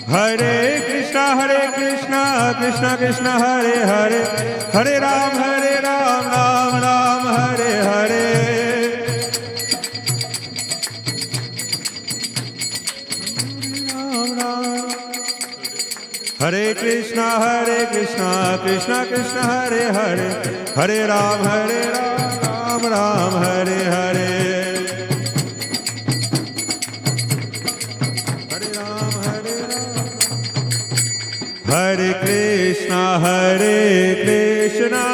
Hare Krishna Krishna Krishna Hare Hare Hare Ram Ram Ram Hare Hare Hare Krishna Krishna Krishna Hare Hare Hare Ram Ram Hare Hare Hare Krishna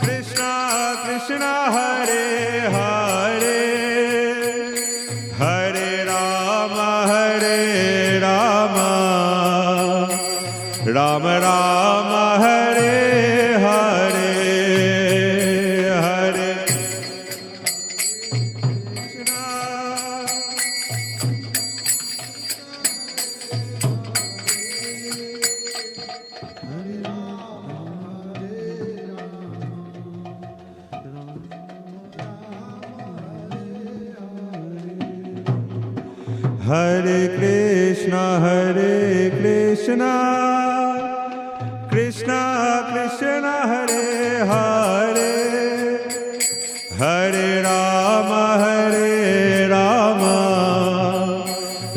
Krishna Krishna Hare Hare Hare Rama Rama Rama Hare Hare Hare Hare Krishna Krishna Krishna Hare Hare Hare Rama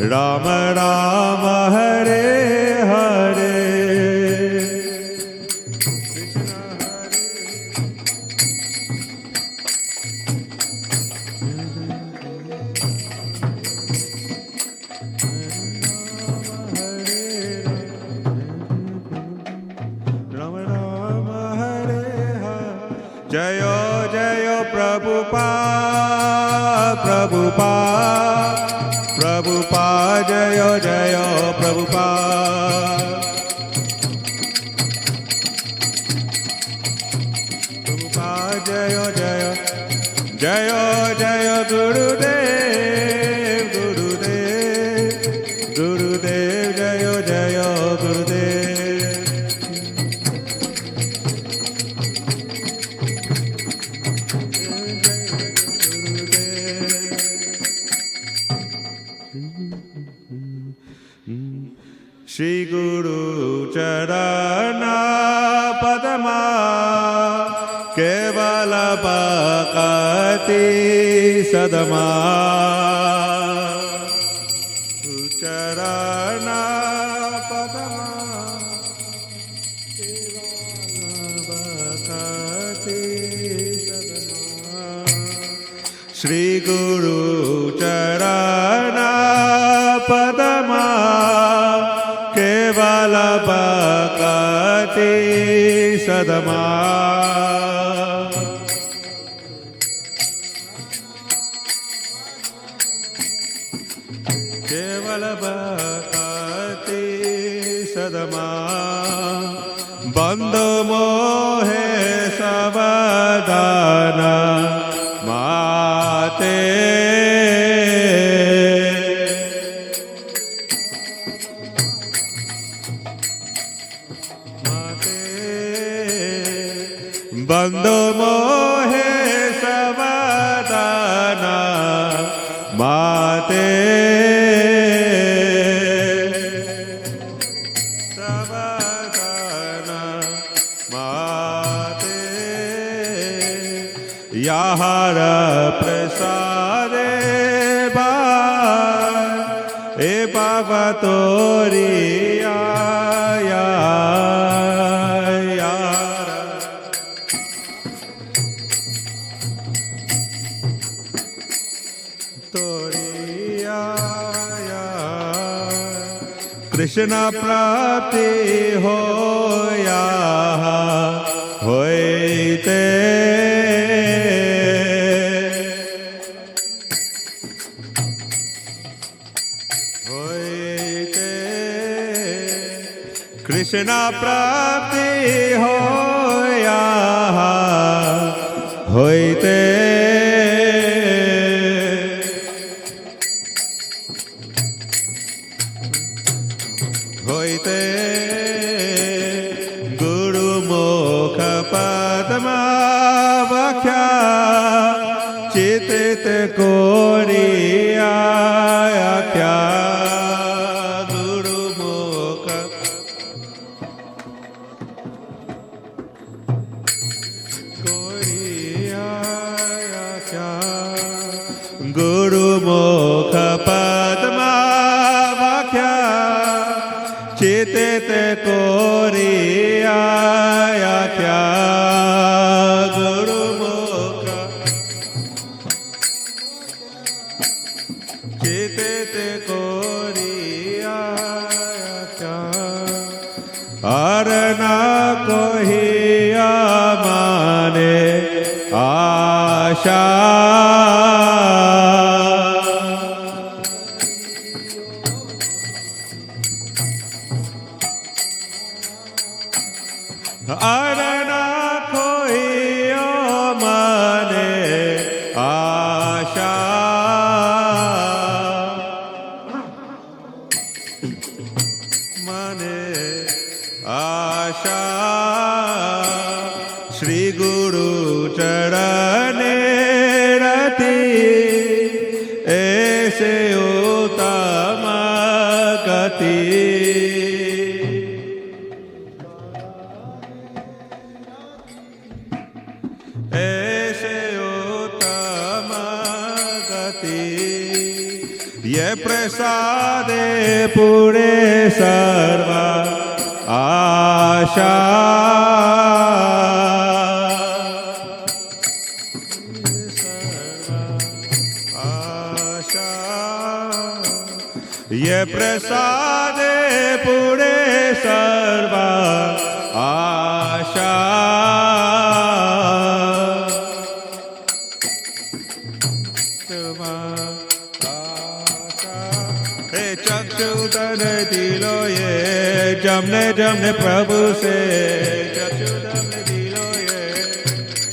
Rama Rama Hare Hare Jayo Jayo Prabhupada Jayo Jayo Prabhupada Jayo Jayo Jayo Jayo Gurudev Jayo Jayo Gurudev Shri Guru Charana Padma Kevala Bhakati Sadama Charana Padma Kevala Bhakati Sadama Shri Guru Charana Padma Kevala Bhakati Sadama Kevala Bhakati Sadama Bandhu mohe savadana mate Bandhu mohe savadana mate savadana mate Yahara prasade e bhavatori Krishna prapti hoya hoite hoite Krishna prapti hoya hoite hoite Guru Mukha Padma Vakhya Chitit Koriya Akhya चिते ते Korea क्या गुरुमुख चिते ते Korea क्या अरना कोहिया माने आशा अरना खोइयो मने आशा मने आशा श्री गुरु चरणे रति ऐसे उत्तम गति ऐसे उत्तम गति ये प्रसादे पूरे सर्व आशा आशा ये प्रसादे पूरे सर्व आशा चक्षुधन दिलो ये जमने जमने प्रभु से चक्षुधन दिलो ये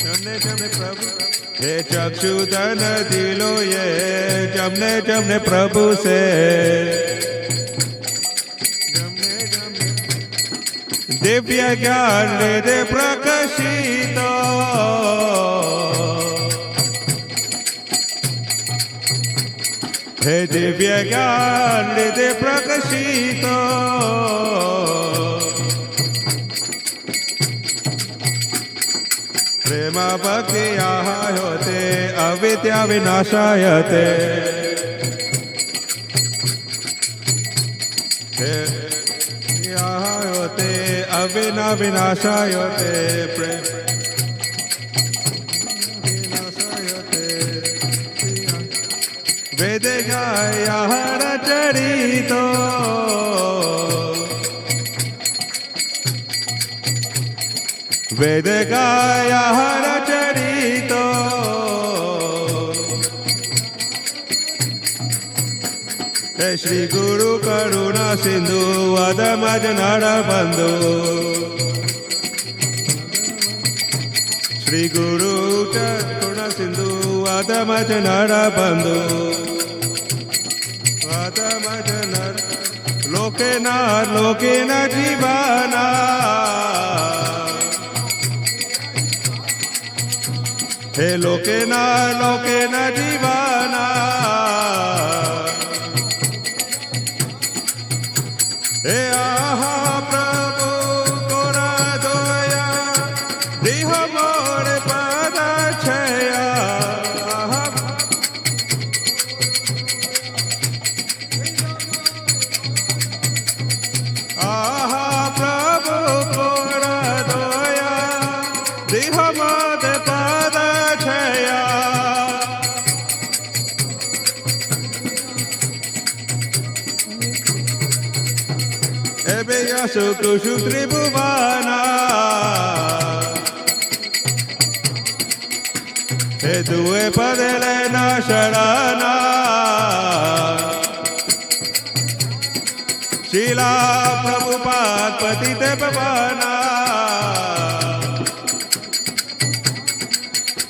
जमने जमने प्रभु हे चक्षुधन दिलो ये जमने जमने प्रभु से जमने जमने दिव्य ज्ञान दे प्रकाशित हे दिव्य ज्ञान दे प्रकाशित प्रेम भक्ति होते अविद्या विनाशायते होते अविना विनाशायते प्रेम वेद गाया चरितो वेद गाया चरितो हे श्री गुरु करुणा सिंधु अधमज नर बंधु श्री गुरु करुणा सिंधु अधमज नर बंधु अधमज नर लोके न जीवाना हे लोके न जीवाना हे आहा प्रभु तोरा दोया देह मोर पद छया आहा प्रभु तोरा दोया देह मोर पद छया सुकृषु त्रिभुवना हे दुए पदे लेना शरणा शीला प्रभुपाद पतित पवना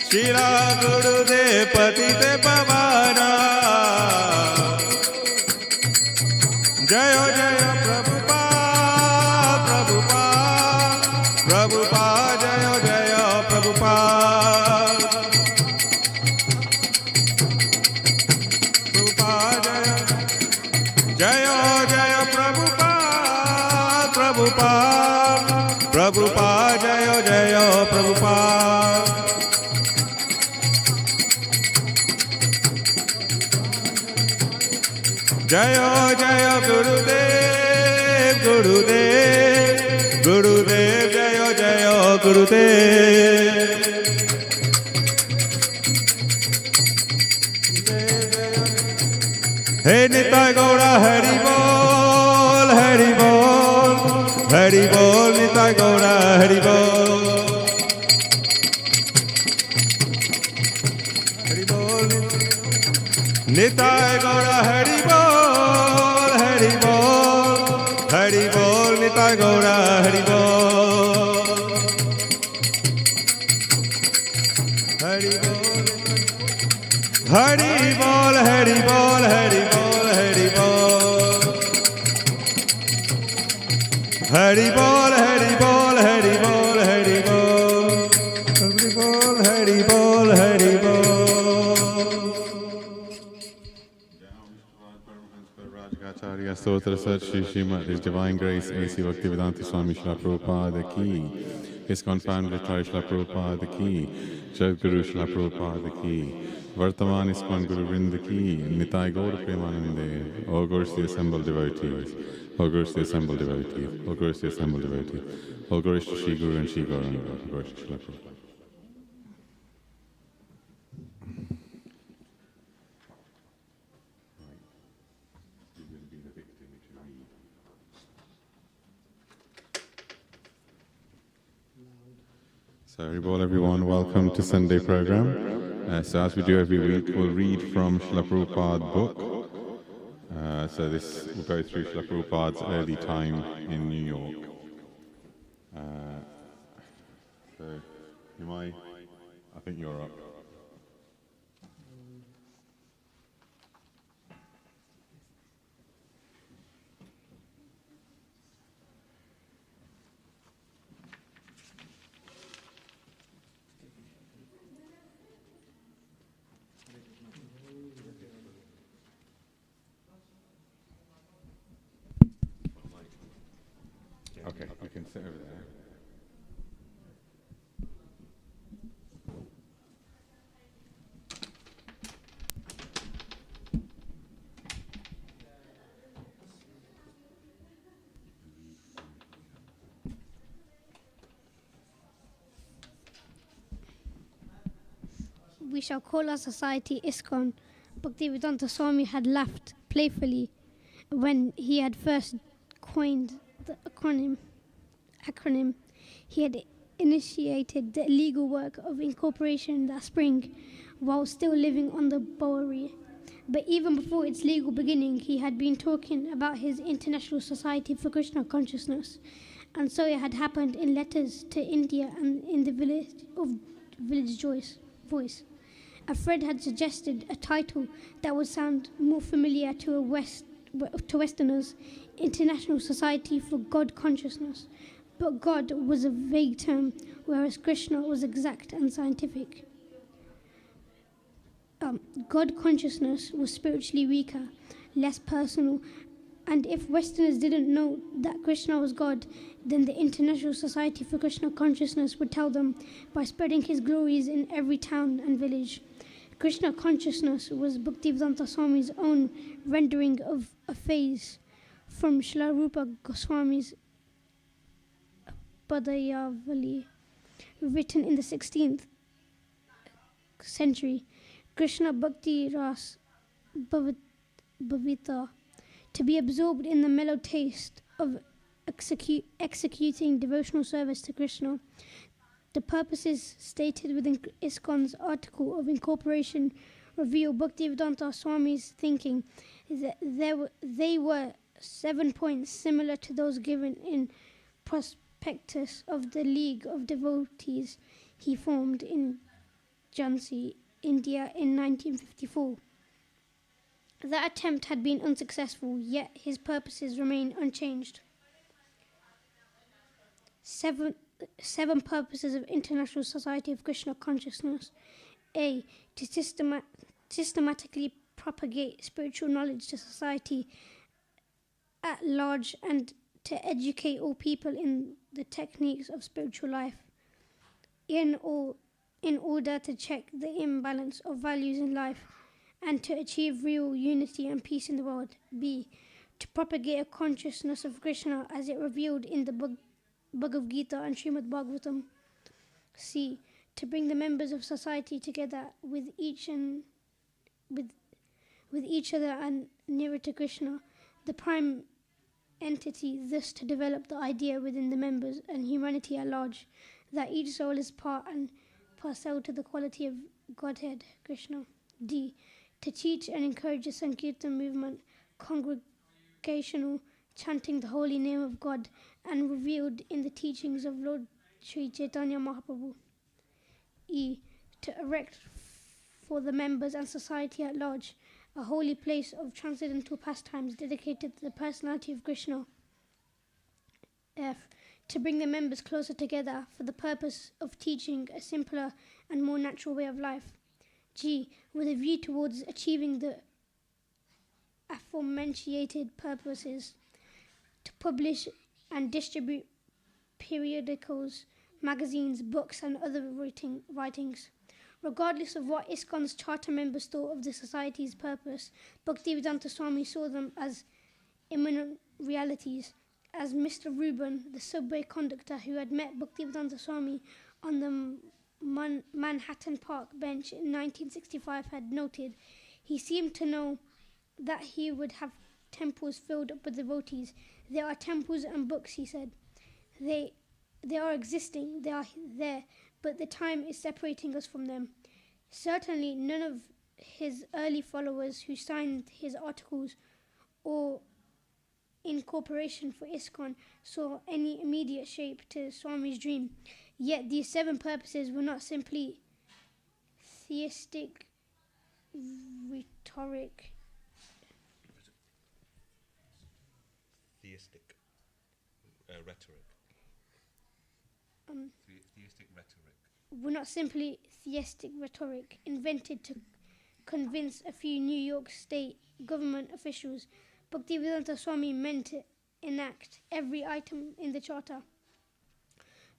शीला गुरुदेव पतित पवना जय जय प्रभुपाद जय जय प्रभुपाद प्रभुपाद जय जय प्रभुपाद प्रभुपाद प्रभुपाद जय जय प्रभुपाद जय जय गुरुदेव Gurudev, Gurudev, Jayo Jayo Gurudev. Hey Nitai Gaura Hari Bol, Hari Bol, Hari Bol, Nitai Gaura Hari Bol. Hari Bol, Nitai Gaura Hari Bol, Hari Bol, Hari Bol, Nitai Gaura Hari Bol. Hari Bol, Hari Bol, Hari Bol, Hari Bol, Hari Bol. Hari Bol, Hari Bol, Hari Bol, Hari Bol. Hari Bol, Hari Bol, Hari Bol. Rajacharya Stotra Sat Shri Srimad His Divine Grace A.C. Bhaktivedanta Swami Srila Prabhupada Ki, ISKCON Founder Srila Prabhupada Ki, Jaguru Srila Prabhupada Ki, Vartaman ISKCON Guru Vrinda Ki, Nitai Gaur Premanande, all glories to the assembled devotees, all glories to the assembled devotees, all glories to the assembled devotees, all glories to Shri Guru and Shri Gauranga, all glories to Srila Prabhupada. So, everyone, welcome to Sunday program. So, as we do every week, we'll read from Srila Prabhupada's book. So, this will go through Srila Prabhupada's early time in New York. So, I think you're up. Okay, you can sit over there. We shall call our society ISKCON. Bhaktivedanta Swami had laughed playfully when he had first coined the acronym. He had initiated the legal work of incorporation that spring while still living on the Bowery. But even before its legal beginning, he had been talking about his International Society for Krishna Consciousness. And so it had happened in letters to India and in the Village Voice. A friend had suggested a title that would sound more familiar to Westerners, International Society for God Consciousness. But God was a vague term, whereas Krishna was exact and scientific. God consciousness was spiritually weaker, less personal, and if Westerners didn't know that Krishna was God, then the International Society for Krishna Consciousness would tell them by spreading his glories in every town and village. Krishna consciousness was Bhaktivedanta Swami's own rendering of a phase from Srila Rupa Goswami's Padayavali, written in the 16th century. Krishna Bhakti Ras Bhavita, to be absorbed in the mellow taste of executing devotional service to Krishna. The purposes stated within ISKCON's article of incorporation reveal Bhaktivedanta Swami's thinking. They were 7 points similar to those given in prospectus of the League of Devotees he formed in Jhansi, India in 1954. That attempt had been unsuccessful, yet his purposes remained unchanged. Seven purposes of International Society of Krishna Consciousness. A. To systematically propagate spiritual knowledge to society at large and to educate all people in the techniques of spiritual life in order to check the imbalance of values in life and to achieve real unity and peace in the world. B. to propagate a consciousness of Krishna as it revealed in the Bhagavad Gita and Srimad Bhagavatam. C. To bring the members of society together with each other and nearer to Krishna, the prime entity, thus to develop the idea within the members and humanity at large that each soul is part and parcel to the quality of Godhead, Krishna. D. To teach and encourage the Sankirtan movement, congregational chanting the holy name of God and revealed in the teachings of Lord Sri Chaitanya Mahaprabhu. E. To erect for the members and society at large a holy place of transcendental pastimes dedicated to the personality of Krishna. F. To bring the members closer together for the purpose of teaching a simpler and more natural way of life. G. With a view towards achieving the aforementioned purposes, to publish and distribute periodicals, magazines, books, and other writings. Regardless of what ISKCON's charter members thought of the society's purpose, Bhaktivedanta Swami saw them as imminent realities. As Mr. Reuben, the subway conductor who had met Bhaktivedanta Swami on the Manhattan Park bench in 1965 had noted, he seemed to know that he would have temples filled up with devotees. There are temples and books, he said. They are existing, they are there, but the time is separating us from them. Certainly none of his early followers who signed his articles or incorporation for ISKCON saw any immediate shape to Swami's dream. Yet these 7 purposes were not simply theistic rhetoric. Theistic rhetoric. Theistic rhetoric. Were not simply theistic rhetoric invented to convince a few New York State government officials. Bhaktivedanta Swami meant to enact every item in the charter.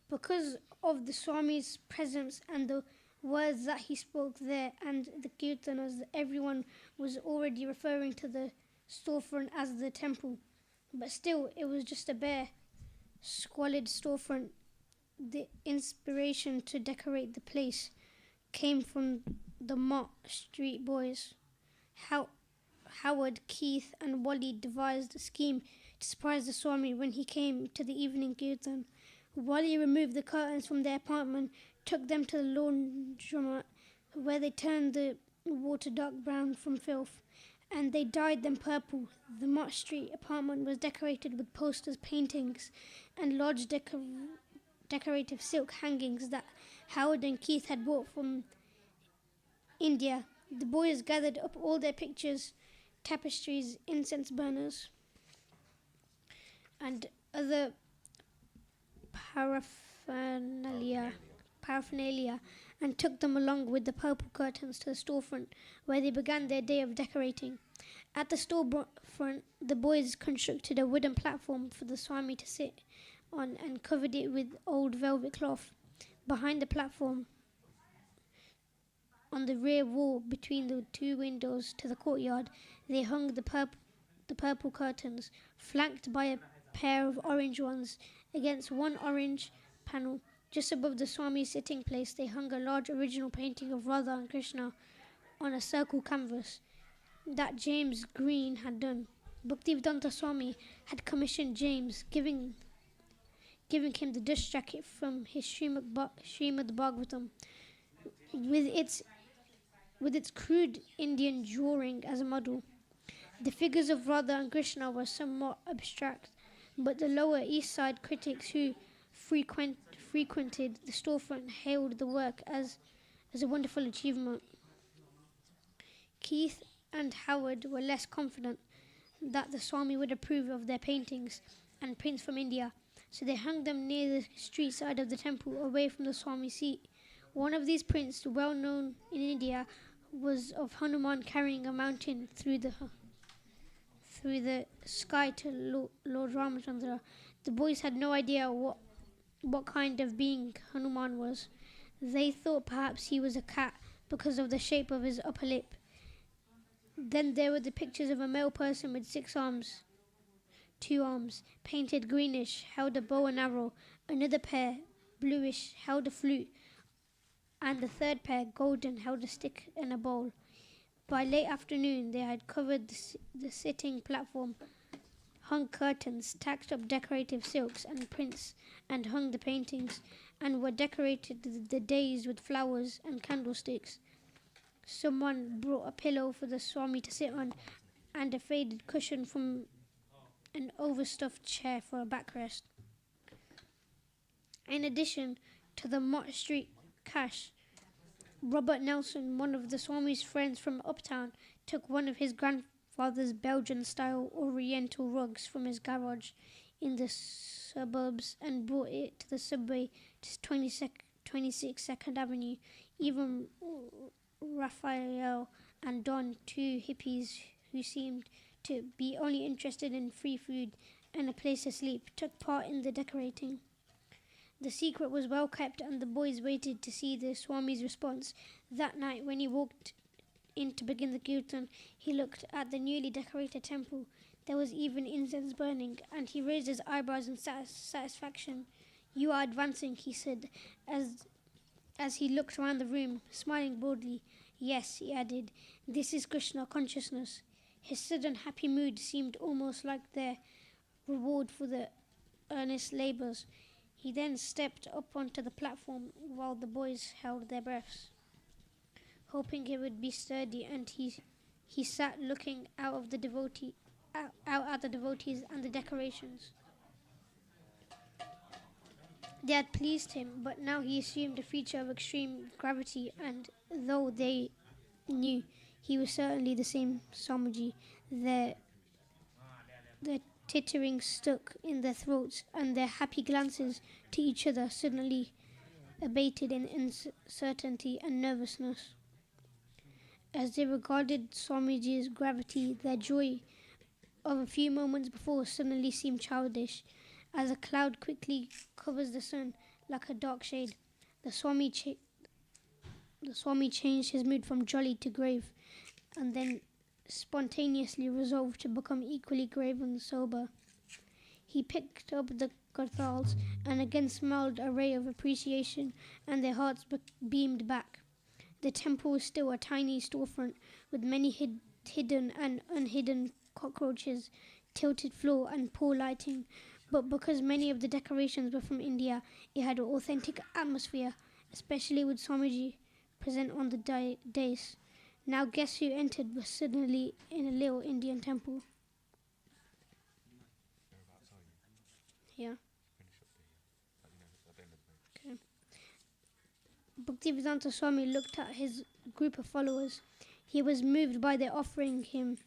Because of the Swami's presence and the words that he spoke there and the kirtanas, everyone was already referring to the storefront as the temple. But still, it was just a bare, squalid storefront. The inspiration to decorate the place came from the Mott Street boys. Howard, Keith and Wally devised a scheme to surprise the Swami when he came to the evening kirtan. Wally removed the curtains from their apartment, took them to the laundromat, where they turned the water dark brown from filth, and they dyed them purple. The Mott Street apartment was decorated with posters, paintings, and large decorative silk hangings that Howard and Keith had brought from India. The boys gathered up all their pictures, tapestries, incense burners, and other paraphernalia, and took them along with the purple curtains to the storefront, where they began their day of decorating. At the storefront, the boys constructed a wooden platform for the Swami to sit on and covered it with old velvet cloth. Behind the platform, on the rear wall between the 2 windows to the courtyard, they hung the purple curtains, flanked by a pair of orange ones. Against one orange panel, just above the Swami's sitting place, they hung a large original painting of Radha and Krishna on a circle canvas that James Green had done. Bhaktivedanta Swami had commissioned James, giving him the dust jacket from his Srimad Bhagavatam, with its crude Indian drawing as a model. The figures of Radha and Krishna were somewhat abstract, but the Lower East Side critics who frequented the storefront hailed the work as a wonderful achievement. Keith and Howard were less confident that the Swami would approve of their paintings and prints from India, so they hung them near the street side of the temple, away from the Swami's seat. One of these prints, well known in India, was of Hanuman carrying a mountain through the sky to Lord Ramachandra. The boys had no idea what kind of being Hanuman was. They thought perhaps he was a cat because of the shape of his upper lip. Then there were the pictures of a male person with 6 arms 2 arms, painted greenish, held a bow and arrow. Another pair, bluish, held a flute, and the third pair, golden, held a stick and a bowl. By late afternoon, they had covered the sitting platform, hung curtains, tacked up decorative silks and prints, and hung the paintings, and were decorated the days with flowers and candlesticks. Someone brought a pillow for the Swami to sit on, and a faded cushion from an overstuffed chair for a backrest. In addition to the Mott Street cash, Robert Nelson, one of the Swami's friends from uptown, took one of his grandfather's Belgian-style Oriental rugs from his garage in the suburbs and brought it to the subway to 26 2nd Avenue. Even Raphael and Don, 2 hippies who seemed to be only interested in free food and a place to sleep, took part in the decorating. The secret was well kept, and the boys waited to see the Swami's response. That night, when he walked in to begin the kirtan, he looked at the newly decorated temple. There was even incense burning, and he raised his eyebrows in satisfaction. "You are advancing," he said, as he looked around the room, smiling broadly. "Yes," he added, "this is Krishna consciousness." His sudden happy mood seemed almost like their reward for the earnest labours. He then stepped up onto the platform while the boys held their breaths, hoping it would be sturdy, and he sat looking out at the devotees and the decorations. They had pleased him, but now he assumed a feature of extreme gravity, and though they knew he was certainly the same Swamiji, their tittering stuck in their throats, and their happy glances to each other suddenly abated in uncertainty and nervousness. As they regarded Swamiji's gravity, their joy of a few moments before suddenly seemed childish. As a cloud quickly covers the sun like a dark shade, the Swami changed his mood from jolly to grave, and then spontaneously resolved to become equally grave and sober. He picked up the Karthals and again smiled a ray of appreciation, and their hearts beamed back. The temple was still a tiny storefront with many hidden and unhidden cockroaches, tilted floor and poor lighting, but because many of the decorations were from India, it had an authentic atmosphere, especially with Swamiji present on the dais. Now guests who entered were suddenly in a little Indian temple. Yeah. Okay. Bhaktivedanta Swami looked at his group of followers. He was moved by their offering him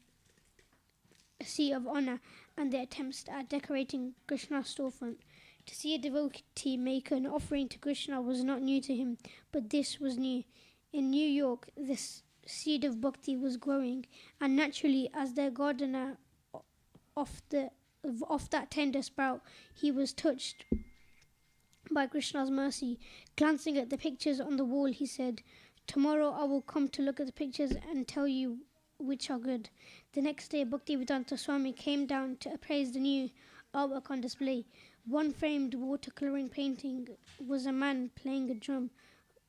a seat of honor and their attempts at decorating Krishna's storefront. To see a devotee make an offering to Krishna was not new to him, but this was new. In New York, this seed of bhakti was growing, and naturally, as their gardener of that tender sprout, he was touched by Krishna's mercy. Glancing at the pictures on the wall, he said, "Tomorrow I will come to look at the pictures and tell you which are good." The next day, Bhaktivedanta Swami came down to appraise the new artwork on display. One framed watercolouring painting was a man playing a drum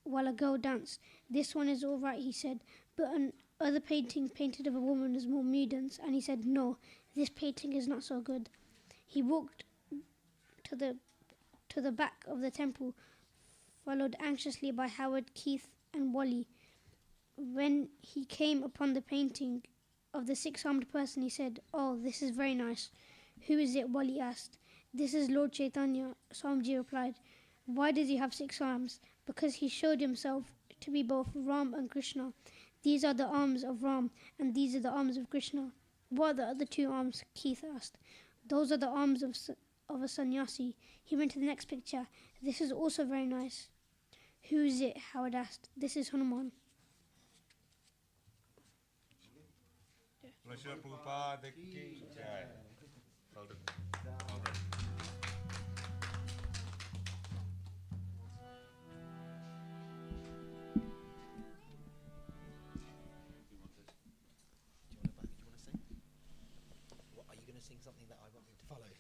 while a girl danced. "This one is all right," he said, but another painting painted of a woman was more muted, and he said, "No, this painting is not so good." He walked to the back of the temple, followed anxiously by Howard, Keith, and Wally. When he came upon the painting of the 6-armed person, he said, "Oh, this is very nice." "Who is it?" Wally asked. "This is Lord Chaitanya," Swamiji replied. "Why does he have 6 arms?" "Because he showed himself to be both Ram and Krishna. These are the arms of Ram, and these are the arms of Krishna." "What are the other 2 arms?" Keith asked. "Those are the arms of a sannyasi." He went to the next picture. "This is also very nice." "Who is it?" Howard asked. "This is Hanuman." What, are you going to sing something that I want you to follow?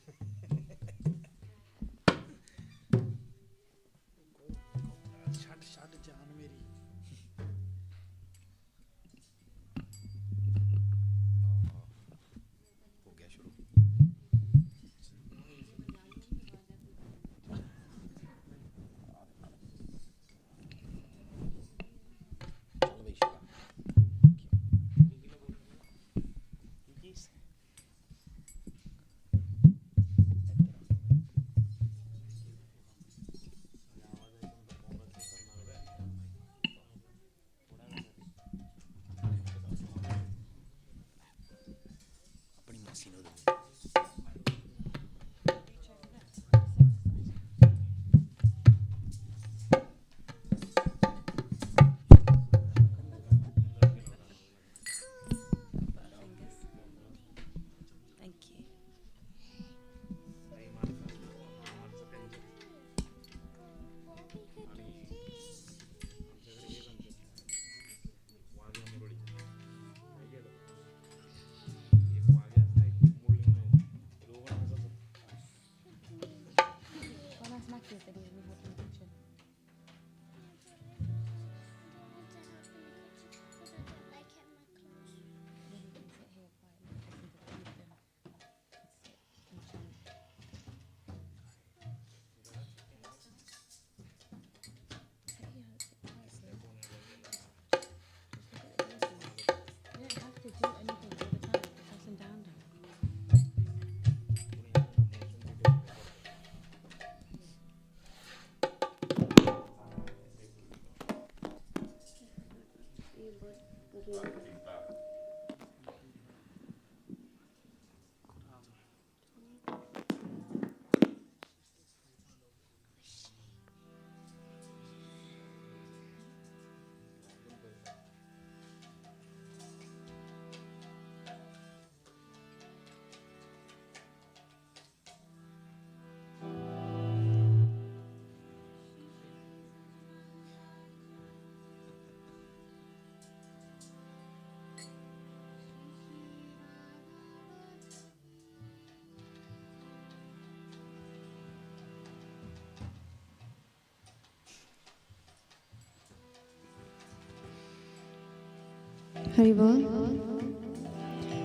Hari बोल।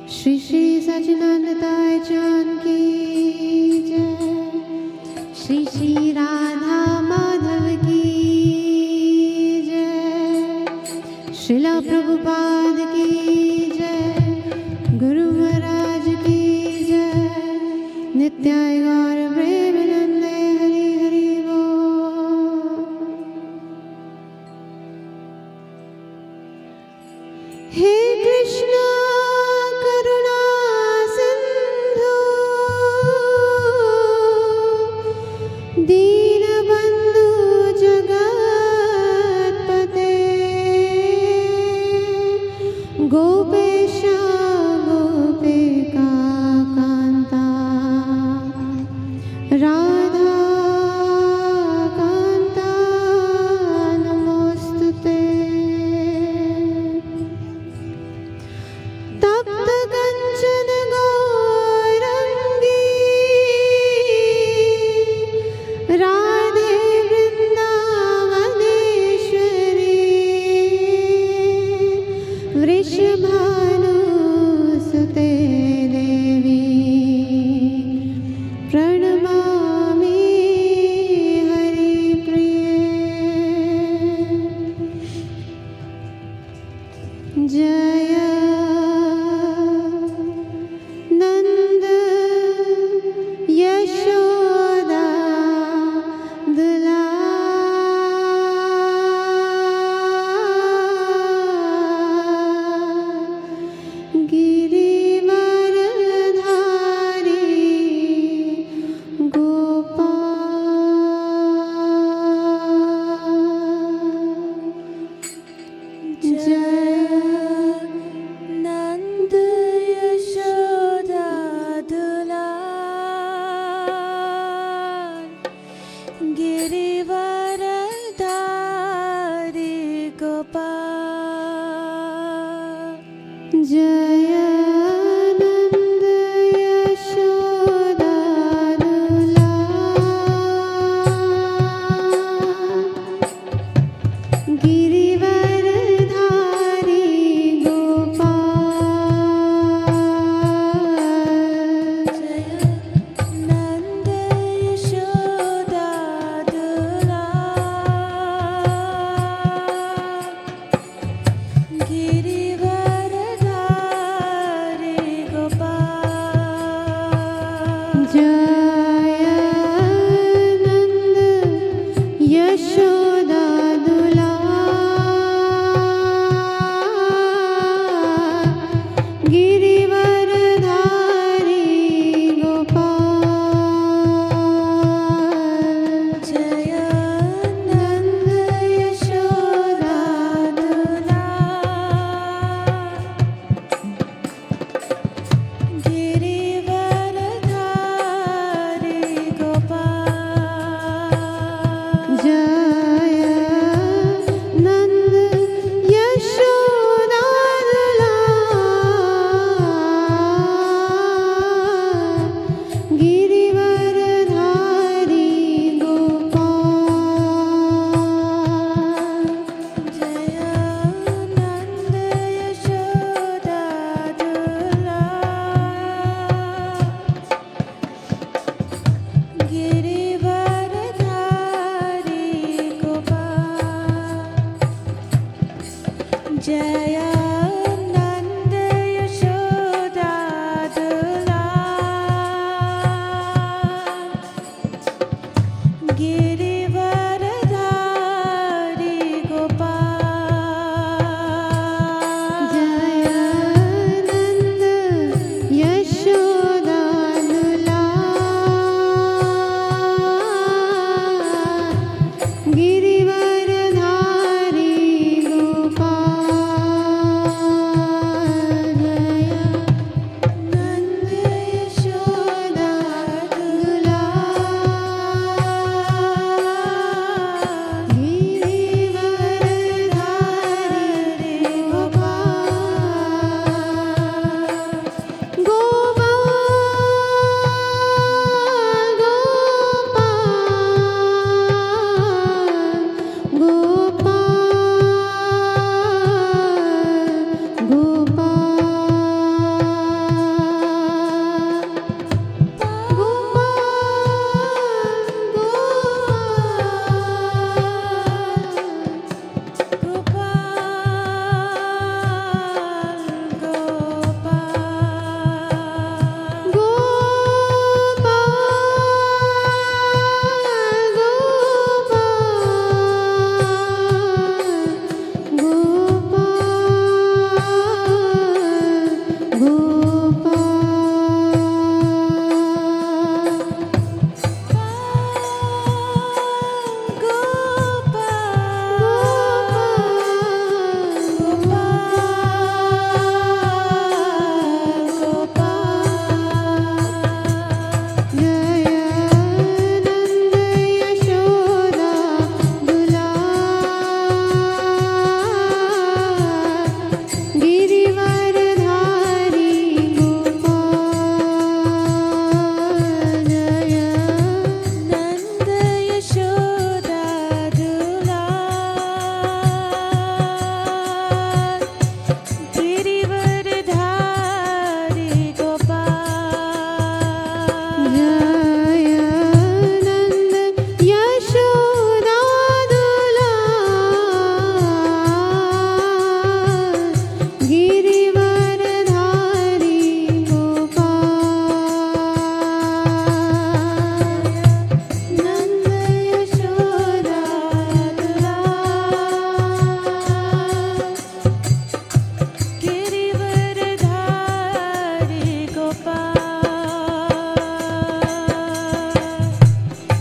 श्री श्री सच्चिदानंदाय चांद की जय। श्री श्री राधा माधव की जय। श्रीला प्रभुपाद की जय। गुरु महाराज की जय। नित्याय गौर प्रेमानंदे हरि हरि बोल। हे कृष्णा करुणा सिंधु दीनबंधु जगत्पते गोपेश गोपिका कांता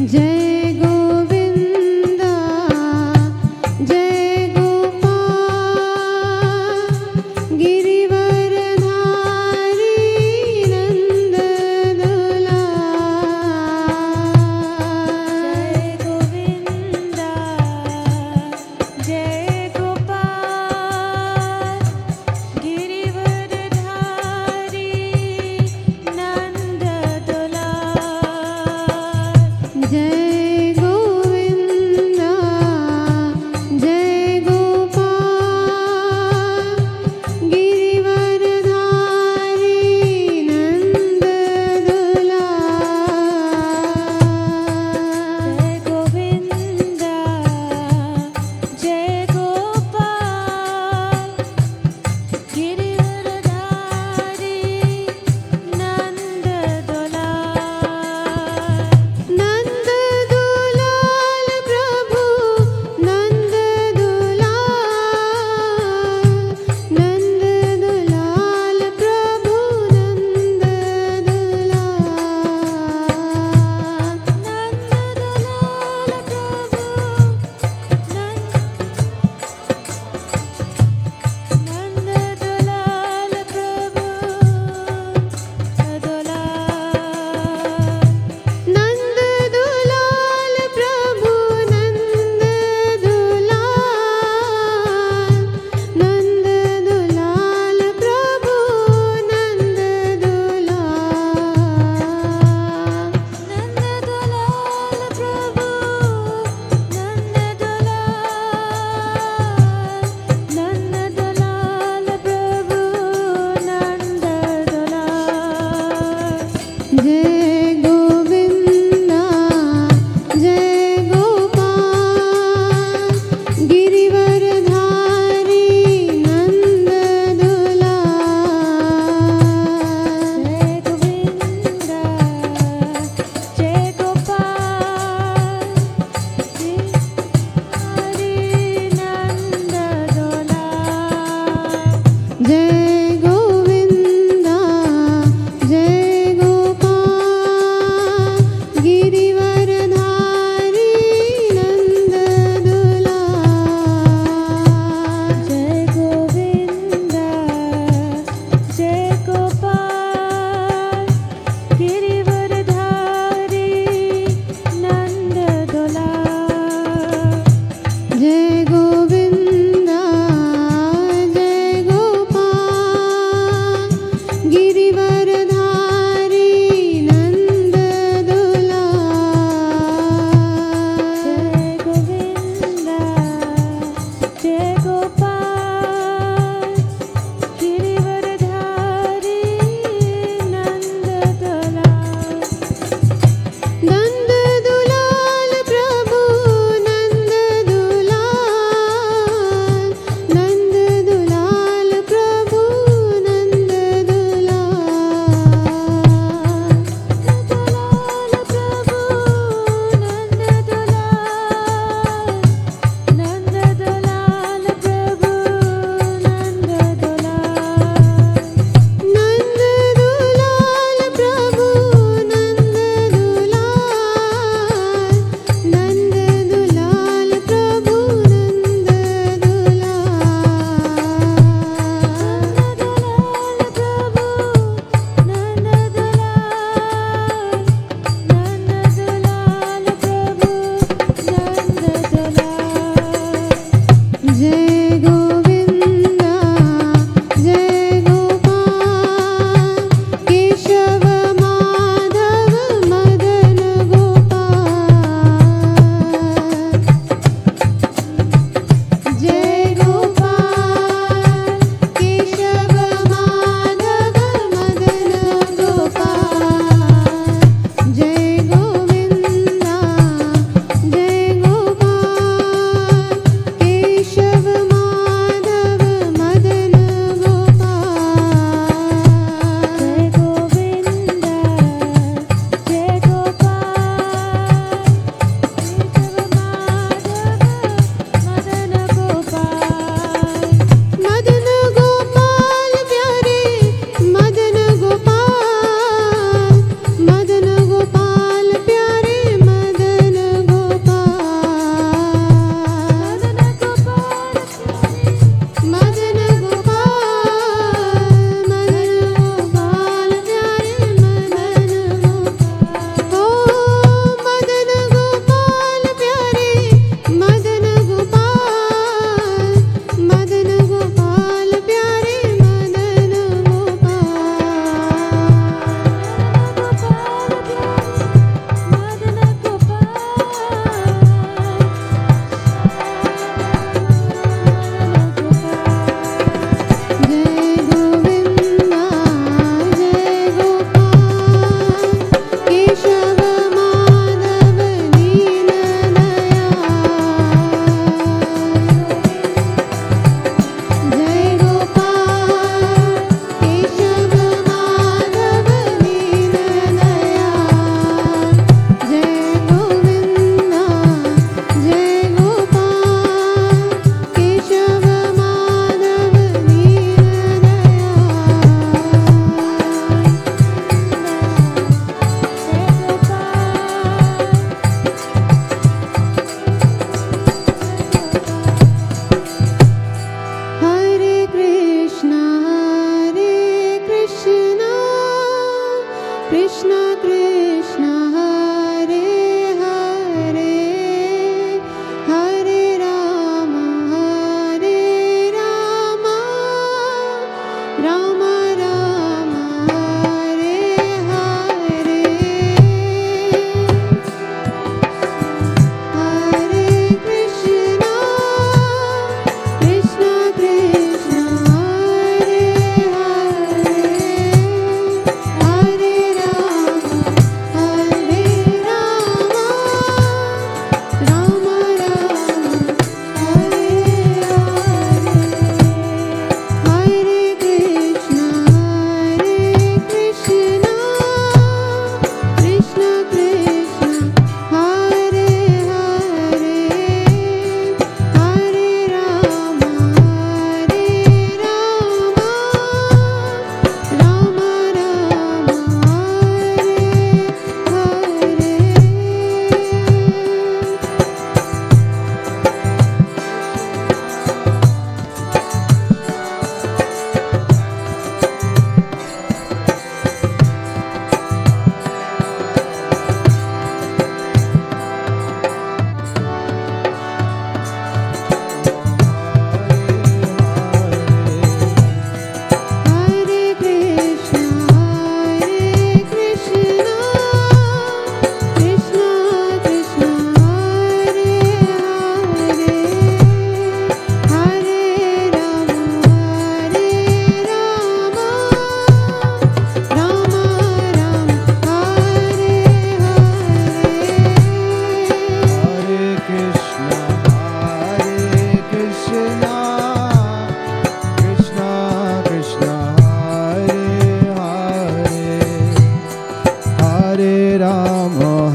जय गोविंद जय गोपाल गिरिवरधारी नंद जय गोविंद जय गोपाल गिरिवरधारी नंद दुलार जय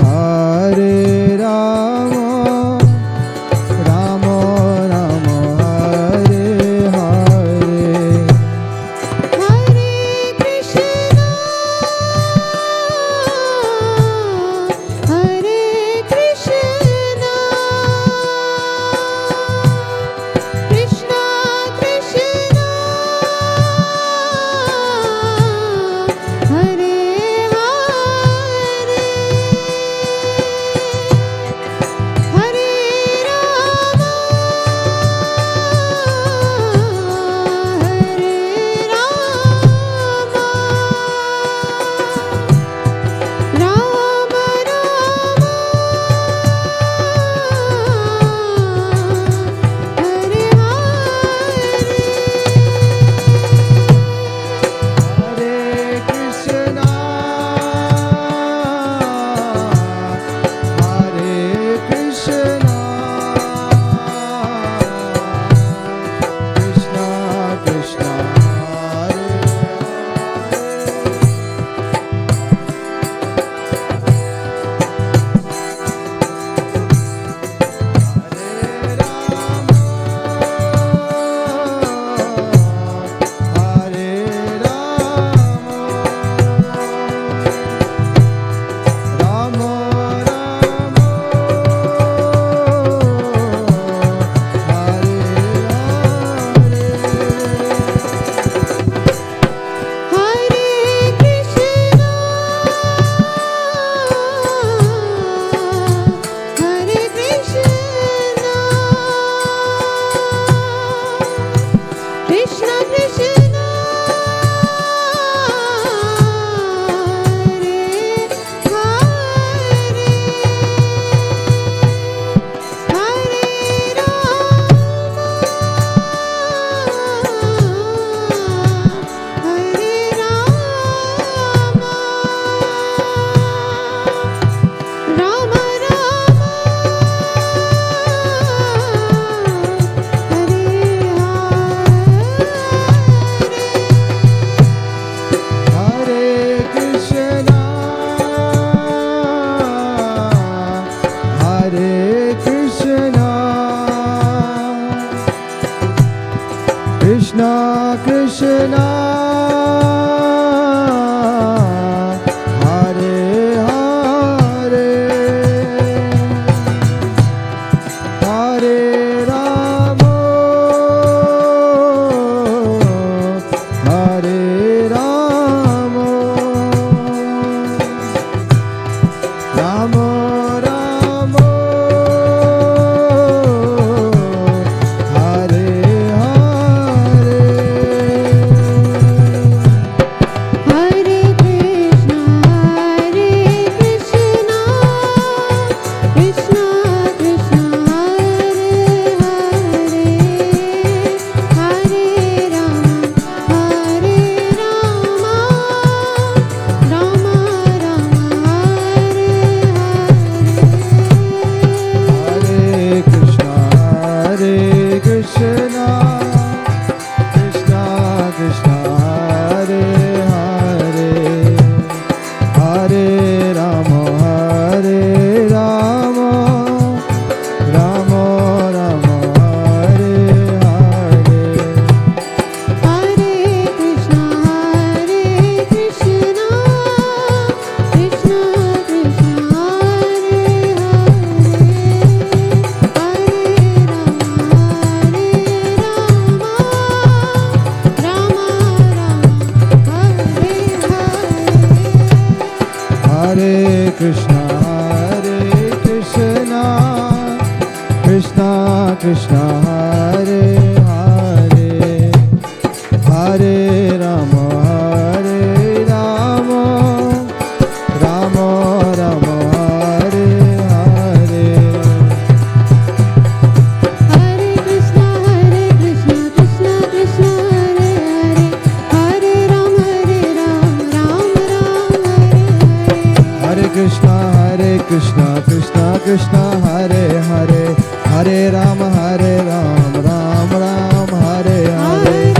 Hare Rama, Rama Rama Hare Hare. Hare Krishna, Hare Krishna, Krishna Krishna, Hare Hare, Hare Rama, Hare Rama, Rama Rama, Hare Hare Krishna, Hare Krishna, Krishna Krishna, Hare Hare Krishna, Hare Krishna, Krishna Krishna, Krishna Krishna, Hare Hare, Hare Rama, Hare Rama, Rama Rama, Hare Krishna Hare Hare Hare Rama Hare Rama Rama Rama Hare Hare Hare Krishna, Krishna Krishna, Hare Hare, Hare Rama, Ram Ram, Hare Hare. Hare Krishna Krishna Krishna Hare Hare Hare Rama Ram Ram Hare Hare Hare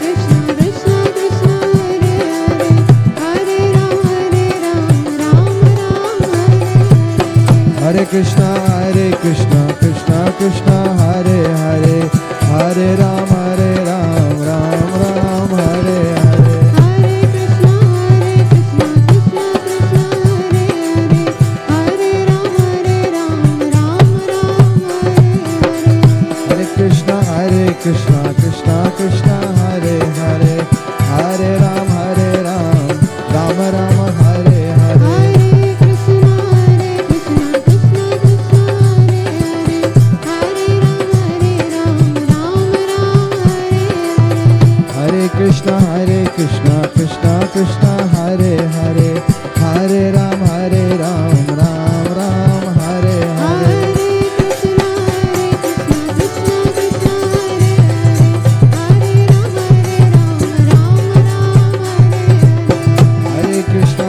Krishna, Krishna Krishna, Hare Hare, Hare Rama, Ram Ram, Hare Krishna, Krishna Krishna, Hare Hare, Hare Ram, Ram Ram, Hare Hare. Hare Krishna, Krishna Krishna, Hare Hare, Hare Ram, Ram Ram, Hare Hare. Hare Krishna, Krishna Krishna, Hare Hare, Hare Ram, Ram Ram, Hare Hare. Hare Krishna, Krishna Krishna, Hare Hare, Hare Ram, Ram Ram, Hare Hare. Hare Krishna,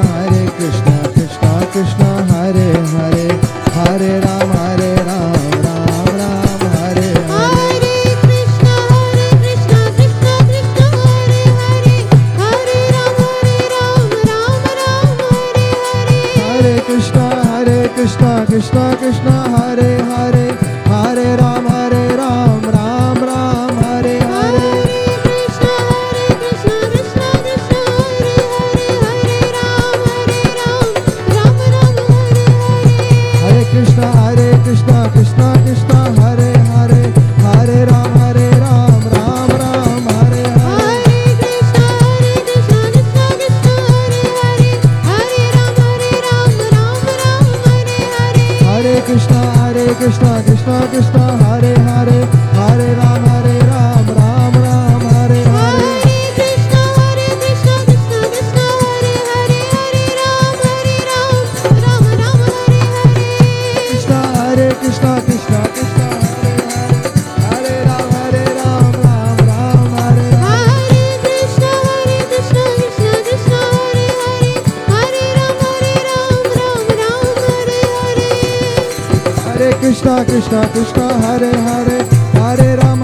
Krishna Krishna, Hare Hare, Hare Ram, Ram Ram, Hare Hare. Hare Krishna, Krishna Krishna, Hare Hare, Hare Ram, Ram Ram, Hare Hare. Hare Krishna, Krishna Krishna, Hare Hare, Hare Ram, Ram Ram, Hare Hare. Hare Krishna, Krishna Krishna, Hare Hare, Hare Ram, Ram Ram, Hare Hare. Hare Krishna, Krishna Krishna, Hare Hare, Hare Ram, Ram Ram, Hare Hare. Hare Krishna, Krishna Krishna, Hare Hare, Hare Ram, Ram Ram, Hare Hare. Hare Krishna, Krishna Krishna, Hare Hare, Hare Ram, Ram Ram, Hare Hare. Hare Krishna, Krishna Krishna, Hare Hare, Hare Ram, Ram Ram, Hare Hare. Hare Krishna, Krishna Krishna, Hare Hare, Hare Ram, Ram Ram, Hare Hare. Krishna, Krishna Krishna, Hare Hare, Hare Ram, Ram Ram, Hare Hare. Hare Krishna, Krishna Krishna, Hare Hare, Hare Ram, Ram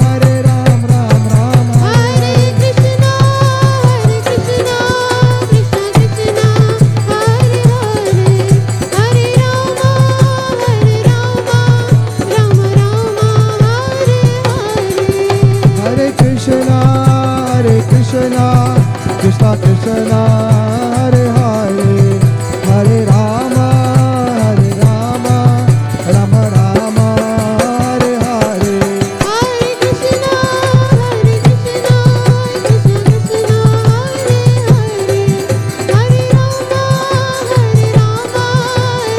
Ram, Hare Hare. Hare Krishna, Krishna Krishna, Hare Hare, Hare Ram, Ram Ram, Hare Hare Hare. Krishna, Krishna Krishna, Hare Hare, Hare Rama, Rama Rama, Hare Hare. Hare Krishna,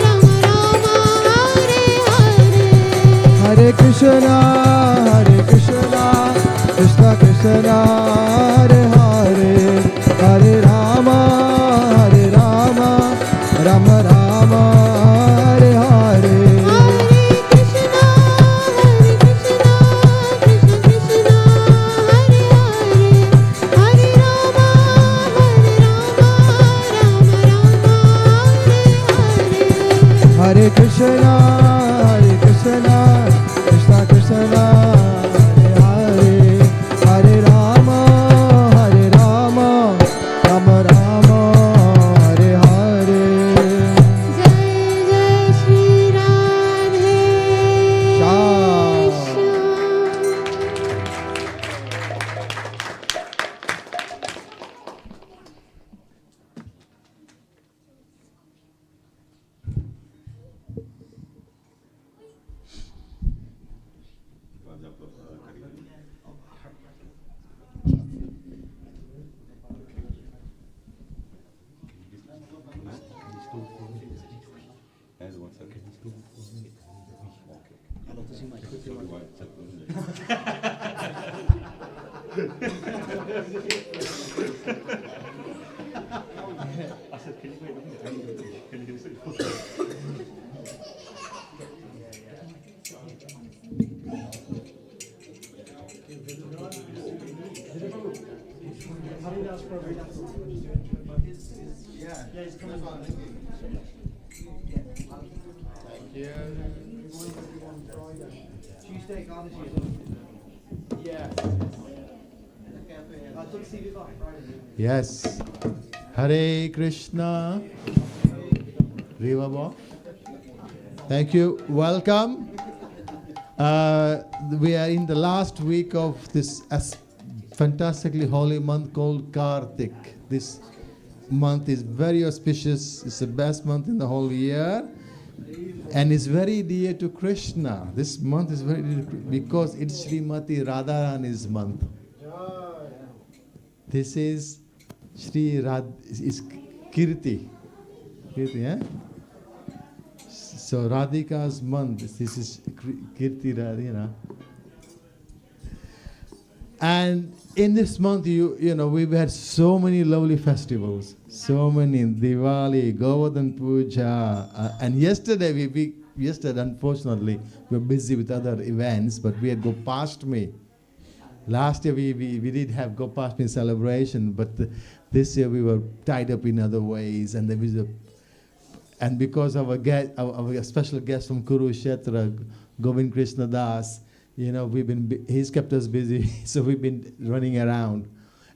Krishna Krishna, Hare Hare, Hare Rama, Rama Rama, Hare Hare. Hare Krishna, Krishna Krishna, Hare Hare, Hare Rama, Rama Rama, Hare Hare. Hare Krishna, Krishna Krishna, Hare Hare, Hare Rama, Rama Rama, Hare Hare. Hare Krishna, Krishna Krishna, Hare Hare, Hare Rama, Rama Rama, Hare Hare. Hare Krishna, Krishna Krishna, Hare Hare, Hare Rama, Rama Rama, Hare Hare. Jai Jai Shri Radhe Shyam. Yes. Hare Krishna. River walk. Thank you. Welcome. We are in the last week of this fantastically holy month called Kartik. This month is very auspicious. It's the best month in the whole year. And it's very dear to Krishna. This month is very dear because it's Srimati Radharani's month. This is Sri is Kirti. Kirti, eh? So Radhika's month. This is Kirti Radhina. And in this month, you know, we've had so many lovely festivals. So many, Diwali, Govardhan Puja. And yesterday, yesterday, unfortunately, we were busy with other events, but we had Gopashtami. Last year, we did have Gopashtami celebration, but this year we were tied up in other ways. And there was and because of our special guest from Kurukshetra, Govind Krishna Das, you know, he's kept us busy, so we've been running around.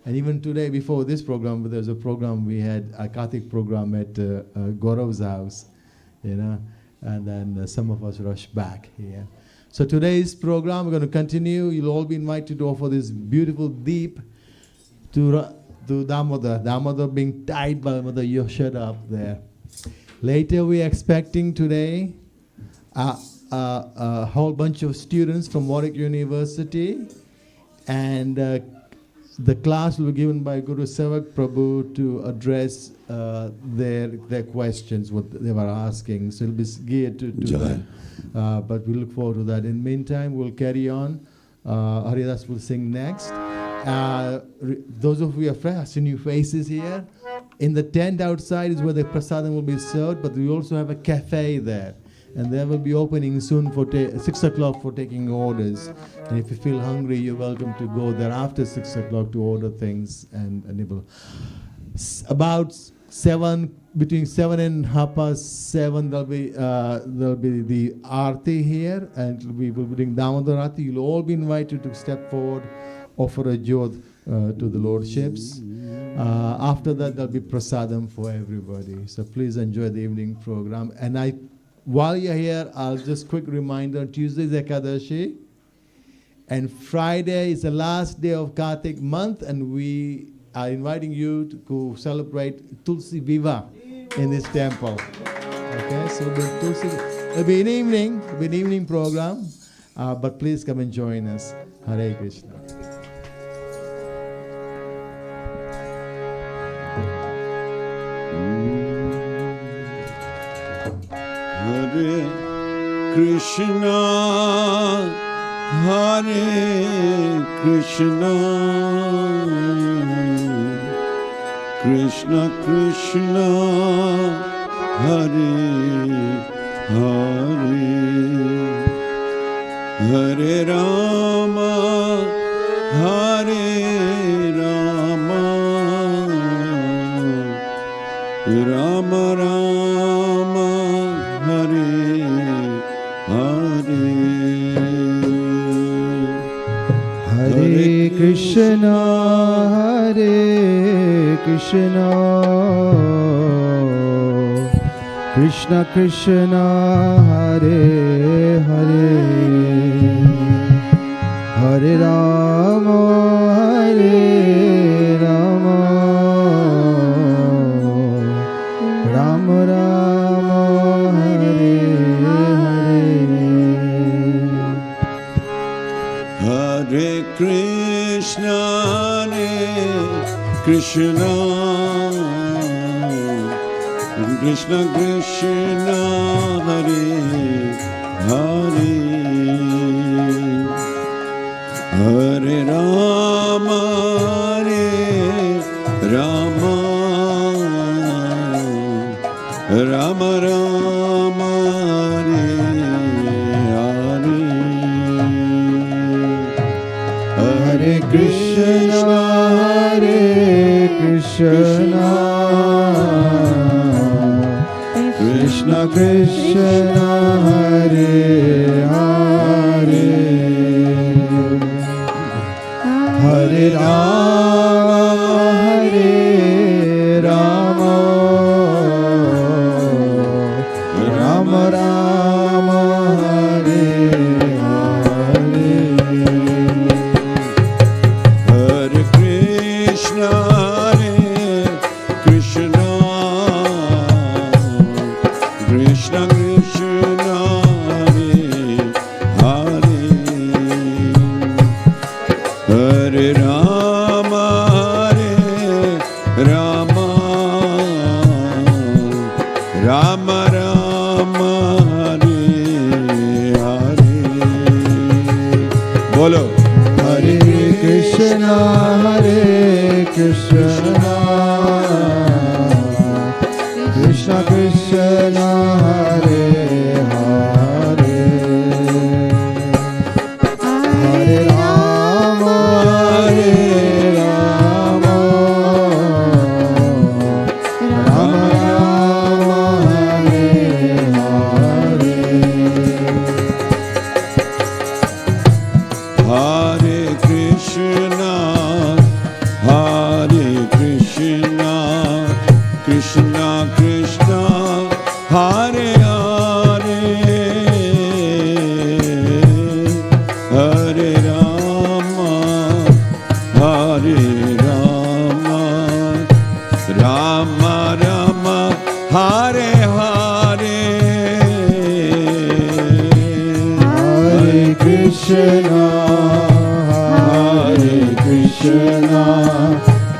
And even today, before this program, there was a program, we had a Kartik program at Gaurav's house, you know, and then some of us rushed back here. So today's program, we're going to continue. You'll all be invited to offer this beautiful deep to Damodar. Damodar being tied by Mother Yashoda up there. Later, we're expecting today a whole bunch of students from Warwick University, and the class will be given by Guru Sevak Prabhu to address their questions, what they were asking. So it'll be geared to that. But we look forward to that. In the meantime, we'll carry on. Haridas will sing next. Those of you who are fresh, I see new faces here. In the tent outside is where the prasadam will be served, but we also have a cafe there. And they will be opening soon for 6 o'clock for taking orders. And if you feel hungry, you're welcome to go there after 6 o'clock to order things and nibble. About 7, between 7 and 7:30, there'll be the Aarti here, and we will be doing Damodar Aarti. You'll all be invited to step forward, offer a jyot to the lordships. After that, there'll be prasadam for everybody. So please enjoy the evening program. And while you're here, I'll just quick reminder, Tuesday is Ekadashi, and Friday is the last day of Kartik month, and we are inviting you to celebrate Tulsi Viva in this temple. Okay, so it'll be an evening program, but please come and join us. Hare Krishna. Hare Krishna, Hare Krishna, Krishna Krishna, Hare Hare, Hare Rama, Hare Rama, Rama Rama, Hare Hare, Hare Krishna, Hare Krishna, Krishna Krishna, Hare Hare, Hare Rama, Hare Rama, Rama Rama, Hare Hare. Hare Krishna, Krishna Krishna Krishna, Hare Hare, Hare Rama, Hare Rama, Rama Rama, Hare Hare, Hare Krishna, Hare Krishna, Krishna Krishna, Hare Hare, Hare Rama, Hare Rama, Rama Rama, Krishna Krishna Hare Hare Rama Rama Rama Rama Hare Hare Bolo Hare Krishna Krishna Krishna Hare Hare Hare Rama Rama Rama Rama Hare Hare Hare Krishna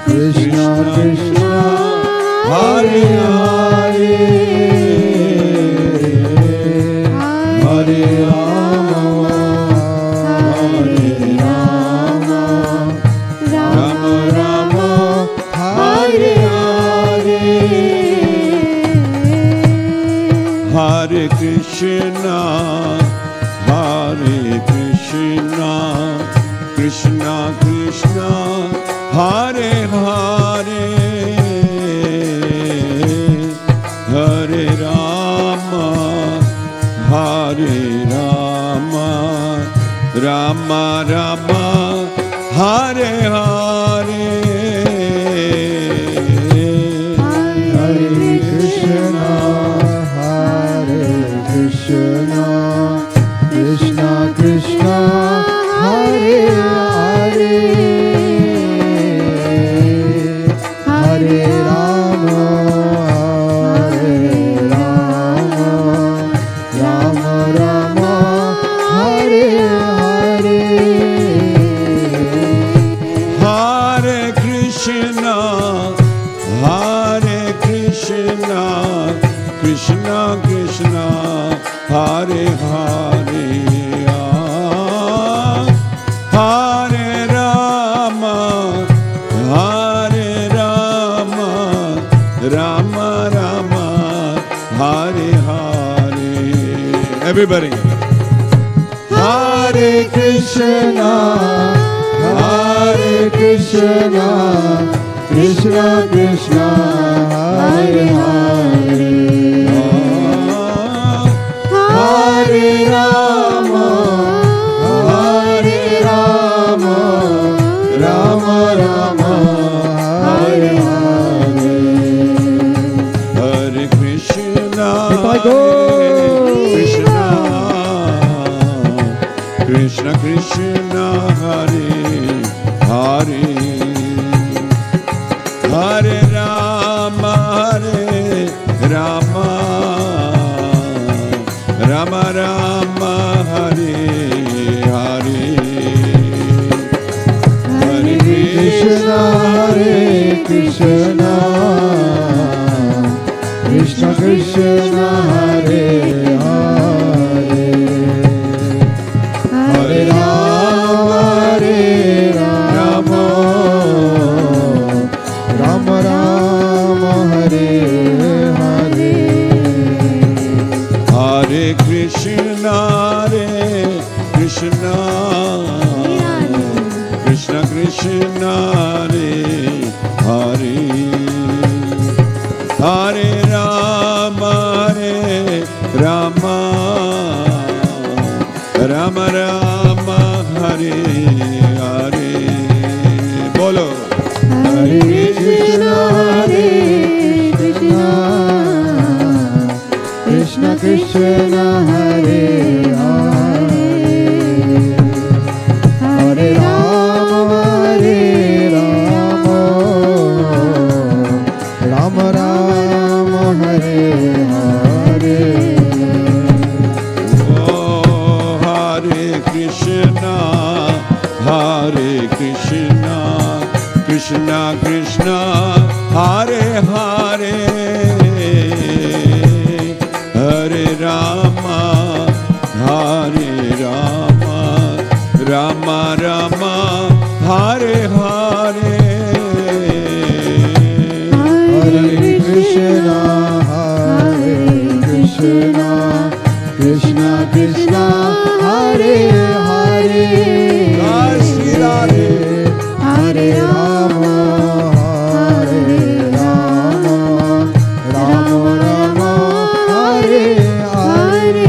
Krishna Krishna Hare Hare Hare Rama Rama Rama Hare Hare Hare Krishna Krishna Krishna Hare Hare Hare Rama Rama Rama Hare Hare Hare Krishna Krishna Krishna Hare Hare Hare Rama Rama Rama Hare Hare Hare Krishna Krishna Krishna Hare Hare Hare Rama Rama Rama Hare Hare Hare Krishna Krishna Krishna Hare Hare Hare Rama Rama Rama Hare Hare. Everybody. Hare Krishna Krishna Krishna Hare Hare Hare Rama Rama Rama Hare Hare Hare Krishna Krishna Krishna Hare Hare Hare Rama Rama Rama Rama Hare Hare Hare Krishna Krishna Krishna Hare Hare Hare Rama Rama Rama Hare Hare Hare Krishna Krishna Krishna Hare Hare Hare Rama Rama Rama Rama Hare Hare. Bolo Hare Krishna Krishna Krishna Hare Hare Hare Rama Rama Rama Hare Hare Krishna Krishna Hare Hare Hare Rama Hare Rama Rama Rama Hare Hare Hare Krishna, Krishna Krishna, Hare Hare, Hare Rama, Rama Rama, Hare Hare.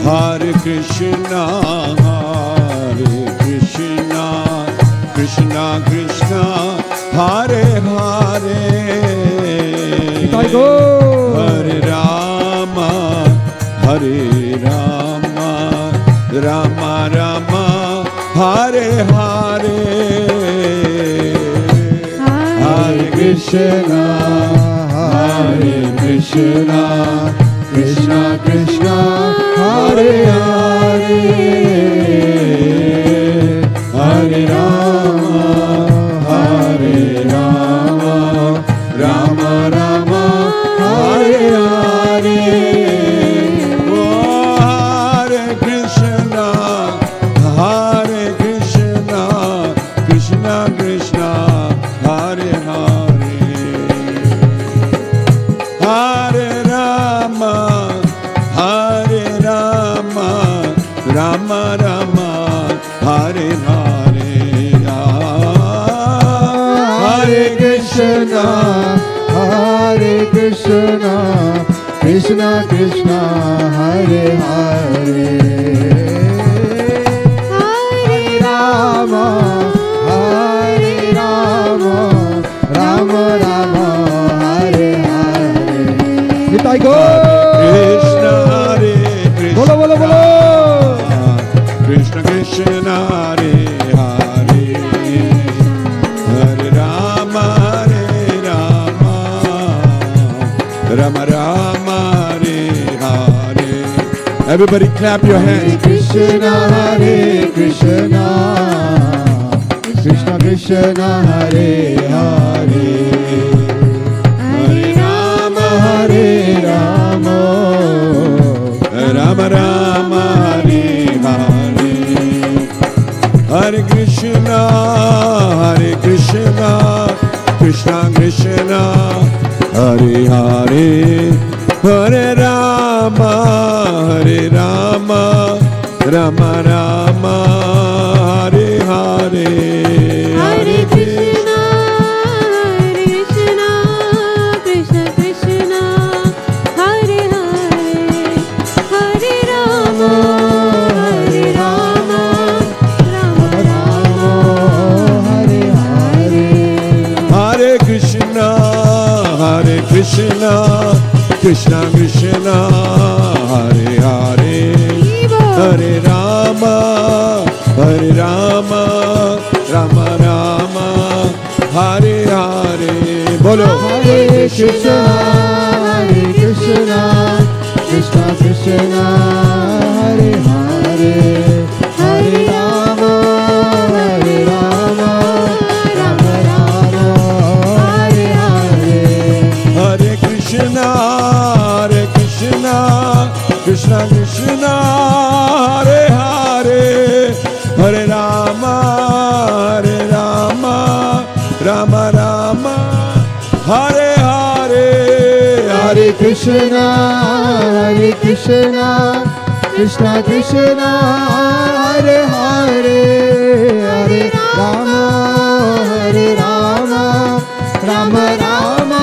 Hare Krishna Krishna Krishna Hare Hare Hare Rama Rama Rama Hare Hare Hare Krishna, Krishna Krishna, Hare Hare, Hare Rama, Rama Rama, Hare Hare. Oh, Hare Krishna, Krishna Krishna, Hare Hare, Hare Rama, Rama Rama, Hare Hare. Hare Krishna, Krishna Krishna, Hare Hare, Hare Rama, Rama Rama, Hare Hare. Nitai go. Krishna Hare Krishna, Bolo bolo bolo. Krishna Krishna Hare Hare, Hare Rama, Rama Rama, Hare Hare. Everybody clap your hands. Krishna, Hare Krishna, Krishna Krishna, Hare Hare, Hare Rama, Hare Rama, Rama Rama, Hare Hare. Hare Krishna, Krishna Krishna, Hare Hare, Hare Rama, Rama Rama, Hare Hare. Hare Krishna, Krishna Krishna, Hare Hare, Hare Rama, Rama Rama, Hare Hare. Hare Krishna, Krishna Krishna, Hare Hare, Hare Rama, Rama Rama, Hare Hare. Bolo. Hare Krishna, Krishna Krishna, Hare Hare, Hare Rama, Rama Rama, Hare Hare. Hare Krishna, Krishna Krishna, Hare Hare, Hare Rama, Rama Rama, Hare Hare. Hare Krishna, Krishna Krishna, Hare Hare, Hare Rama, Rama Rama,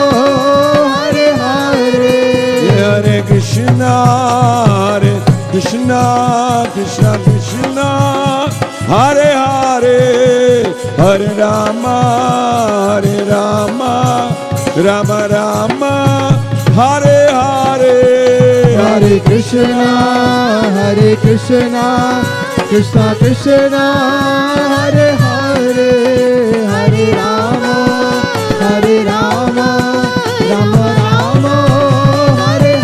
Hare Hare. Hare Krishna, Krishna Krishna, Hare Hare, Hare Rama, Rama Rama, Hare Hare. Hare Krishna, Krishna Krishna, Hare Hare, Hare Rama, Rama Rama, Hare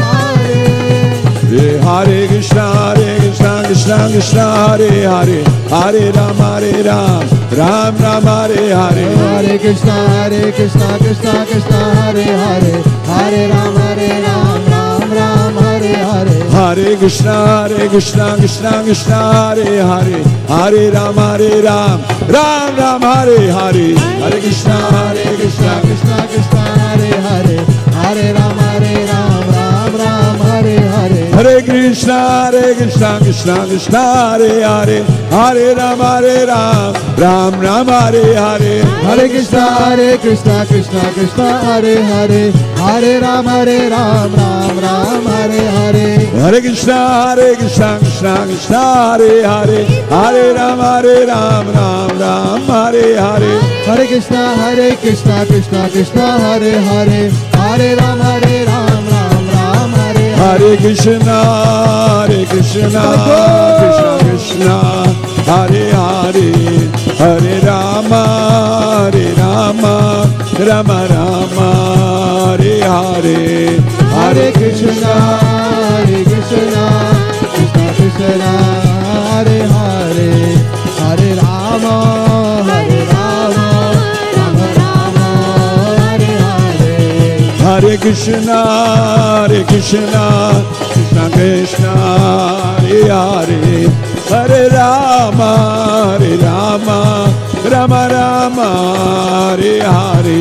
Hare. Hare Krishna, Krishna Krishna Hare Hare Hare Ram Ram Ram Hare Hare Hare Krishna Krishna Krishna Hare Hare Hare Ram Ram Ram Hare Hare Hare Krishna Krishna Krishna Hare Hare Hare Ram Ram Ram Hare Hare Hare Krishna Krishna Krishna Hare Hare Hare Ram Ram Hare Hare Hare Krishna Krishna Krishna Hare Hare Hare Ram Ram Ram Hare Hare Hare Krishna Krishna Krishna Hare Hare Hare Ram Ram Hare Hare Hare Krishna Krishna Krishna Hare Hare Hare Ram Ram Hare Hare Hare Krishna Krishna Krishna Hare Hare Hare Ram Ram Hare Hare Hare Krishna Krishna Krishna Hare Hare Hare Rama Rama Rama Hare Hare Hare Krishna Krishna Krishna Hare Hare Hare Rama Rama Hare Hare Hare Krishna Krishna Krishna Hare Hare Hare Rama Rama Rama Hare Hare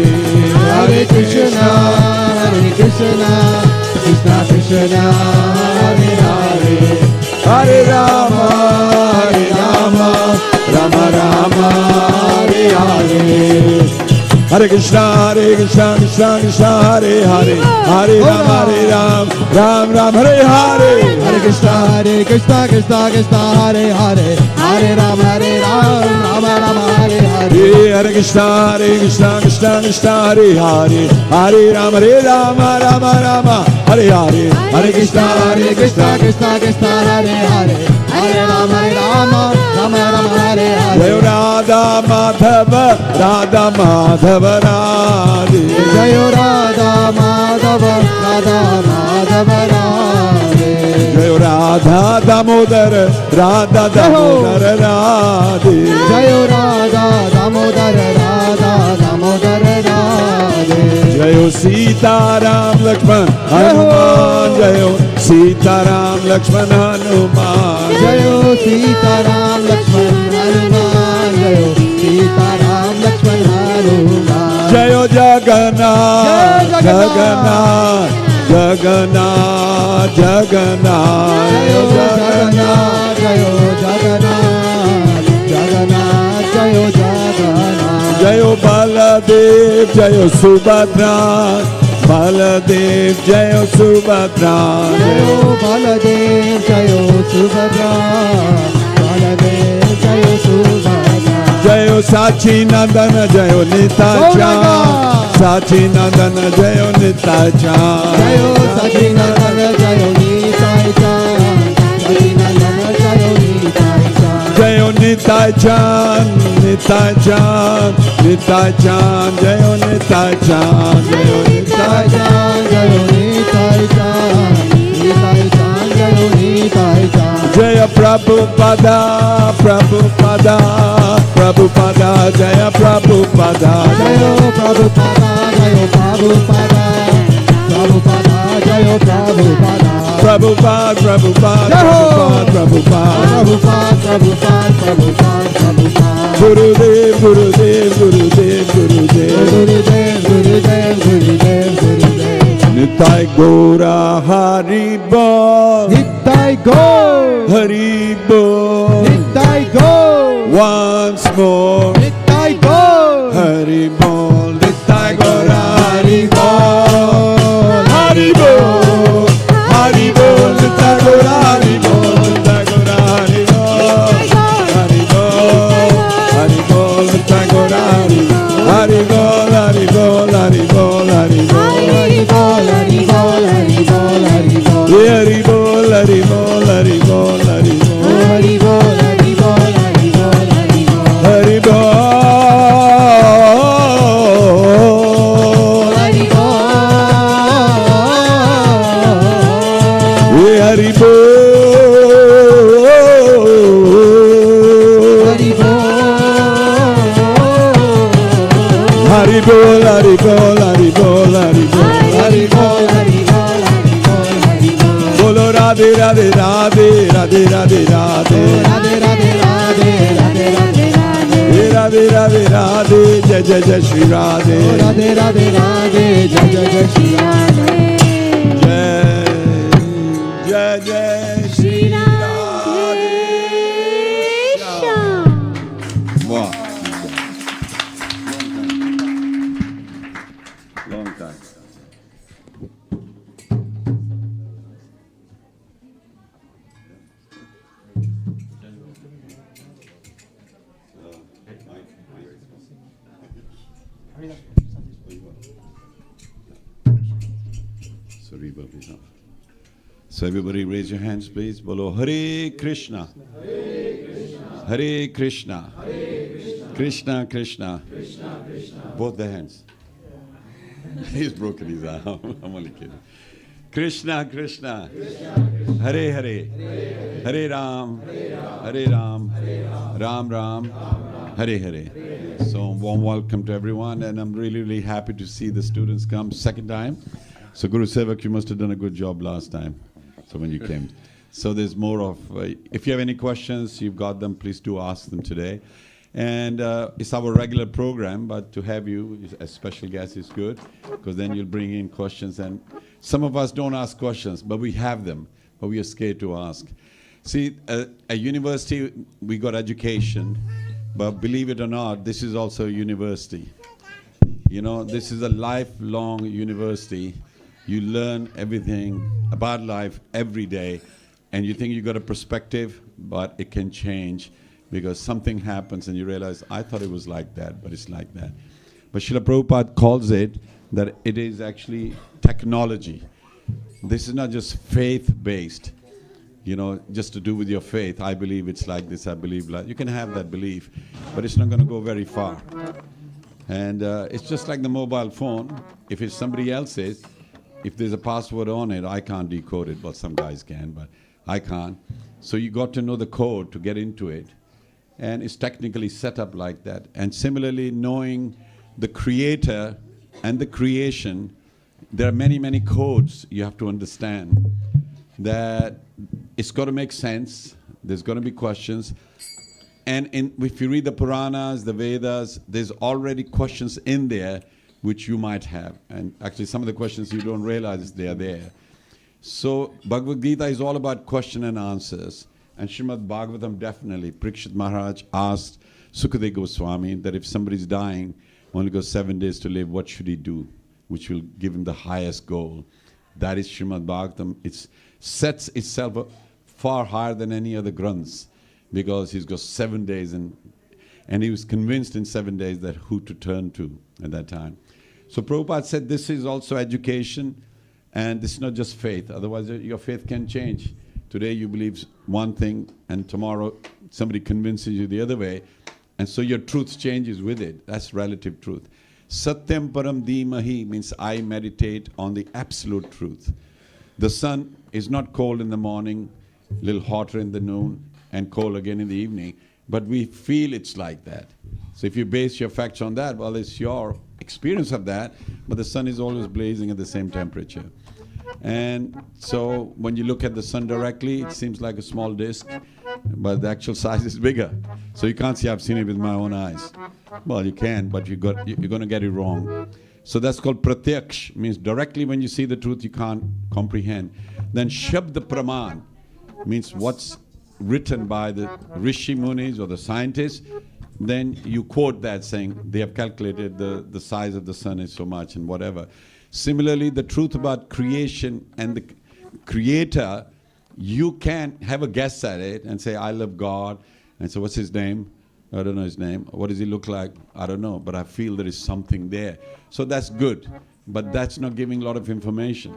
Hare Krishna Krishna Krishna Hare Hare Hare Rama Rama Rama Hare Hare Hare Krishna Krishna Krishna Hare Hare Hare Ram Ram Hare Hare Hare Krishna Krishna Hare Hare Hare Ram Ram Hare Hare Hare Krishna Krishna Hare Hare Hare Ram Rama Hare Hare Hare Krishna Krishna Hare Hare Hare Ram Rama Hare Hare Jai Radha Madhava Radhe Jai Radha Madhava Radhe Jai Radha Damodar Radhe Jai Radha Damodar Radhe Jayo Sita Ram Lakshman Hanuman Jayo Sita Ram Lakshman Hanuman Jayo Sita Ram Lakshman Hanuman Jayo Sita Ram Lakshman Hanuman Jayo Jagannath Jagannath. Jagannath Jagannath Jayo Jagannath Jayo Jagannath Jagannath Jayo Jagannath Jayo Baladev Jayo Subhadra Baladev Jayo Subhadra Jayo Baladev Jayo Subhadra Baladev Jayo Subhadra Jayo Sachi Nandana Jayo Nitya Gauranga. Sachi Nandana Jayo Nitya Jayo Sachinandana Jayo Nitai Chan Sachinandana Jayo Nitai Chan Jayo Nitya Nitya Jayo Nitya Jayo Nitai Chan Jayo Nitai Chan Nitai Chan Jayo Nitai Chan Jaya Prabhupada Prabhupada Prabhupada Jaya Prabhupada Jayo Prabhupada Jayo Prabhupada Prabhupada Jayo Prabhupada Prabhupada Prabhupada Prabhupada Prabhupada Prabhupada Gurudev Gurudev Gurudev Gurudev Gurudev Gurudev Gurudev Gurudev Nitai Gora Haribo Nitai Go Haribo Nitai Go Once more Nitai Go Haribo Nitai Gora Haribo Haribo Haribo Nitai Gora Haribo Nitai Gora Haribo Haribo Haribo Nitai Gora Haribo Haribo Haribo Haribo Haribo Haribo Haribo Haribo Haribo Radhe Radhe Radhe Radhe Radhe Radhe Radhe Radhe Radhe Radhe Radhe Radhe Radhe Radhe Radhe Jai Jai Jai Shri Radhe Radhe Radhe Radhe Jai Jai Jai Shri Radhe Jai Jai Jai Shri Radhe Shyam. Wow. Long time. So reverb is off. So everybody raise your hands, please. Bolo Hare Krishna. Hare Krishna. Krishna Krishna. Both the hands. He's broken his arm. I'm only kidding. Krishna Krishna. Hare Hare. Hare Ram. Hare Ram. Ram Ram. Hare Hare. So warm welcome to everyone, and I'm really, really happy to see the students come second time. So Guru Sevak, you must have done a good job last time. So when you came. So there's more of, if you have any questions, you've got them, please do ask them today. And it's our regular program, but to have you as special guest is good, because then you'll bring in questions. And some of us don't ask questions, but we have them, but we are scared to ask. See, at university, we got education, but believe it or not, this is also a university. You know, this is a lifelong university. You learn everything about life every day, and you think you got a perspective, but it can change because something happens and you realize, I thought it was like that, but it's like that. But Srila Prabhupada calls it that it is actually technology. This is not just faith-based, you know, just to do with your faith. I believe it's like this, I believe like. You can have that belief, but it's not going to go very far. And it's just like the mobile phone. If it's somebody else's, if there's a password on it, I can't decode it. Well, some guys can, but I can't. So you got to know the code to get into it. And it's technically set up like that. And similarly, knowing the creator and the creation, there are many, many codes you have to understand. That it's got to make sense. There's going to be questions. And if you read the Puranas, the Vedas, there's already questions in there which you might have. And actually some of the questions you don't realize they are there. So Bhagavad Gita is all about question and answers. And Srimad Bhagavatam definitely. Parikshit Maharaj asked Sukadeva Goswami that if somebody's dying, only got 7 days to live, what should he do? Which will give him the highest goal. That is Srimad Bhagavatam. It sets itself up far higher than any other granths, because he's got 7 days, and he was convinced in 7 days that who to turn to at that time. So Prabhupada said this is also education, and this is not just faith. Otherwise your faith can change. Today you believe one thing, and tomorrow somebody convinces you the other way, and so your truth changes with it. That's relative truth. Satyam param dhimahi means I meditate on the absolute truth. The sun is not cold in the morning, a little hotter in the noon, and cold again in the evening, but we feel it's like that. So if you base your facts on that, well, it's your experience of that, but the sun is always blazing at the same temperature. And so when you look at the sun directly, it seems like a small disk, but the actual size is bigger. So you can't see, I've seen it with my own eyes. Well, you can, but you're going to get it wrong. So that's called pratyaksh, means directly when you see the truth, you can't comprehend. Then shabda praman means what's written by the rishi munis or the scientists. Then you quote that saying they have calculated the size of the sun is so much and whatever. Similarly, the truth about creation and the creator, you can have a guess at it and say, I love God. And so what's his name? I don't know his name. What does he look like? I don't know, but I feel there is something there. So that's good, but that's not giving a lot of information.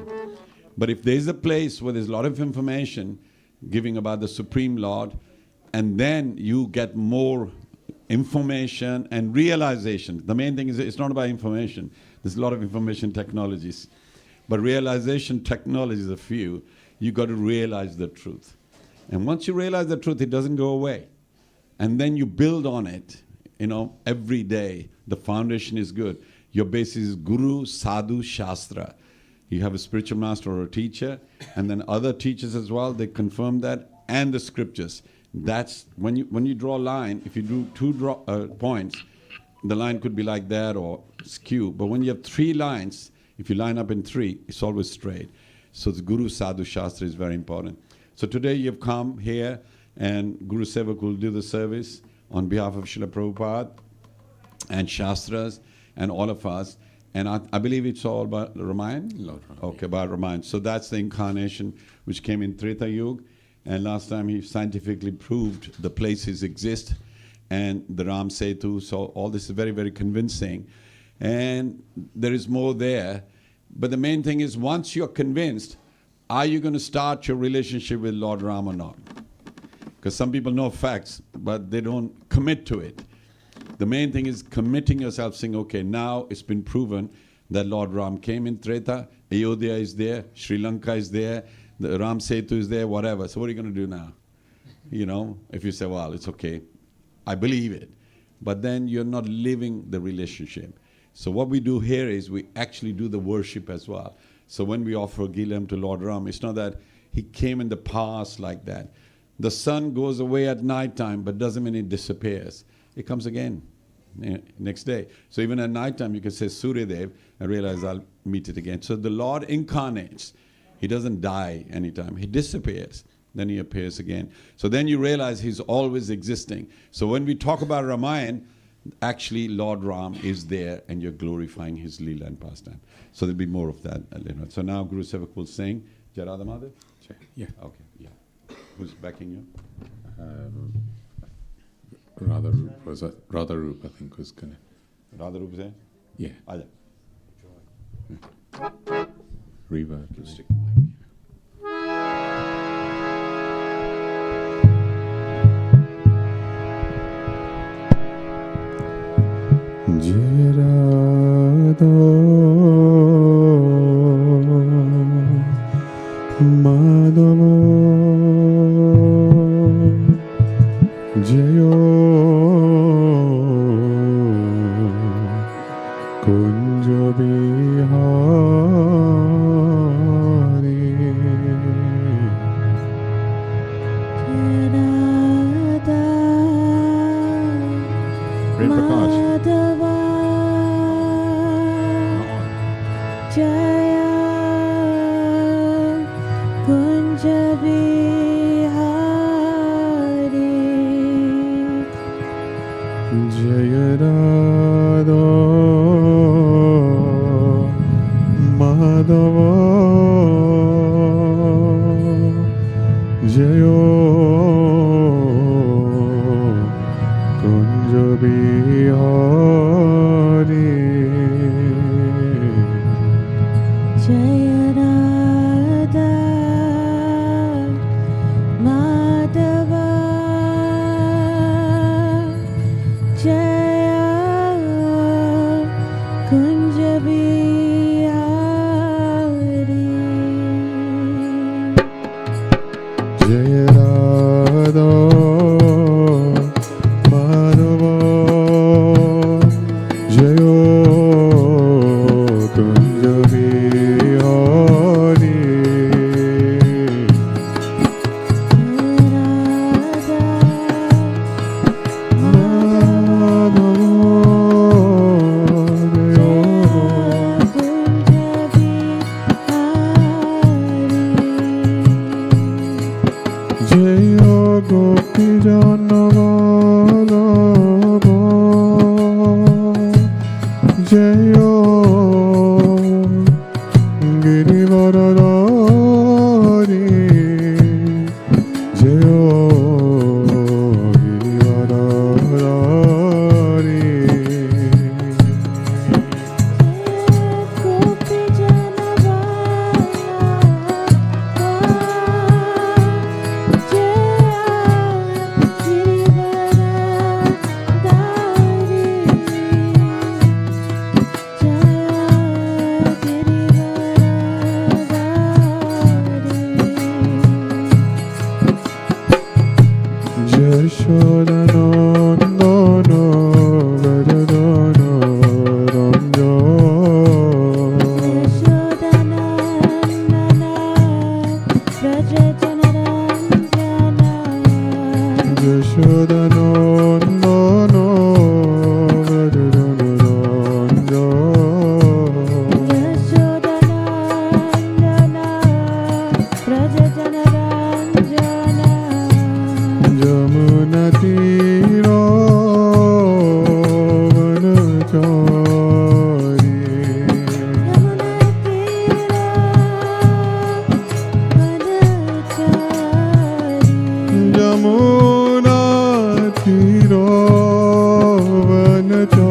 But if there's a place where there's a lot of information giving about the Supreme Lord, and then you get more information and realization. The main thing is it's not about information. There's a lot of information technologies. But realization technologies are few. You got to realize the truth. And once you realize the truth, it doesn't go away. And then you build on it, every day. The foundation is good. Your basis is Guru, Sadhu, Shastra. You have a spiritual master or a teacher, and then other teachers as well, they confirm that, and the scriptures. That's when you draw a line, if you do two points, the line could be like that or skew. But when you have 3 lines, if you line up in 3, it's always straight. So the Guru Sadhu Shastra is very important. So today you've come here, and Guru Sevak will do the service on behalf of Srila Prabhupada and Shastras and all of us. And I believe it's all about Ramayana? Okay, about Ramayana. So that's the incarnation which came in Treta Yuga. And last time he scientifically proved the places exist and the Ram Setu. So all this is very, very convincing. And there is more there. But the main thing is, once you're convinced, are you going to start your relationship with Lord Ram or not? Because some people know facts, but they don't commit to it. The main thing is committing yourself, saying, okay, now it's been proven that Lord Ram came in Treta, Ayodhya is there, Sri Lanka is there, the Ram Setu is there, whatever. So what are you going to do now? You know, if you say, well, it's okay, I believe it. But then you're not living the relationship. So what we do here is we actually do the worship as well. So when we offer Gilam to Lord Ram, it's not that he came in the past like that. The sun goes away at night time, but doesn't mean it disappears. It comes again next day. So even at night time, you can say Surya Dev and realize I'll meet it again. So the Lord incarnates. He doesn't die anytime. He disappears. Then he appears again. So then you realize he's always existing. So when we talk about Ramayana, actually Lord Ram is there and you're glorifying his Leela and pastime. So there'll be more of that later on. So now Guru Sevak will sing Jarada Madhav? Yeah. Okay, yeah. Who's backing you? Radharoop, I think, was gonna. Radharoop there? Yeah. Aja. Reverb. Stick the mic. Jarada Madhava Jayo Kunja Bihari Prem Prakash. Jaya Kunja Bihari Jaya Radha Madhava Jayo Kunja Bihari Jaya Radha Madhava Jaya Kunja Bihari Jaya Radha Madhava Jayo Kunja Bihari Jayo Gopi Janavallabha Jayo Girivaradari Jayo Girivaradari Gopi Yashodanandana Vajadana Ranja Yashodanandana Vrajajanaranja Jamunatira vanachari Jamuna Tiro Vanachari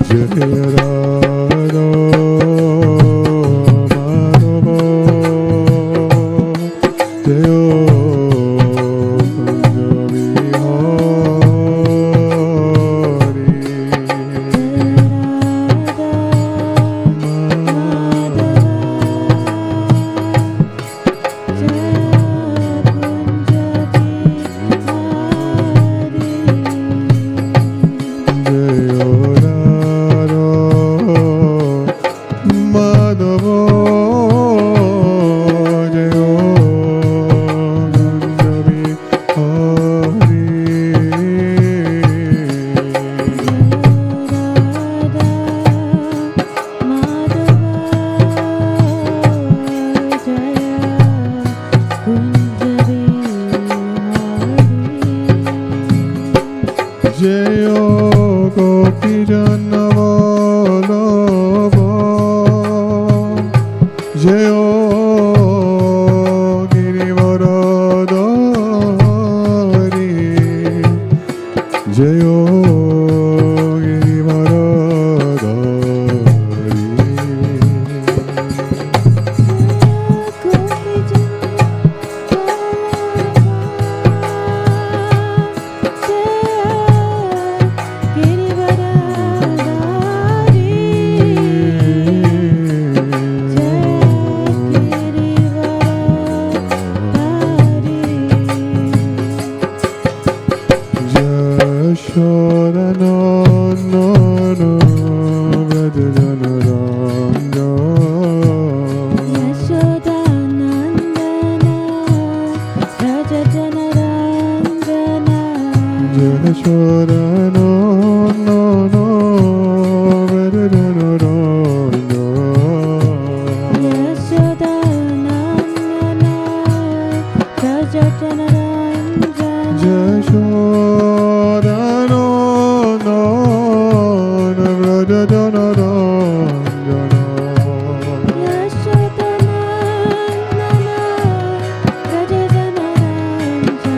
Jaya Radha Madhava Jayo Jayo Gopi Janavallabha Jayo Girivaradhari Jayo Yashodanandana Vrajajanaranja Yashodanandana Vrajajanaranja Yashodanandana Vrajajanaranja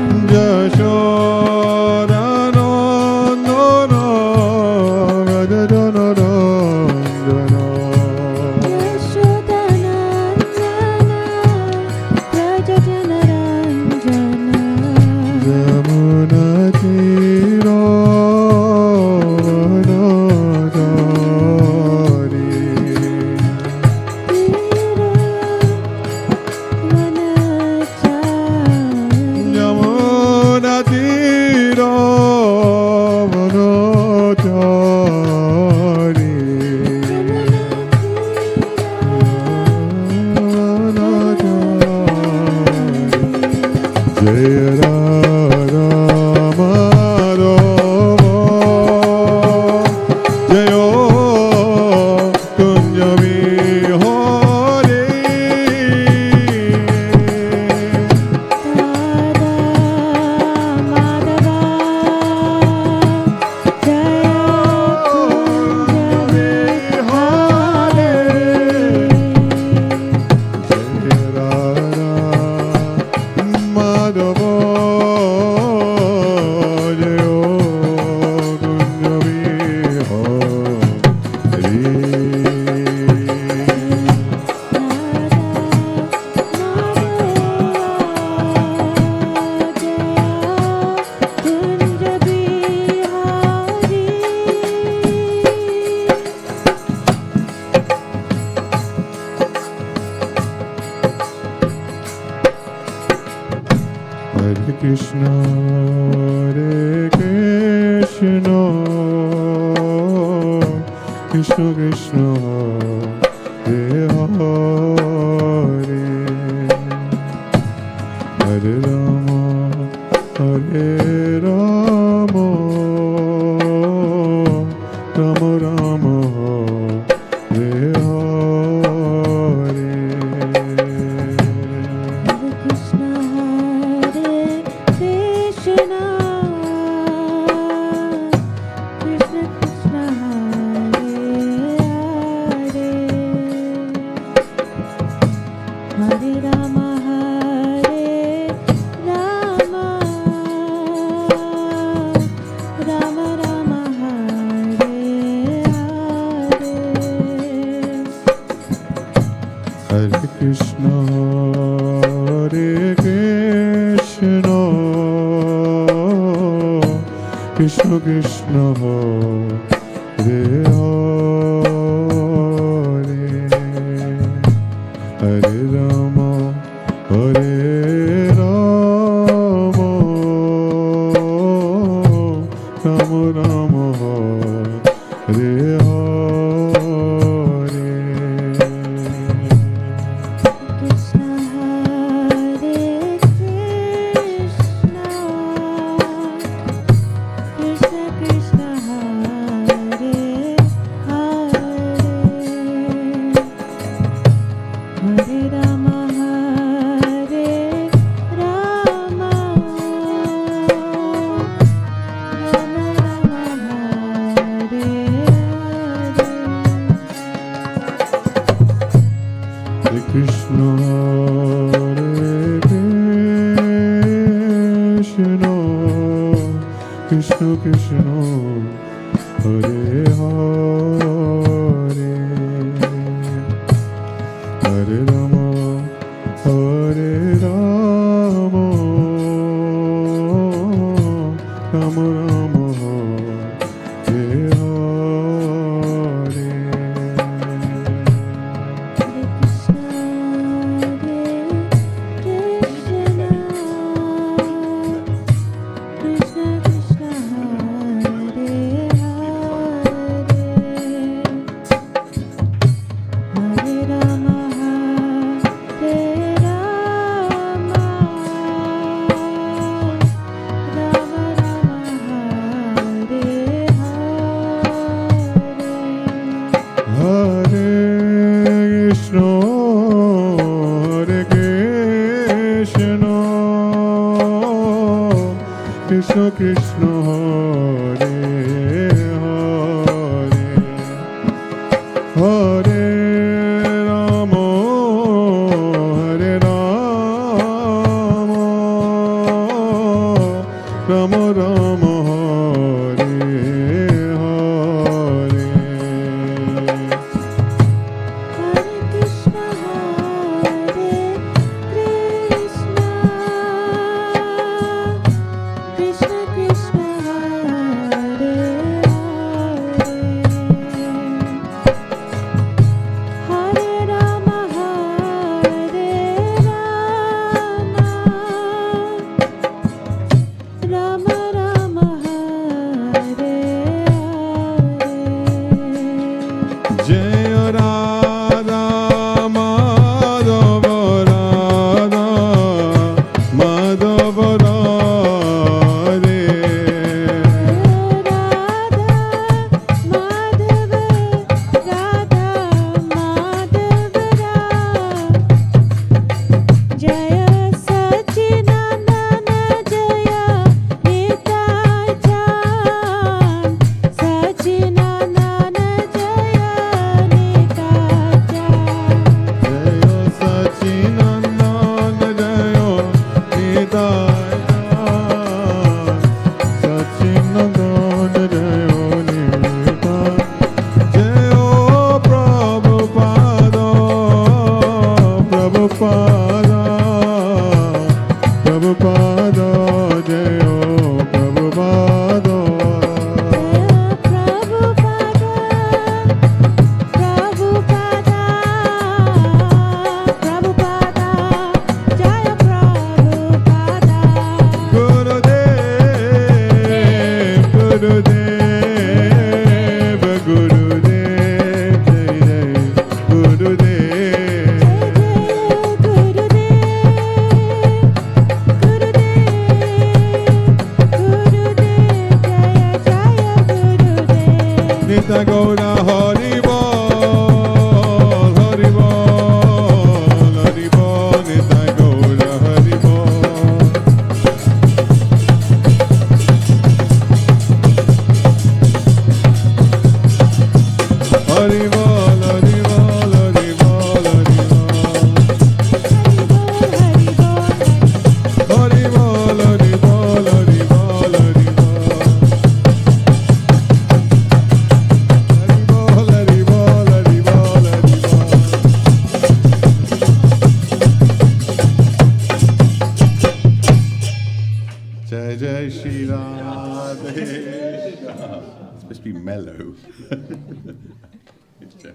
Yashodanandana Krishna Krishna Hare Hare Hare Rama Hare Rama Rama Rama Hare Hare Hare Krishna, Hare Krishna, Krishna Krishna, Hare Hare, Hare Rama, Hare Rama, Rama Rama, Hare Hare. Hare Krishna, Hare Krishna, Krishna Krishna, Hare Hare, Hare Rama, Hare Rama, Rama Rama, Hare Hare. Krishna, Hare Krishna, Krishna Krishna, Hare Hare, Hare Rama, Hare Rama, Rama Rama, Hare Hare. Hare Krishna, Hare Krishna, Krishna Krishna, Hare Hare, Hare Rama, Hare Rama, Rama Rama, Hare Hare. Hare Krishna, Hare Krishna, Krishna Krishna, Hare Hare, Nitya Gaura Hari Bol, Hari Bol, Hari Bol, Nitya Gaura Hari Bol. Hari Bol, Hari Bol, Hari Bol, Hari Bol. Hari Bol, Hari Bol, Hari Bol, Hari Bol. Hari Bol, Hari Bol, Hari Bol, Hari Bol. Jai Jai Shri Radhe. It's supposed to be mellow. It's Jai.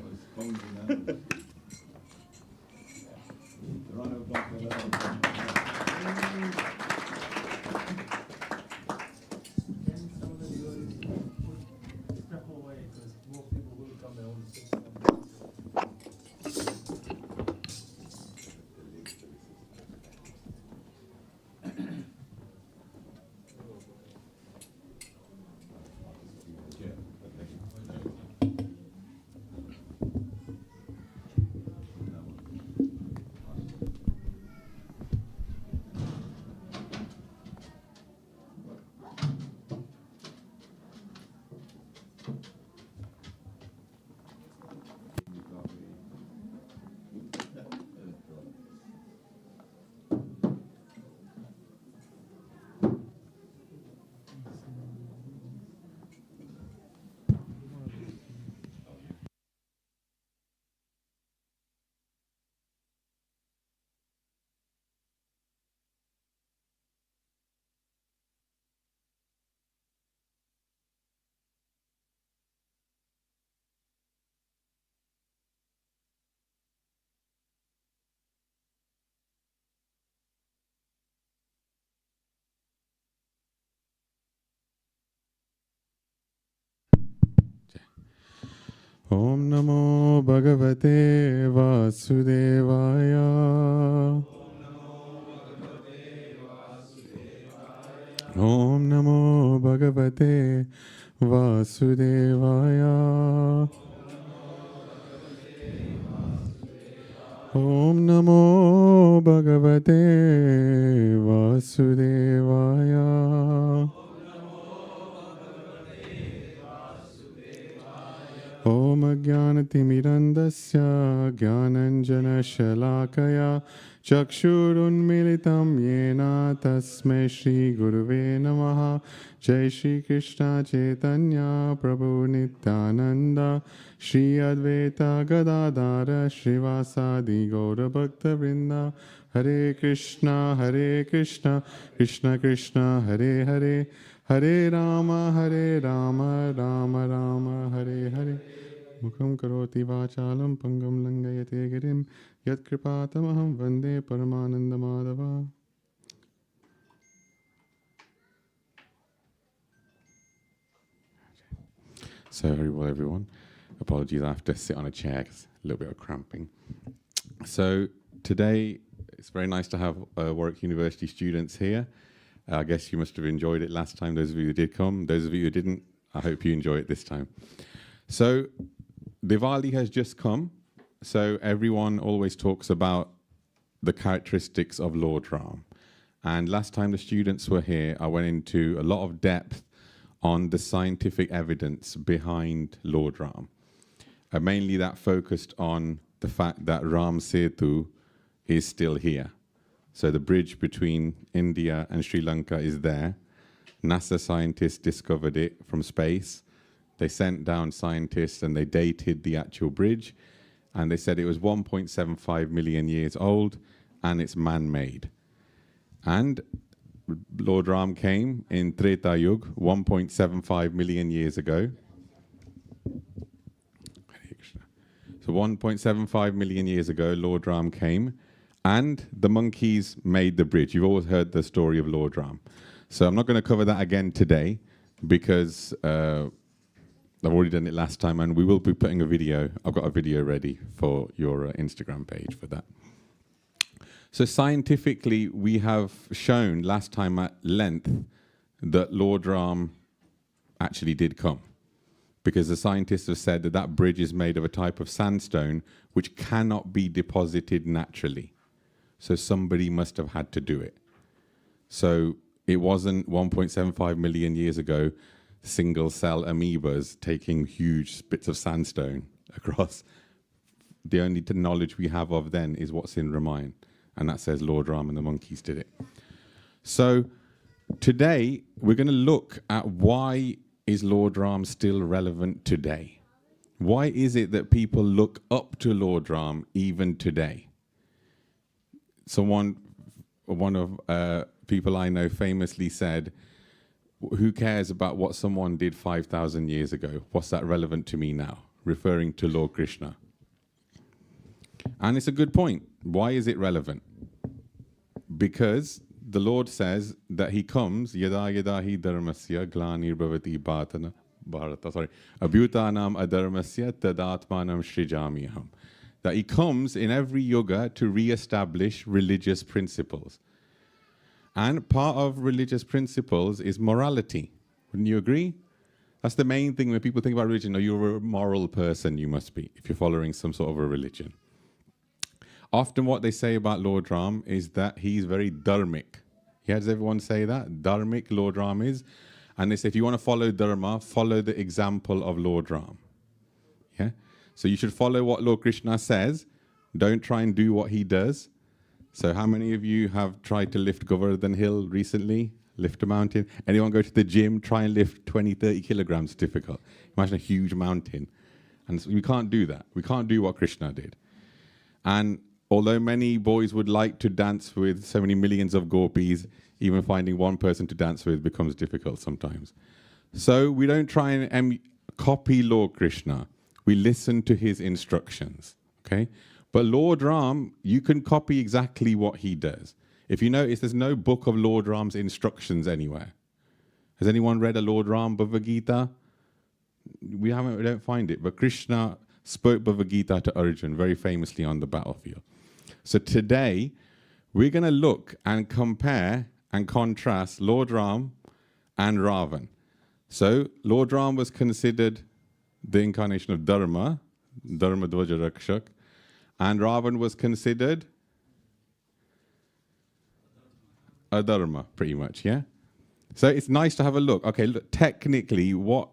Om Namo Bhagavate Vasudevaya. Om Namo Bhagavate Vasudevaya. Om Namo Bhagavate Vasudevaya. Om Ajnanatimirandasya Jnananjana Shalakaya Chakshurunmilitam Yena Tasmai Shri Guruve Namaha. Jai Shri Krishna Chaitanya Prabhu Nityananda Shri Advaita Gadadara Srivasadi Gaura Bhakta Vrinda. Hare Krishna, Krishna Krishna, Hare Hare, Hare Rama, Rama Rama, Hare Hare. Mukham karoti vachalam pangam langayate girim yat kripatamaham vande paramananda madhava. So very well, everyone. Apologies, I have to sit on a chair 'cause a little bit of cramping. So today, it's very nice to have Warwick University students here. I guess you must have enjoyed it last time, those of you who did come. Those of you who didn't, I hope you enjoy it this time. So Diwali has just come. So everyone always talks about the characteristics of Lord Ram. And last time the students were here, I went into a lot of depth on the scientific evidence behind Lord Ram. Mainly that focused on the fact that Ram Setu is still here. So the bridge between India and Sri Lanka is there. NASA scientists discovered it from space. They sent down scientists and they dated the actual bridge. And they said it was 1.75 million years old and it's man-made. And Lord Ram came in Treta Yuga 1.75 million years ago. So 1.75 million years ago, Lord Ram came and the monkeys made the bridge. You've always heard the story of Lord Ram. So I'm not going to cover that again today because I've already done it last time and we will be putting a video. I've got a video ready for your Instagram page for that. So scientifically, we have shown last time at length that Lord Ram actually did come. because the scientists have said that that bridge is made of a type of sandstone which cannot be deposited naturally. So somebody must have had to do it. So it wasn't 1.75 million years ago single cell amoebas taking huge bits of sandstone across. The only knowledge we have of then is what's in Ramayana, and that says Lord Ram and the monkeys did it. So today we're going to look at why is Lord Ram still relevant today? Why is it that people look up to Lord Ram even today? One of people I know famously said, who cares about what someone did 5,000 years ago? What's that relevant to me now? Referring to Lord Krishna. And it's a good point. Why is it relevant? Because the Lord says that he comes, yada yada hi dharmasya glanir bhavati bharata, abhyutanam adharmasya tadatmanam srijamiham. That he comes in every yuga to re-establish religious principles. And part of religious principles is morality. Wouldn't you agree? That's the main thing when people think about religion. Oh, you're a moral person, you must be, if you're following some sort of a religion. Often what they say about Lord Ram is that he's very dharmic. Yeah, does everyone say that? Dharmic, Lord Ram is. And they say if you want to follow dharma, follow the example of Lord Ram. Yeah? So you should follow what Lord Krishna says. Don't try and do what he does. So how many of you have tried to lift Govardhan Hill recently? Lift a mountain? Anyone go to the gym, try and lift 20, 30 kilograms? Difficult. Imagine a huge mountain. And so we can't do that. We can't do what Krishna did. And although many boys would like to dance with so many millions of gopis, even finding one person to dance with becomes difficult sometimes. So we don't try and copy Lord Krishna. We listen to his instructions, okay? But Lord Ram, you can copy exactly what he does. If you notice, there's no book of Lord Ram's instructions anywhere. Has anyone read a Lord Ram Bhagavad Gita? We don't find it, but Krishna spoke Bhagavad Gita to Arjuna very famously on the battlefield. So today, we're going to look and compare and contrast Lord Ram and Ravan. So Lord Ram was considered the incarnation of Dharma, Dharma Dvaja Rakshak, and Ravan was considered adharma, pretty much, yeah? So it's nice to have a look. Okay, look, technically, what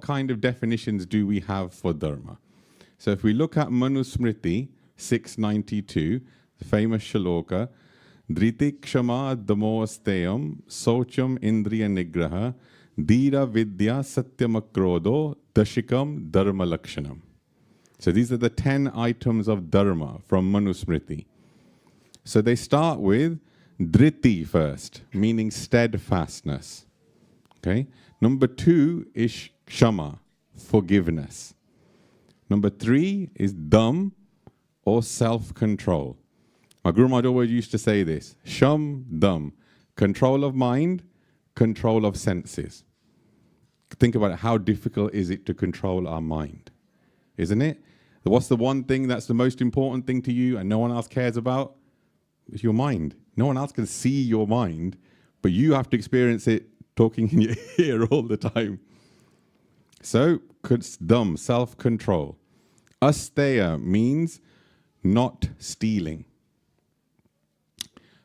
kind of definitions do we have for dharma? So if we look at Manusmriti 692, the famous shloka, Driti Kshama Damosteyam Socham Indriya Nigraha Dhira Vidya Satyamakrodo Dashikam Dharma Lakshanam. So these are the 10 items of dharma from Manusmriti. So they start with Driti first, meaning steadfastness. Okay. Number 2 is Kshama, forgiveness. Number 3 is Dham, or self-control. My Guru Maharaj always used to say this, Sham Dham, control of mind, control of senses. Think about it, how difficult is it to control our mind? Isn't it? What's the one thing that's the most important thing to you and no one else cares about? It's your mind. No one else can see your mind, but you have to experience it talking in your ear all the time. So, Dham, self-control. Asteya means not stealing.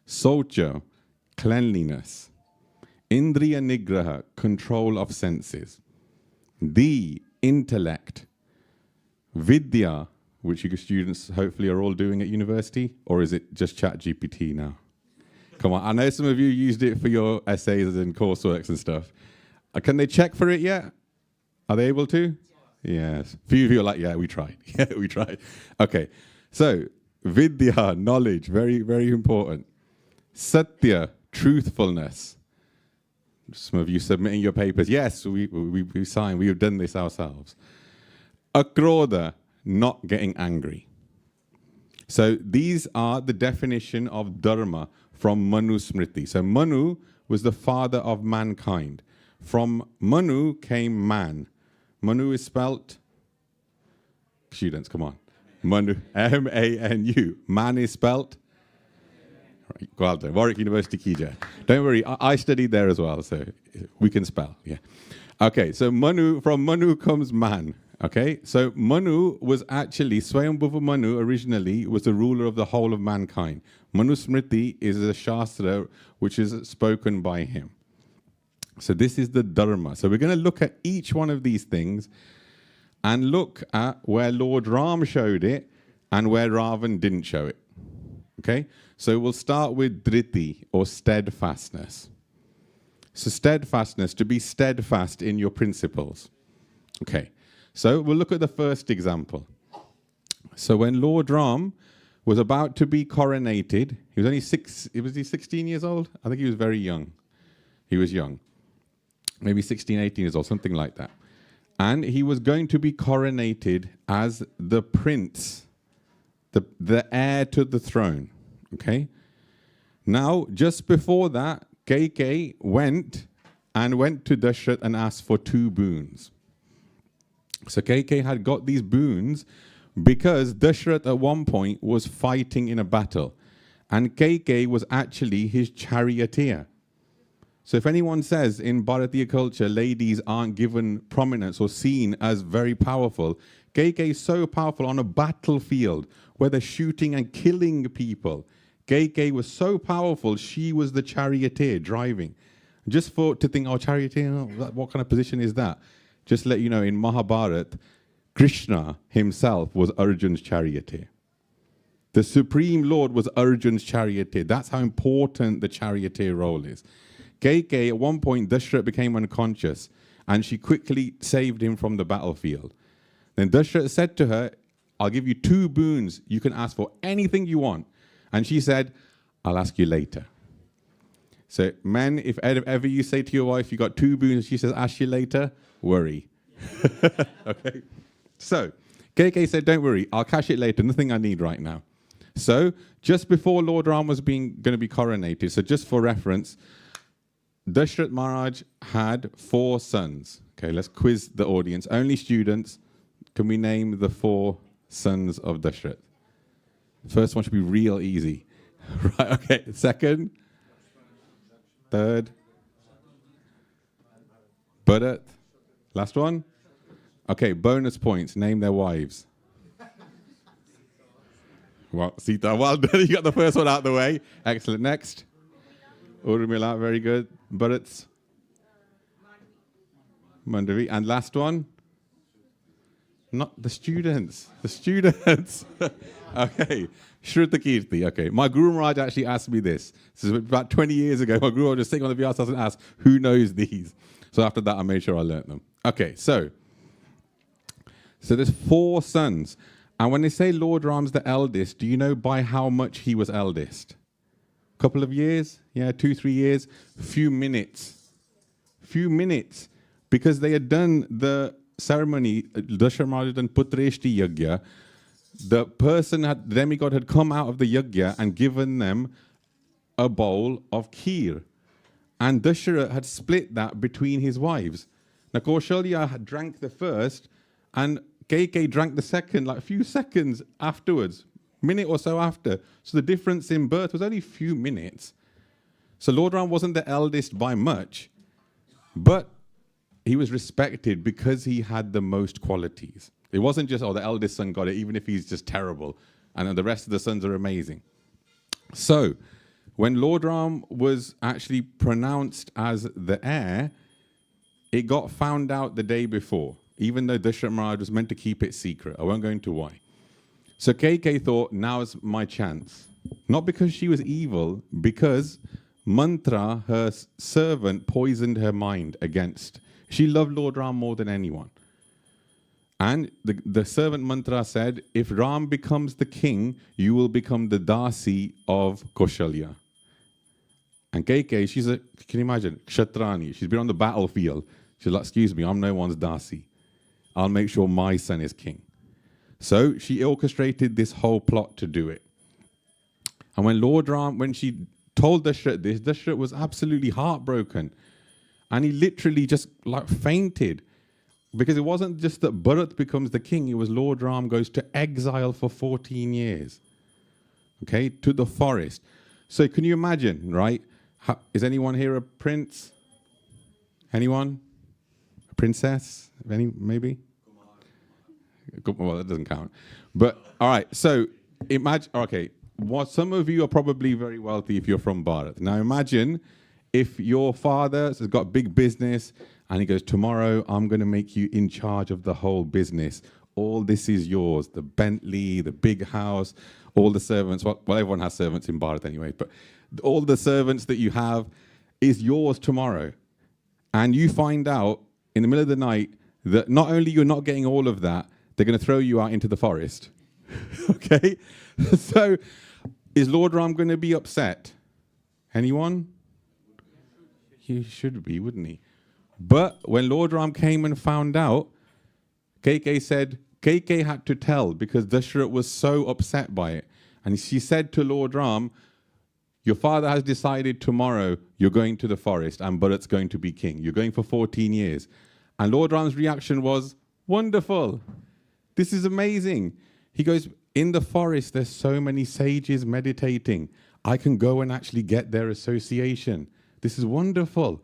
Socha, cleanliness. Indriya Nigraha, control of senses. The intellect. Vidya, which you students hopefully are all doing at university, or is it just ChatGPT now? Come on, I know some of you used it for your essays and courseworks and stuff. Can they check for it yet? Are they able to? Yes. A few of you are like, yeah, we tried. Yeah, we tried. Okay, so Vidya, knowledge, very, very important. Satya, truthfulness. Some of you submitting your papers. Yes, we signed. We have done this ourselves. Akrodha, not getting angry. So these are the definition of dharma from Manusmriti. So Manu was the father of mankind. From Manu came man. Manu is spelt, students, come on. Manu, M-A-N-U. Man is spelt? Right, well done. Warwick University, Kija. Don't worry, I studied there as well, so we can spell, yeah. Okay, so Manu, from Manu comes man. Okay, so Manu was actually, Swayambhuva Manu originally was the ruler of the whole of mankind. Manu Smriti is a Shastra which is spoken by him. So this is the Dharma. So we're going to look at each one of these things and look at where Lord Ram showed it and where Ravan didn't show it. Okay, so we'll start with Dhriti, or steadfastness. So steadfastness, to be steadfast in your principles. Okay, so we'll look at the first example. So when Lord Ram was about to be coronated, he was only 16 years old? I think he was very young. He was young. Maybe 16, 18 years old, something like that. And he was going to be coronated as the prince, the heir to the throne. Okay? Now, just before that, Kaikeyi went to Dashrath and asked for 2 boons. So Kaikeyi had got these boons because Dashrath at one point was fighting in a battle, and Kaikeyi was actually his charioteer. So if anyone says in Bharatiya culture ladies aren't given prominence or seen as very powerful, Kaikeyi is so powerful on a battlefield where they're shooting and killing people. Kaikeyi was so powerful, she was the charioteer driving. Just to think, charioteer, what kind of position is that? Just to let you know, in Mahabharata, Krishna himself was Arjun's charioteer. The Supreme Lord was Arjun's charioteer. That's how important the charioteer role is. Kaikeyi, at one point, Dashrath became unconscious, and she quickly saved him from the battlefield. Then Dashrath said to her, I'll give you 2 boons. You can ask for anything you want. And she said, I'll ask you later. So, men, if ever you say to your wife, you got 2 boons, and she says, ask you later, worry. Okay? So, Kaikeyi said, don't worry, I'll cash it later, nothing I need right now. So, just before Lord Ram was going to be coronated, so just for reference, Dashrath Maharaj had 4 sons. Okay, let's quiz the audience. Only students, can we name the 4 sons of Dashrath? First one should be real easy. Right, okay. Second? Third? Bharat? Last one? Okay, bonus points. Name their wives. Well, Sita, well done. You got the first one out of the way. Excellent. Next? Urmila, very good. Bharat's? Mandavi. And last one? Not the students. The students. Okay. Shruta Kirti. Okay. My Guru Maharaj actually asked me this. This is about 20 years ago. My Guru Maharaj was sitting on the Vyasa and asked, who knows these? So after that, I made sure I learnt them. Okay. So there's 4 sons. And when they say Lord Ram's the eldest, do you know by how much he was eldest? Couple of years? Yeah, 2-3 years? Few minutes. Because they had done the ceremony, Dashrath Maharaj had done Putreshti Yagya. The the demigod had come out of the Yagya and given them a bowl of kheer. And Dashrath had split that between his wives. Now Kaushalya had drank the first, and Kaikeyi drank the second, like a few seconds afterwards, minute or so after. So the difference in birth was only a few minutes. So Lord Ram wasn't the eldest by much, but he was respected because he had the most qualities. It wasn't just, the eldest son got it, even if he's just terrible, and the rest of the sons are amazing. So when Lord Ram was actually pronounced as the heir, it got found out the day before, even though Dashrath Maharaj was meant to keep it secret. I won't go into why. So Kaikeyi thought, now's my chance. Not because she was evil, because Mantra, her servant, poisoned her mind against. She loved Lord Ram more than anyone. And the servant Mantra said, if Ram becomes the king, you will become the Dasi of Kaushalya. And Kaikeyi, can you imagine, Kshatrani, she's been on the battlefield. She's like, excuse me, I'm no one's Dasi. I'll make sure my son is king. So she orchestrated this whole plot to do it. And when she told Dashrath this, Dashrath was absolutely heartbroken. And he literally just fainted. Because it wasn't just that Bharat becomes the king, it was Lord Ram goes to exile for 14 years. Okay, to the forest. So can you imagine, right? Is anyone here a prince? Anyone? A princess? Any, maybe? Well, that doesn't count. But, all right, so imagine, okay, some of you are probably very wealthy if you're from Bharat. Now imagine if your father has got a big business and he goes, tomorrow I'm going to make you in charge of the whole business. All this is yours, the Bentley, the big house, all the servants. Well, everyone has servants in Bharat anyway, but all the servants that you have is yours tomorrow. And you find out in the middle of the night that not only you're not getting all of that, they're going to throw you out into the forest. Okay? So is Lord Ram going to be upset? Anyone? He should be, wouldn't he? But when Lord Ram came and found out, KK had to tell because Dashrath was so upset by it. And she said to Lord Ram, your father has decided tomorrow you're going to the forest and Bharat's going to be king. You're going for 14 years. And Lord Ram's reaction was, wonderful. This is amazing. He goes, in the forest, there's so many sages meditating. I can go and actually get their association. This is wonderful.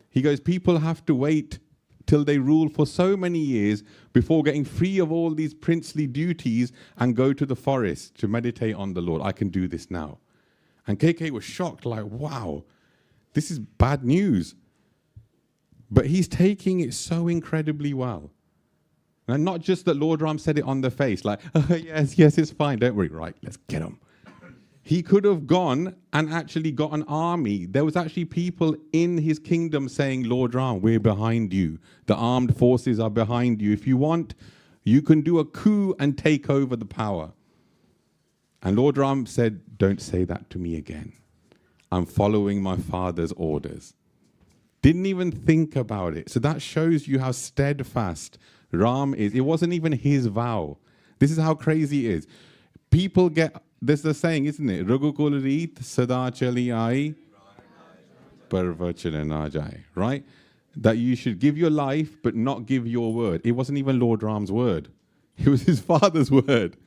He goes, people have to wait till they rule for so many years before getting free of all these princely duties and go to the forest to meditate on the Lord. I can do this now. And KK was shocked, like, wow, this is bad news. But he's taking it so incredibly well. And not just that Lord Ram said it on the face, like, oh, yes, it's fine, don't worry, right, let's get him. He could have gone and actually got an army. There was actually people in his kingdom saying, Lord Ram, we're behind you. The armed forces are behind you. If you want, you can do a coup and take over the power. And Lord Ram said, don't say that to me again. I'm following my father's orders. Didn't even think about it. So that shows you how steadfast Ram is. It wasn't even his vow. This is how crazy it is. People get, there's the saying, isn't it? Raghukul Reet Sada Chali Ai Parvachana Na Jai, right? That you should give your life but not give your word. It wasn't even Lord Ram's word. It was his father's word.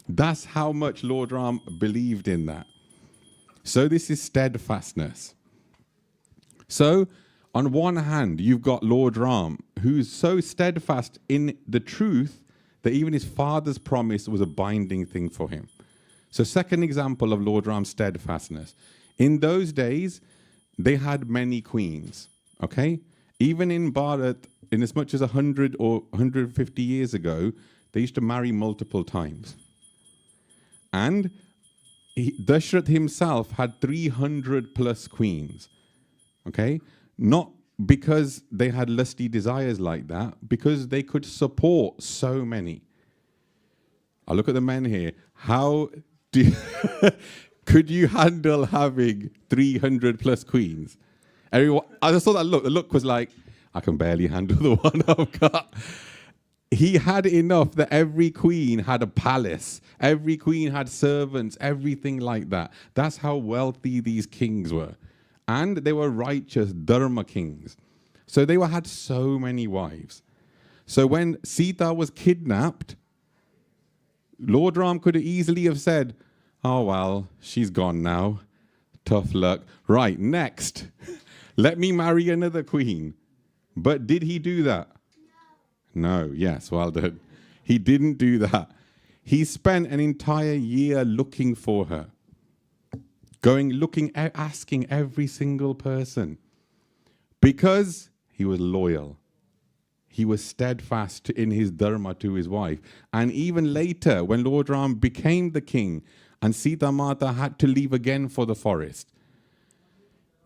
That's how much Lord Ram believed in that. So this is steadfastness. So on one hand, you've got Lord Ram, who's so steadfast in the truth that even his father's promise was a binding thing for him. So second example of Lord Ram's steadfastness. In those days, they had many queens, okay? Even in Bharat, in as much as 100 or 150 years ago, they used to marry multiple times. And Dashrath himself had 300 plus queens, okay? Not because they had lusty desires like that, because they could support so many. I look at the men here. How could you handle having 300 plus queens? Everyone, I just saw that look. The look was like, I can barely handle the one I've got. He had enough that every queen had a palace. Every queen had servants, everything like that. That's how wealthy these kings were. And they were righteous Dharma kings. So they had so many wives. So when Sita was kidnapped, Lord Ram could easily have said, oh, well, she's gone now. Tough luck. Right, next. Let me marry another queen. But did he do that? No. Yes, well done. He didn't do that. He spent an entire year looking for her. Asking every single person. Because he was loyal. He was steadfast in his dharma to his wife. And even later, when Lord Ram became the king and Sita Mata had to leave again for the forest,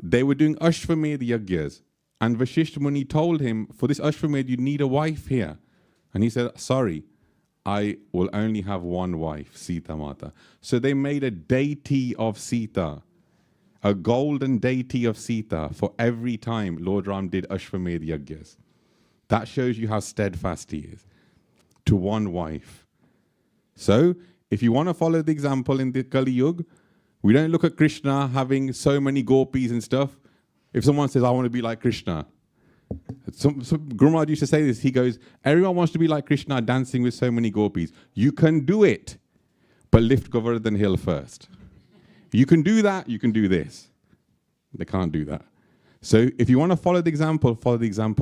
they were doing Ashvamedh Yagyas. And Vashishta Muni told him, for this Ashvamedh, you need a wife here. And he said, sorry, I will only have one wife, Sita Mata. So they made a deity of Sita, a golden deity of Sita for every time Lord Ram did Ashvamedh Yagyas. That shows you how steadfast he is to one wife. So if you want to follow the example in the Kali Yuga, we don't look at Krishna having so many gopis and stuff. If someone says, I want to be like Krishna, Guru Maharaj used to say this, he goes, everyone wants to be like Krishna dancing with so many gopis. You can do it, but lift Govardhan Hill first. You can do that, you can do this. They can't do that. So if you want to follow the example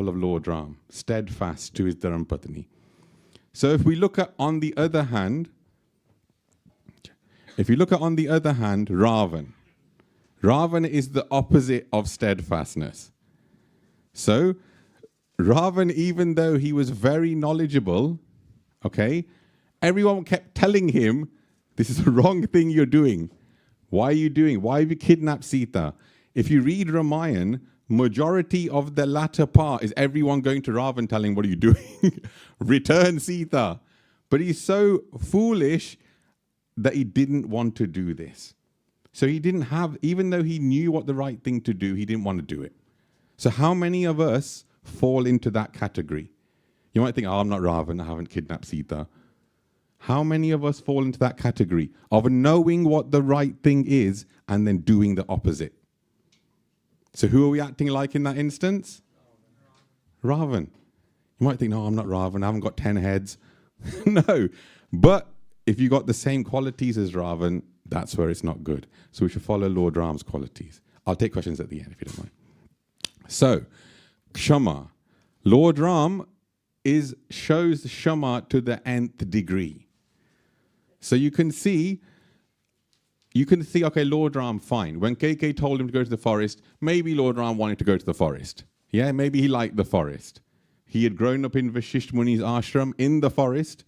of Lord Ram, steadfast to his Dharmapatni. So if we look at on the other hand, Ravan. Ravan is the opposite of steadfastness. So Ravan, even though he was very knowledgeable, okay, everyone kept telling him, this is the wrong thing you're doing. Why are you doing? Why have you kidnapped Sita? If you read Ramayana, majority of the latter part is everyone going to Ravan telling, what are you doing? Return Sita. But he's so foolish that he didn't want to do this. So he didn't have, even though he knew what the right thing to do, he didn't want to do it. So how many of us fall into that category? You might think, oh, I'm not Ravan, I haven't kidnapped Sita. How many of us fall into that category of knowing what the right thing is and then doing the opposite? So who are we acting like in that instance? Ravan. You might think, no, I'm not Ravan, I haven't got 10 heads. No, but if you got the same qualities as Ravan, that's where it's not good. So we should follow Lord Ram's qualities. I'll take questions at the end if you don't mind. So, Kshama. Lord Ram shows Kshama to the nth degree. So you can see, okay, Lord Ram, fine. When KK told him to go to the forest, maybe Lord Ram wanted to go to the forest. Yeah, maybe he liked the forest. He had grown up in Vashisht Muni's ashram in the forest.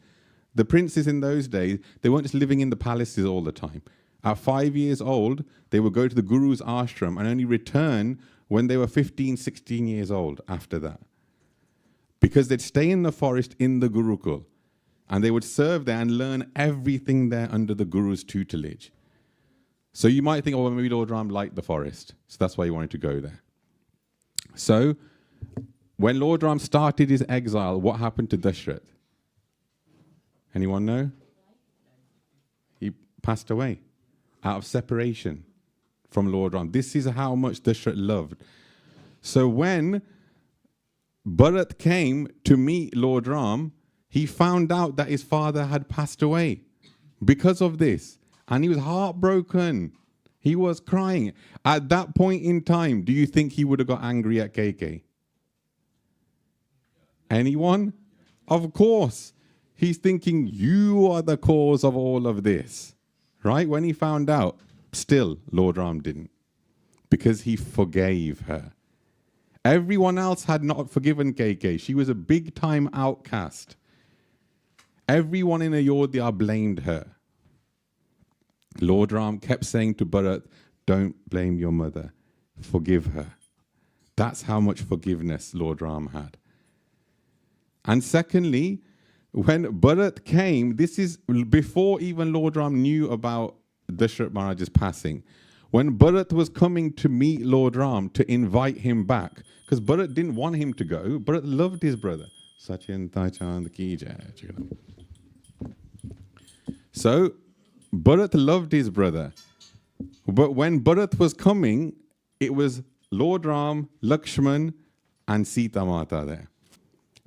The princes in those days, they weren't just living in the palaces all the time. At 5 years old, they would go to the Guru's ashram and only return when they were 15, 16 years old after that. Because they'd stay in the forest in the Gurukul. And they would serve there and learn everything there under the Guru's tutelage. So you might think, oh, well, maybe Lord Ram liked the forest. So that's why he wanted to go there. So when Lord Ram started his exile, what happened to Dashrath? Anyone know? He passed away out of separation from Lord Ram. This is how much Dashrath loved. So when Bharat came to meet Lord Ram, he found out that his father had passed away because of this. And he was heartbroken. He was crying. At that point in time, do you think he would have got angry at KK? Anyone? Of course. He's thinking, you are the cause of all of this. Right? When he found out, still, Lord Ram didn't. Because he forgave her. Everyone else had not forgiven KK. She was a big-time outcast. Everyone in Ayodhya blamed her. Lord Ram kept saying to Bharat, don't blame your mother. Forgive her. That's how much forgiveness Lord Ram had. And secondly, when Bharat came, this is before even Lord Ram knew about Dashrath Maharaj's passing. When Bharat was coming to meet Lord Ram to invite him back, because Bharat didn't want him to go, Bharat loved his brother. Sachin Taichand ki jai. So, Bharat loved his brother. But when Bharat was coming, it was Lord Ram, Lakshman, and Sita Mata there.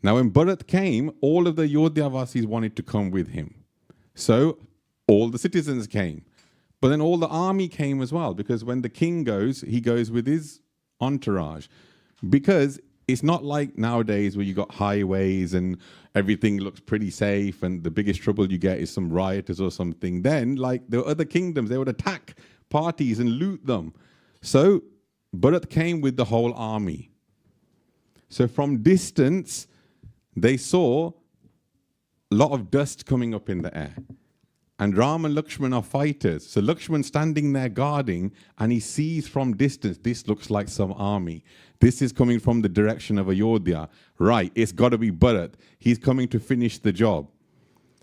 Now, when Bharat came, all of the Yodhyavasis wanted to come with him. So, all the citizens came. But then all the army came as well, because when the king goes, he goes with his entourage. Because it's not like nowadays where you got highways and everything looks pretty safe and the biggest trouble you get is some rioters or something. Then, like the other kingdoms, they would attack parties and loot them. So, Bharat came with the whole army. So from distance, they saw a lot of dust coming up in the air. And Ram and Lakshman are fighters. So Lakshman standing there guarding, and he sees from distance, this looks like some army. This is coming from the direction of Ayodhya. Right, it's got to be Bharat. He's coming to finish the job.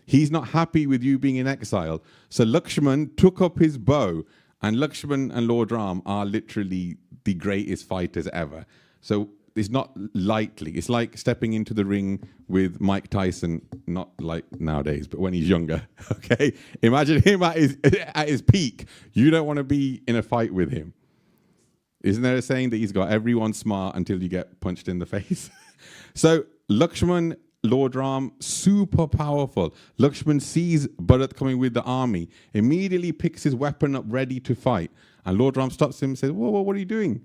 He's not happy with you being in exile. So Lakshman took up his bow, and Lakshman and Lord Ram are literally the greatest fighters ever. So it's not lightly. It's like stepping into the ring with Mike Tyson, not like nowadays, but when he's younger, okay? Imagine him at his peak. You don't want to be in a fight with him. Isn't there a saying that he's got everyone smart until you get punched in the face? So Lakshman, Lord Ram, super powerful. Lakshman sees Bharat coming with the army, immediately picks his weapon up ready to fight. And Lord Ram stops him and says, whoa, what are you doing?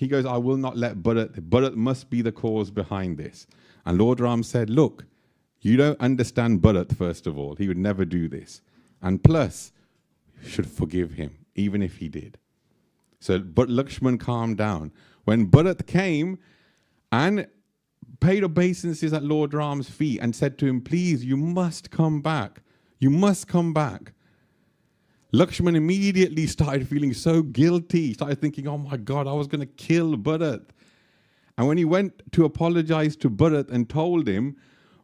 He goes, I will not let Bharat must be the cause behind this. And Lord Ram said, look, you don't understand Bharat, first of all. He would never do this. And plus, you should forgive him, even if he did. So, but Lakshman calmed down. When Bharat came and paid obeisances at Lord Ram's feet and said to him, please, you must come back. You must come back. Lakshman immediately started feeling so guilty. He started thinking, oh my God, I was going to kill Bharat. And when he went to apologize to Bharat and told him,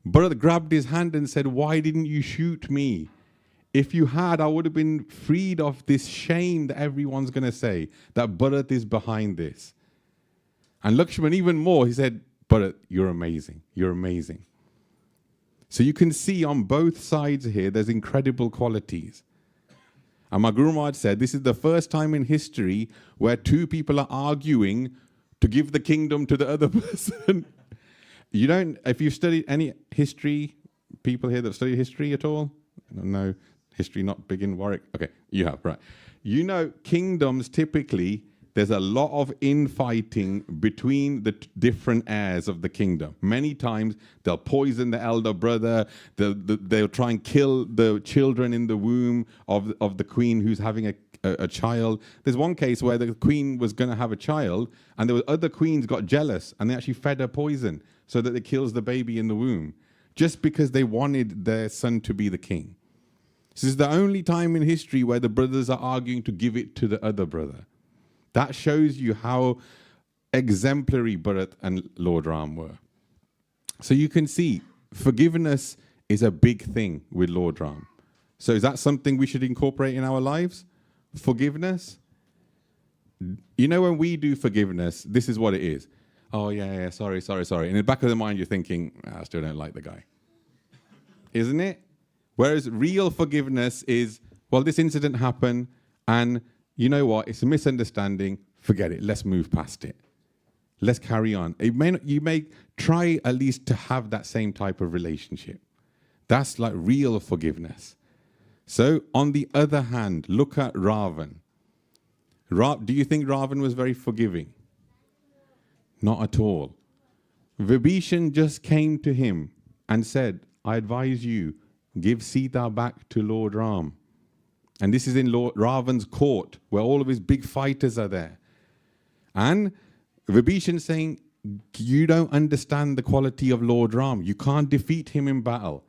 Bharat grabbed his hand and said, why didn't you shoot me? If you had, I would have been freed of this shame that everyone's going to say, that Bharat is behind this. And Lakshman even more, he said, Bharat, you're amazing. You're amazing. So you can see on both sides here, there's incredible qualities. And my Guru Maharaj said, this is the first time in history where two people are arguing to give the kingdom to the other person. You don't, if you've studied any history, people here that study history at all? No, history not big in Warwick. Okay, you have, right. You know, kingdoms typically, there's a lot of infighting between the different heirs of the kingdom. Many times they'll poison the elder brother, they'll try and kill the children in the womb of the queen who's having a child. There's one case where the queen was going to have a child and there were other queens got jealous and they actually fed her poison so that it kills the baby in the womb just because they wanted their son to be the king. This is the only time in history where the brothers are arguing to give it to the other brother. That shows you how exemplary Bharat and Lord Ram were. So you can see forgiveness is a big thing with Lord Ram. So is that something we should incorporate in our lives? Forgiveness? You know, when we do forgiveness, this is what it is. Oh, yeah, sorry. And in the back of the mind, you're thinking, I still don't like the guy. Isn't it? Whereas real forgiveness is, well, this incident happened, and you know what? It's a misunderstanding. Forget it. Let's move past it. Let's carry on. You may try at least to have that same type of relationship. That's like real forgiveness. So, on the other hand, look at Ravan. Do you think Ravan was very forgiving? Not at all. Vibhishan just came to him and said, I advise you, give Sita back to Lord Ram. And this is in Lord Ravan's court, where all of his big fighters are there. And Vibhishan saying, you don't understand the quality of Lord Ram. You can't defeat him in battle.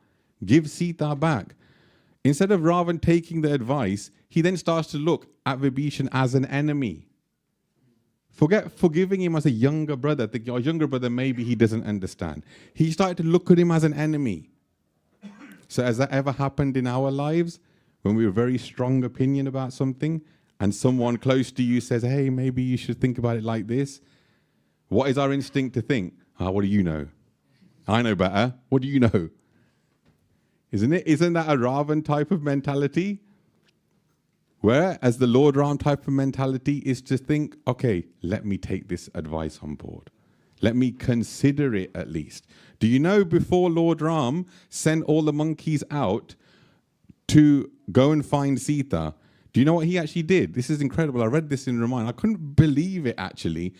Give Sita back. Instead of Ravan taking the advice, he then starts to look at Vibhishan as an enemy. Forget forgiving him as a younger brother. Your younger brother, maybe he doesn't understand. He started to look at him as an enemy. So has that ever happened in our lives? When we have a very strong opinion about something and someone close to you says, hey, maybe you should think about it like this. What is our instinct to think? What do you know? I know better. What do you know? Isn't it? Isn't that a Ravan type of mentality? Whereas the Lord Ram type of mentality is to think, okay, let me take this advice on board. Let me consider it at least. Do you know before Lord Ram sent all the monkeys out to go and find Sita, do you know what he actually did? This is incredible. I read this in Ramayana. I couldn't believe it actually.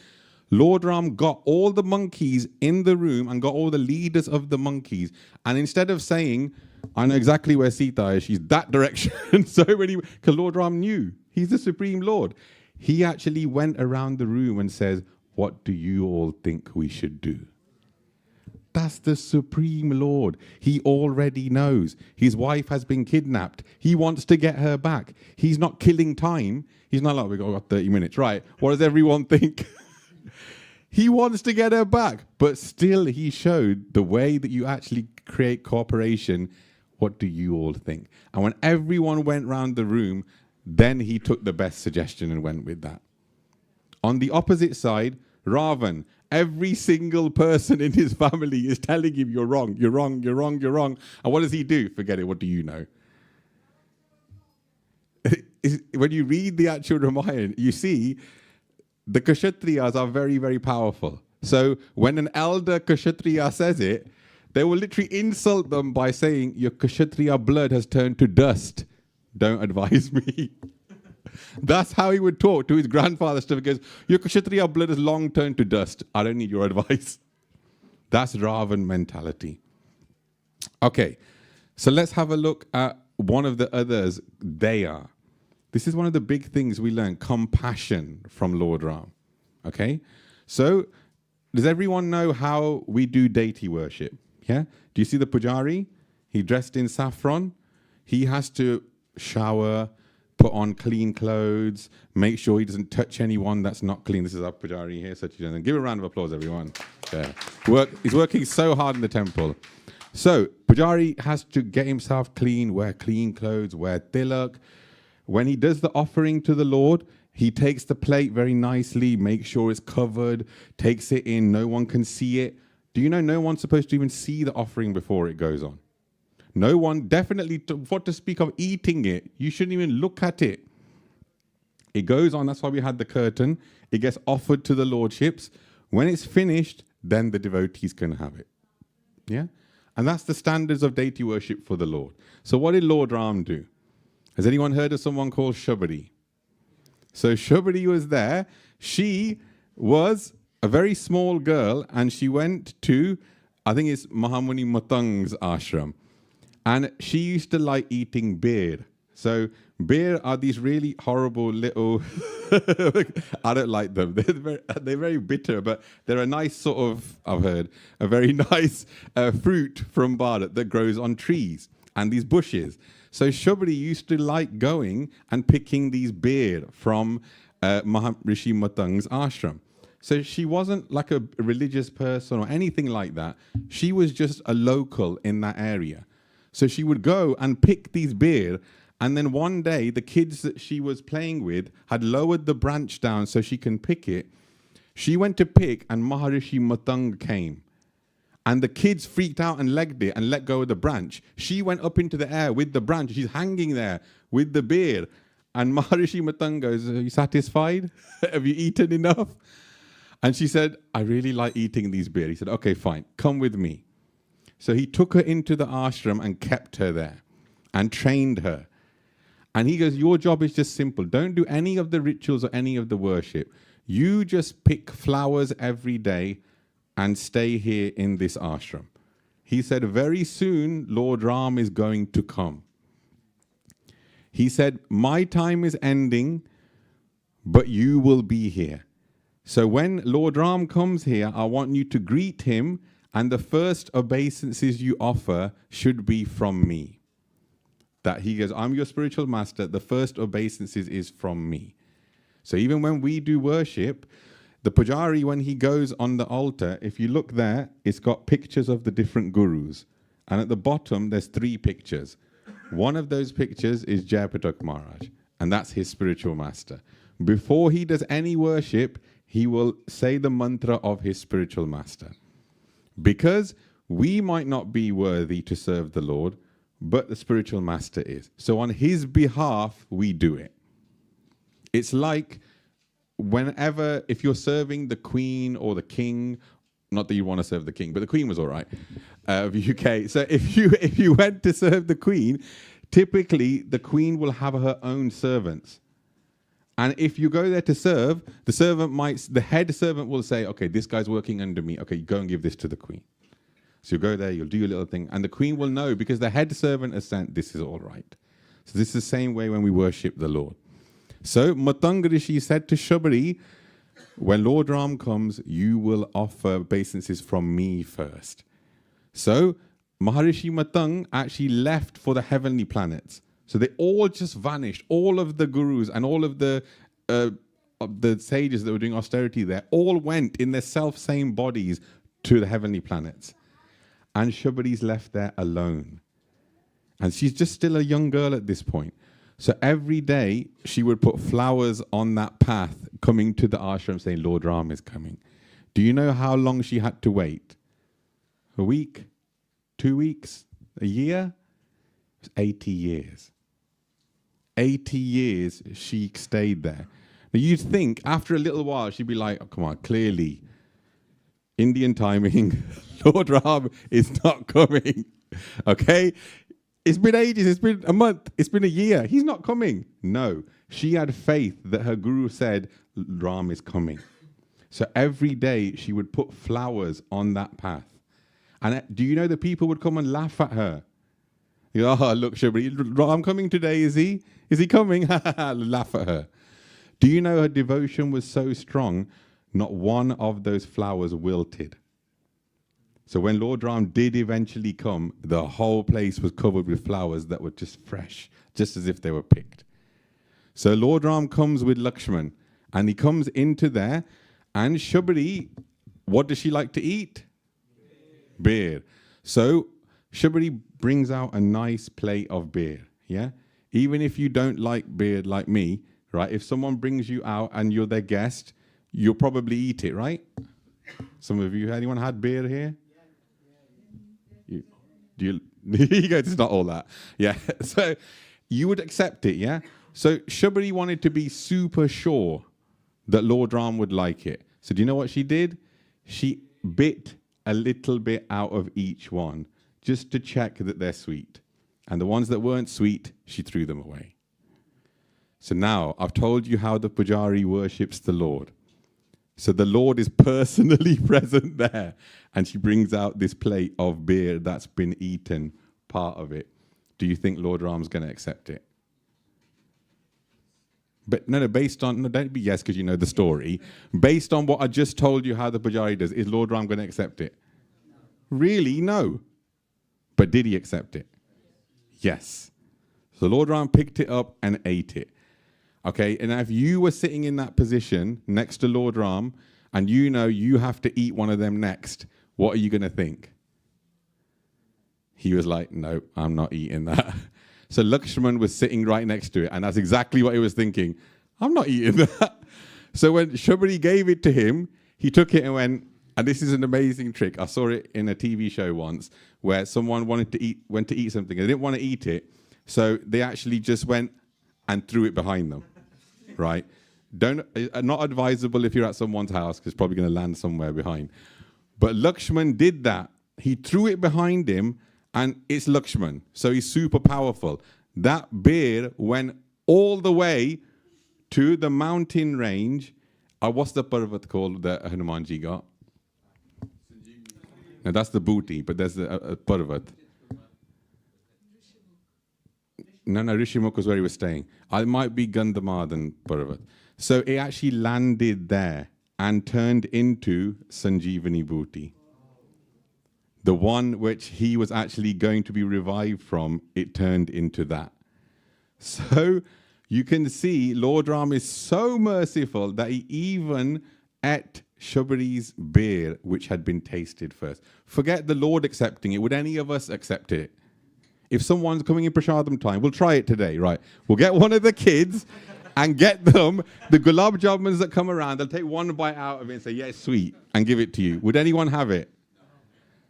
Lord Ram got all the monkeys in the room and got all the leaders of the monkeys. And instead of saying, I know exactly where Sita is, she's that direction. So many, because Lord Ram knew. He's the Supreme Lord. He actually went around the room and says, what do you all think we should do? That's the Supreme Lord. He already knows. His wife has been kidnapped. He wants to get her back. He's not killing time. He's not like, we've got 30 minutes, right? What does everyone think? He wants to get her back. But still, he showed the way that you actually create cooperation. What do you all think? And when everyone went round the room, then he took the best suggestion and went with that. On the opposite side, Ravan, every single person in his family is telling him, you're wrong, you're wrong, you're wrong, you're wrong. And what does he do? Forget it, what do you know? When you read the actual Ramayana, you see the Kshatriyas are very, very powerful. So when an elder Kshatriya says it, they will literally insult them by saying, your Kshatriya blood has turned to dust. Don't advise me. That's how he would talk to his grandfather stuff. He goes, your Kshatriya blood has long turned to dust. I don't need your advice. That's Ravan mentality. Okay, so let's have a look at one of the others they are. This is one of the big things we learn, compassion from Lord Ram. Okay, so does everyone know how we do deity worship? Yeah, do you see the pujari? He dressed in saffron. He has to shower, put on clean clothes, make sure he doesn't touch anyone that's not clean. This is our pujari here. So give a round of applause, everyone. Yeah. He's working so hard in the temple. So pujari has to get himself clean, wear clean clothes, wear tilak. When he does the offering to the Lord, he takes the plate very nicely, makes sure it's covered, takes it in, no one can see it. Do you know no one's supposed to even see the offering before it goes on? No one, definitely, what to speak of eating it, you shouldn't even look at it. It goes on, that's why we had the curtain. It gets offered to the lordships. When it's finished, then the devotees can have it. Yeah? And that's the standards of deity worship for the Lord. So what did Lord Ram do? Has anyone heard of someone called Shabari? So Shabari was there. She was a very small girl and she went to, I think it's Mahamuni Matang's ashram. And she used to like eating beer. So beer are these really horrible little, I don't like them. They're very bitter, but they're a nice sort of, I've heard, a very nice fruit from Bharat that grows on trees and these bushes. So Shabari used to like going and picking these beer from Maharishi Matang's ashram. So she wasn't like a religious person or anything like that. She was just a local in that area. So she would go and pick these beer, and then one day the kids that she was playing with had lowered the branch down so she can pick it. She went to pick and Maharishi Matang came. And the kids freaked out and legged it and let go of the branch. She went up into the air with the branch. She's hanging there with the beer. And Maharishi Matang goes, are you satisfied? Have you eaten enough? And she said, I really like eating these beer. He said, okay, fine, come with me. So he took her into the ashram and kept her there and trained her. And he goes, your job is just simple. Don't do any of the rituals or any of the worship. You just pick flowers every day and stay here in this ashram. He said, very soon, Lord Ram is going to come. He said, my time is ending, but you will be here. So when Lord Ram comes here, I want you to greet him, and the first obeisances you offer should be from me. That he goes, I'm your spiritual master, the first obeisances is from me. So even when we do worship, the pujari, when he goes on the altar, if you look there, it's got pictures of the different gurus. And at the bottom, there's 3 pictures. One of those pictures is Jayapatak Maharaj, and that's his spiritual master. Before he does any worship, he will say the mantra of his spiritual master. Because we might not be worthy to serve the Lord, but the spiritual master is. So on his behalf, we do it. It's like whenever, if you're serving the queen or the king, not that you want to serve the king, but the queen was all right, of UK. So if you went to serve the queen, typically the queen will have her own servants. And if you go there to serve, the head servant will say, okay, this guy's working under me. Okay, go and give this to the queen. So you go there, you'll do your little thing. And the queen will know because the head servant has sent, this is all right. So this is the same way when we worship the Lord. So Matang Rishi said to Shabari, when Lord Ram comes, you will offer obeisances from me first. So Maharishi Matang actually left for the heavenly planets. So they all just vanished. All of the gurus and all of the sages that were doing austerity there all went in their self-same bodies to the heavenly planets. And Shabari's left there alone. And she's just still a young girl at this point. So every day she would put flowers on that path coming to the ashram saying, Lord Ram is coming. Do you know how long she had to wait? A week? 2 weeks? A year? It was 80 years. 80 years she stayed there. Now you'd think after a little while she'd be like, oh, come on, clearly Indian timing, Lord Ram is not coming. Okay? It's been ages, it's been a month, it's been a year. He's not coming. No. She had faith that her guru said, Ram is coming. So every day she would put flowers on that path. And do you know the people would come and laugh at her? You know, oh, look, Shabri, Ram coming today, is he? Is he coming? Laugh at her. Do you know her devotion was so strong, not one of those flowers wilted. So when Lord Ram did eventually come, the whole place was covered with flowers that were just fresh, just as if they were picked. So Lord Ram comes with Lakshman, and he comes into there, and Shabri, what does she like to eat? Beer. So Shabri brings out a nice plate of beer, yeah? Even if you don't like beer like me, right? If someone brings you out and you're their guest, you'll probably eat it, right? Some of you, anyone had beer here? You go, it's not all that. Yeah. So you would accept it, yeah? So Shabri wanted to be super sure that Lord Ram would like it. So do you know what she did? She bit a little bit out of each one just to check that they're sweet. And the ones that weren't sweet, she threw them away. So now I've told you how the Pujari worships the Lord. So the Lord is personally present there, and she brings out this plate of beer that's been eaten, part of it. Do you think Lord Ram's going to accept it? But no, based on, no, don't be yes because you know the story. Based on what I just told you how the Pujari does, is Lord Ram going to accept it? No. Really? No. But did he accept it? Yes. So Lord Ram picked it up and ate it. Okay, and if you were sitting in that position next to Lord Ram, and you know you have to eat one of them next, what are you going to think? He was like, no, I'm not eating that. So Lakshman was sitting right next to it, and that's exactly what he was thinking. I'm not eating that. So when Shabri gave it to him, he took it and went, and this is an amazing trick. I saw it in a TV show once where someone went to eat something. They didn't want to eat it, so they actually just went and threw it behind them. Right? Not advisable if you're at someone's house because it's probably going to land somewhere behind. But Lakshman did that. He threw it behind him, and it's Lakshman. So he's super powerful. That bear went all the way to the mountain range. What's the parvat called that Hanumanji got? Now that's the booty, but there's a parvat. No, Rishimukh was where he was staying. It might be Gandhamadhan Parvat. So it actually landed there and turned into Sanjeevani Bhuti. The one which he was actually going to be revived from, it turned into that. So you can see Lord Ram is so merciful that he even ate Shabri's beer, which had been tasted first. Forget the Lord accepting it. Would any of us accept it? If someone's coming in Prashadam time, we'll try it today, right? We'll get one of the kids and get them the gulab jamuns that come around. They'll take one bite out of it and say, yeah, it's sweet, and give it to you. Would anyone have it?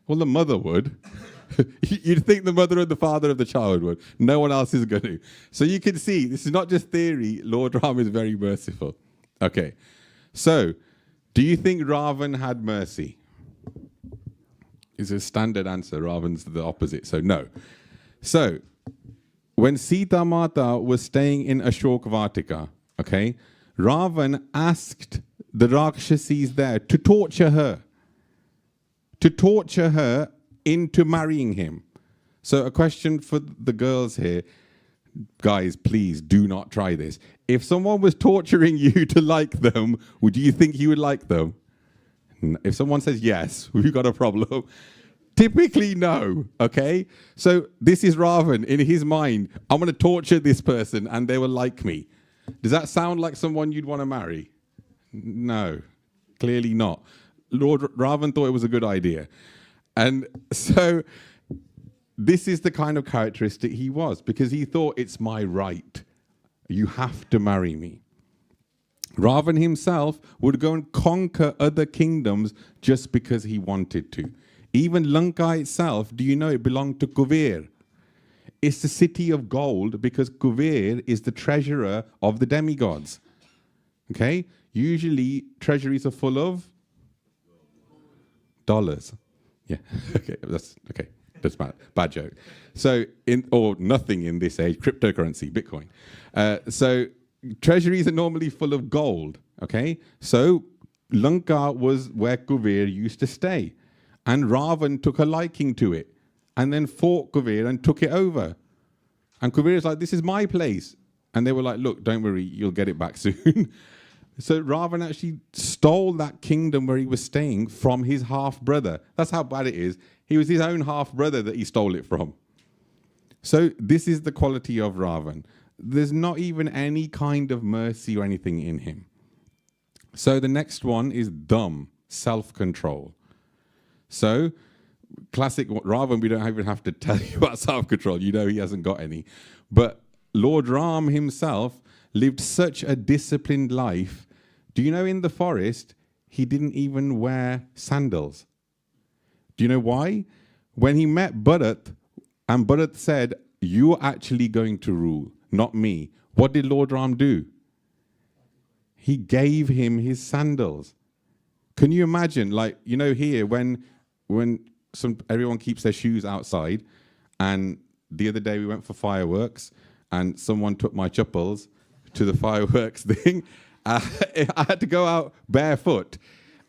Well, the mother would. You'd think the mother and the father of the child would. No one else is going to. So you can see, this is not just theory. Lord Ram is very merciful. Okay. So, do you think Ravan had mercy? It's a standard answer. Ravan's the opposite, so no. So, when Sita Mata was staying in Ashok Vatika, okay, Ravan asked the Rakshasis there to torture her into marrying him. So a question for the girls here, guys, please do not try this. If someone was torturing you to like them, would you think you would like them? If someone says yes, we've got a problem. Typically, no, okay? So this is Ravan. In his mind, I'm going to torture this person and they will like me. Does that sound like someone you'd want to marry? No, clearly not. Lord Ravan thought it was a good idea. And so this is the kind of characteristic he was, because he thought, it's my right. You have to marry me. Ravan himself would go and conquer other kingdoms just because he wanted to. Even Lanka itself, do you know it belonged to Kuver? It's the city of gold because Kuver is the treasurer of the demigods. Okay? Usually treasuries are full of dollars. Yeah. Okay. That's bad joke. So or nothing in this age, cryptocurrency, Bitcoin. So treasuries are normally full of gold, okay? So Lanka was where Kuvir used to stay. And Ravan took a liking to it and then fought Kuvir and took it over. And Kuvir is like, this is my place. And they were like, look, don't worry, you'll get it back soon. So Ravan actually stole that kingdom where he was staying from his half-brother. That's how bad it is. He was his own half-brother that he stole it from. So this is the quality of Ravan. There's not even any kind of mercy or anything in him. So the next one is Dum, self-control. So classic Ravan, we don't even have to tell you about self-control. You know he hasn't got any. But Lord Ram himself lived such a disciplined life. Do you know in the forest, he didn't even wear sandals? Do you know why? When he met Bharat, and Bharat said, you're actually going to rule, not me. What did Lord Ram do? He gave him his sandals. Can you imagine, like, you know, here, when everyone keeps their shoes outside, and the other day we went for fireworks, and someone took my chappals to the fireworks thing. I had to go out barefoot,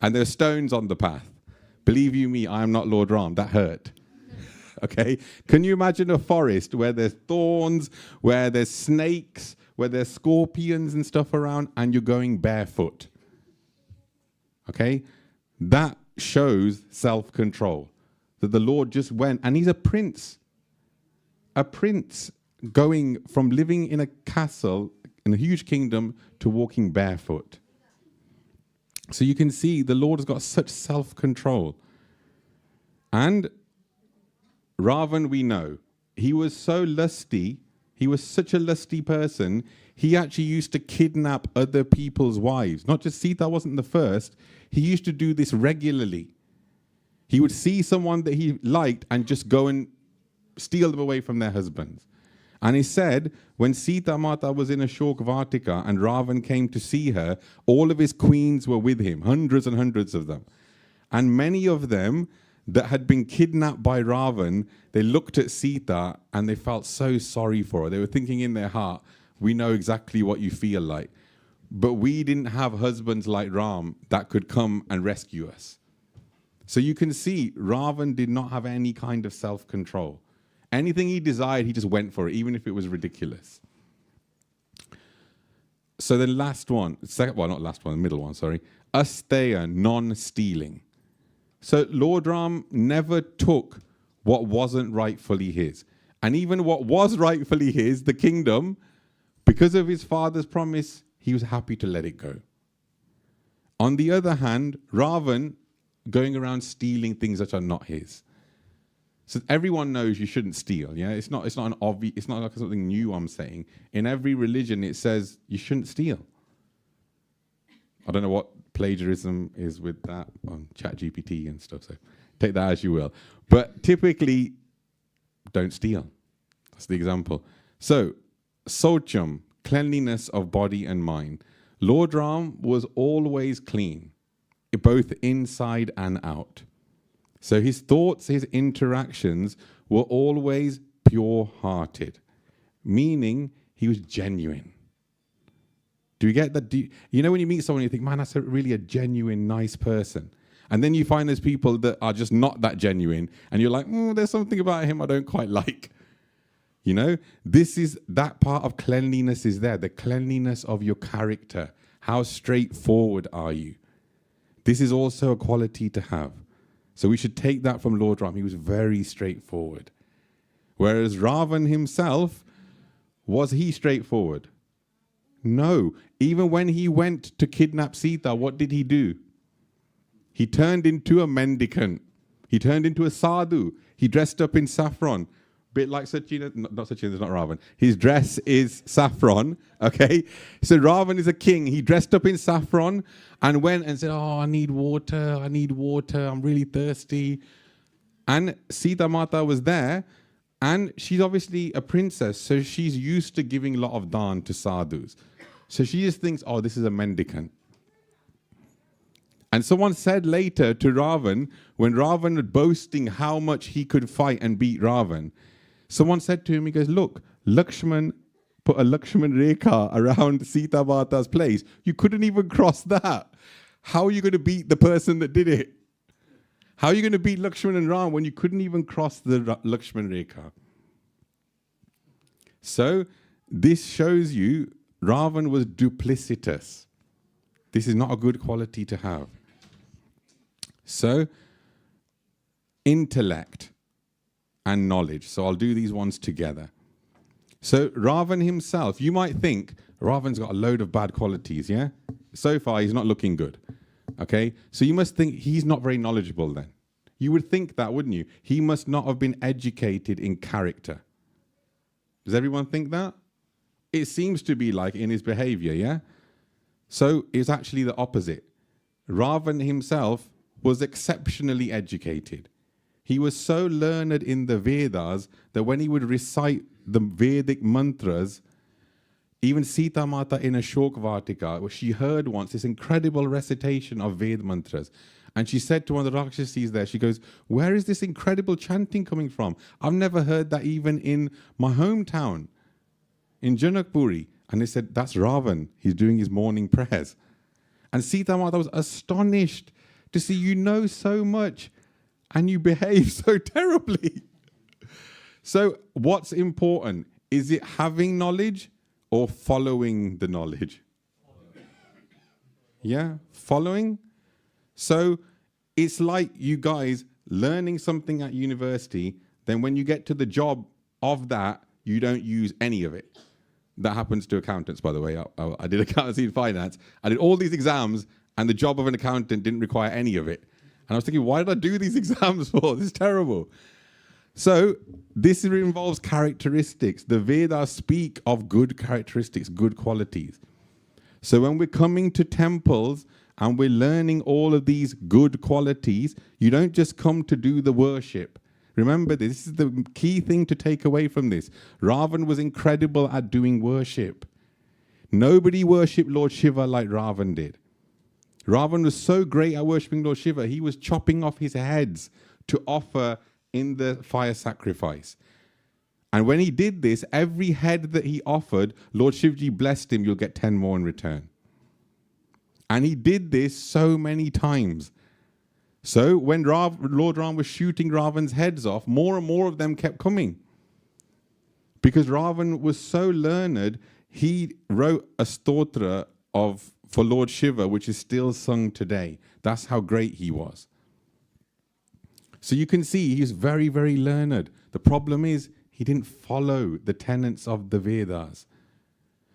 and there were stones on the path. Believe you me, I am not Lord Ram. That hurt. Okay? Can you imagine a forest where there's thorns, where there's snakes, where there's scorpions and stuff around, and you're going barefoot? Okay? That shows self-control. That the Lord just went, and he's a prince. A prince going from living in a castle, in a huge kingdom, to walking barefoot. So you can see the Lord has got such self-control. And Ravan, we know, he was so lusty, he was such a lusty person, he actually used to kidnap other people's wives. Not just Sita wasn't the first, he used to do this regularly. He would see someone that he liked and just go and steal them away from their husbands. And he said, when Sita Mata was in a Shok Vartika and Ravan came to see her, all of his queens were with him, hundreds and hundreds of them. And many of them that had been kidnapped by Ravan, they looked at Sita and they felt so sorry for her. They were thinking in their heart, we know exactly what you feel like. But we didn't have husbands like Ram that could come and rescue us. So you can see, Ravan did not have any kind of self-control. Anything he desired, he just went for it, even if it was ridiculous. So the last one, not last one, the middle one, sorry. Asteya, non-stealing. So Lord Ram never took what wasn't rightfully his. And even what was rightfully his, the kingdom, because of his father's promise, he was happy to let it go. On the other hand, Ravan going around stealing things that are not his. So everyone knows you shouldn't steal. Yeah, it's not an obvious. It's not like something new I'm saying. In every religion, it says you shouldn't steal. I don't know what plagiarism is with that on ChatGPT and stuff. So take that as you will. But typically, don't steal. That's the example. So Socham, cleanliness of body and mind. Lord Ram was always clean, both inside and out. So his thoughts, his interactions were always pure-hearted, meaning he was genuine. Do you get that? You know when you meet someone, you think, man, that's really a genuine, nice person. And then you find those people that are just not that genuine, and you're like, there's something about him I don't quite like. You know, this is that part of cleanliness is there, the cleanliness of your character. How straightforward are you? This is also a quality to have. So we should take that from Lord Ram. He was very straightforward. Whereas Ravan himself, was he straightforward? No. Even when he went to kidnap Sita, what did he do? He turned into a mendicant. He turned into a sadhu. He dressed up in saffron. Bit like Sachina, not Sachina, it's not Ravan. His dress is saffron, okay? So Ravan is a king. He dressed up in saffron and went and said, I need water, I'm really thirsty. And Sita Mata was there, and she's obviously a princess, so she's used to giving a lot of dhan to sadhus. So she just thinks, this is a mendicant. And someone said later to Ravan, when Ravan was boasting how much he could fight and beat Ravan, someone said to him, he goes, look, Lakshman put a Lakshman Rekha around Sita Mata's place. You couldn't even cross that. How are you going to beat the person that did it? How are you going to beat Lakshman and Ram when you couldn't even cross the Lakshman Rekha? So this shows you Ravan was duplicitous. This is not a good quality to have. So intellect and knowledge. So I'll do these ones together. So Ravan himself, you might think Ravan's got a load of bad qualities, yeah? So far, he's not looking good, okay? So you must think he's not very knowledgeable then. You would think that, wouldn't you? He must not have been educated in character. Does everyone think that? It seems to be like in his behavior, yeah? So it's actually the opposite. Ravan himself was exceptionally educated. He was so learned in the Vedas that when he would recite the Vedic mantras, even Sita Mata in Ashok Vatika, she heard once this incredible recitation of Ved mantras. And she said to one of the Rakshasis there, she goes, where is this incredible chanting coming from? I've never heard that even in my hometown, in Janakpuri. And they said, that's Ravan. He's doing his morning prayers. And Sita Mata was astonished to see you know so much and you behave so terribly. So what's important? Is it having knowledge or following the knowledge? Yeah, following. So it's like you guys learning something at university, then when you get to the job of that, you don't use any of it. That happens to accountants, by the way. I did accountancy and finance. I did all these exams, and the job of an accountant didn't require any of it. And I was thinking, why did I do these exams for? This is terrible. So this involves characteristics. The Vedas speak of good characteristics, good qualities. So when we're coming to temples and we're learning all of these good qualities, you don't just come to do the worship. Remember, this is the key thing to take away from this. Ravan was incredible at doing worship. Nobody worshipped Lord Shiva like Ravan did. Ravan was so great at worshipping Lord Shiva, he was chopping off his heads to offer in the fire sacrifice. And when he did this, every head that he offered, Lord Shivji blessed him, you'll get 10 more in return. And he did this so many times. So when Lord Ram was shooting Ravan's heads off, more and more of them kept coming. Because Ravan was so learned, he wrote a stotra for Lord Shiva, which is still sung today. That's how great he was. So you can see he's very, very learned. The problem is he didn't follow the tenets of the Vedas.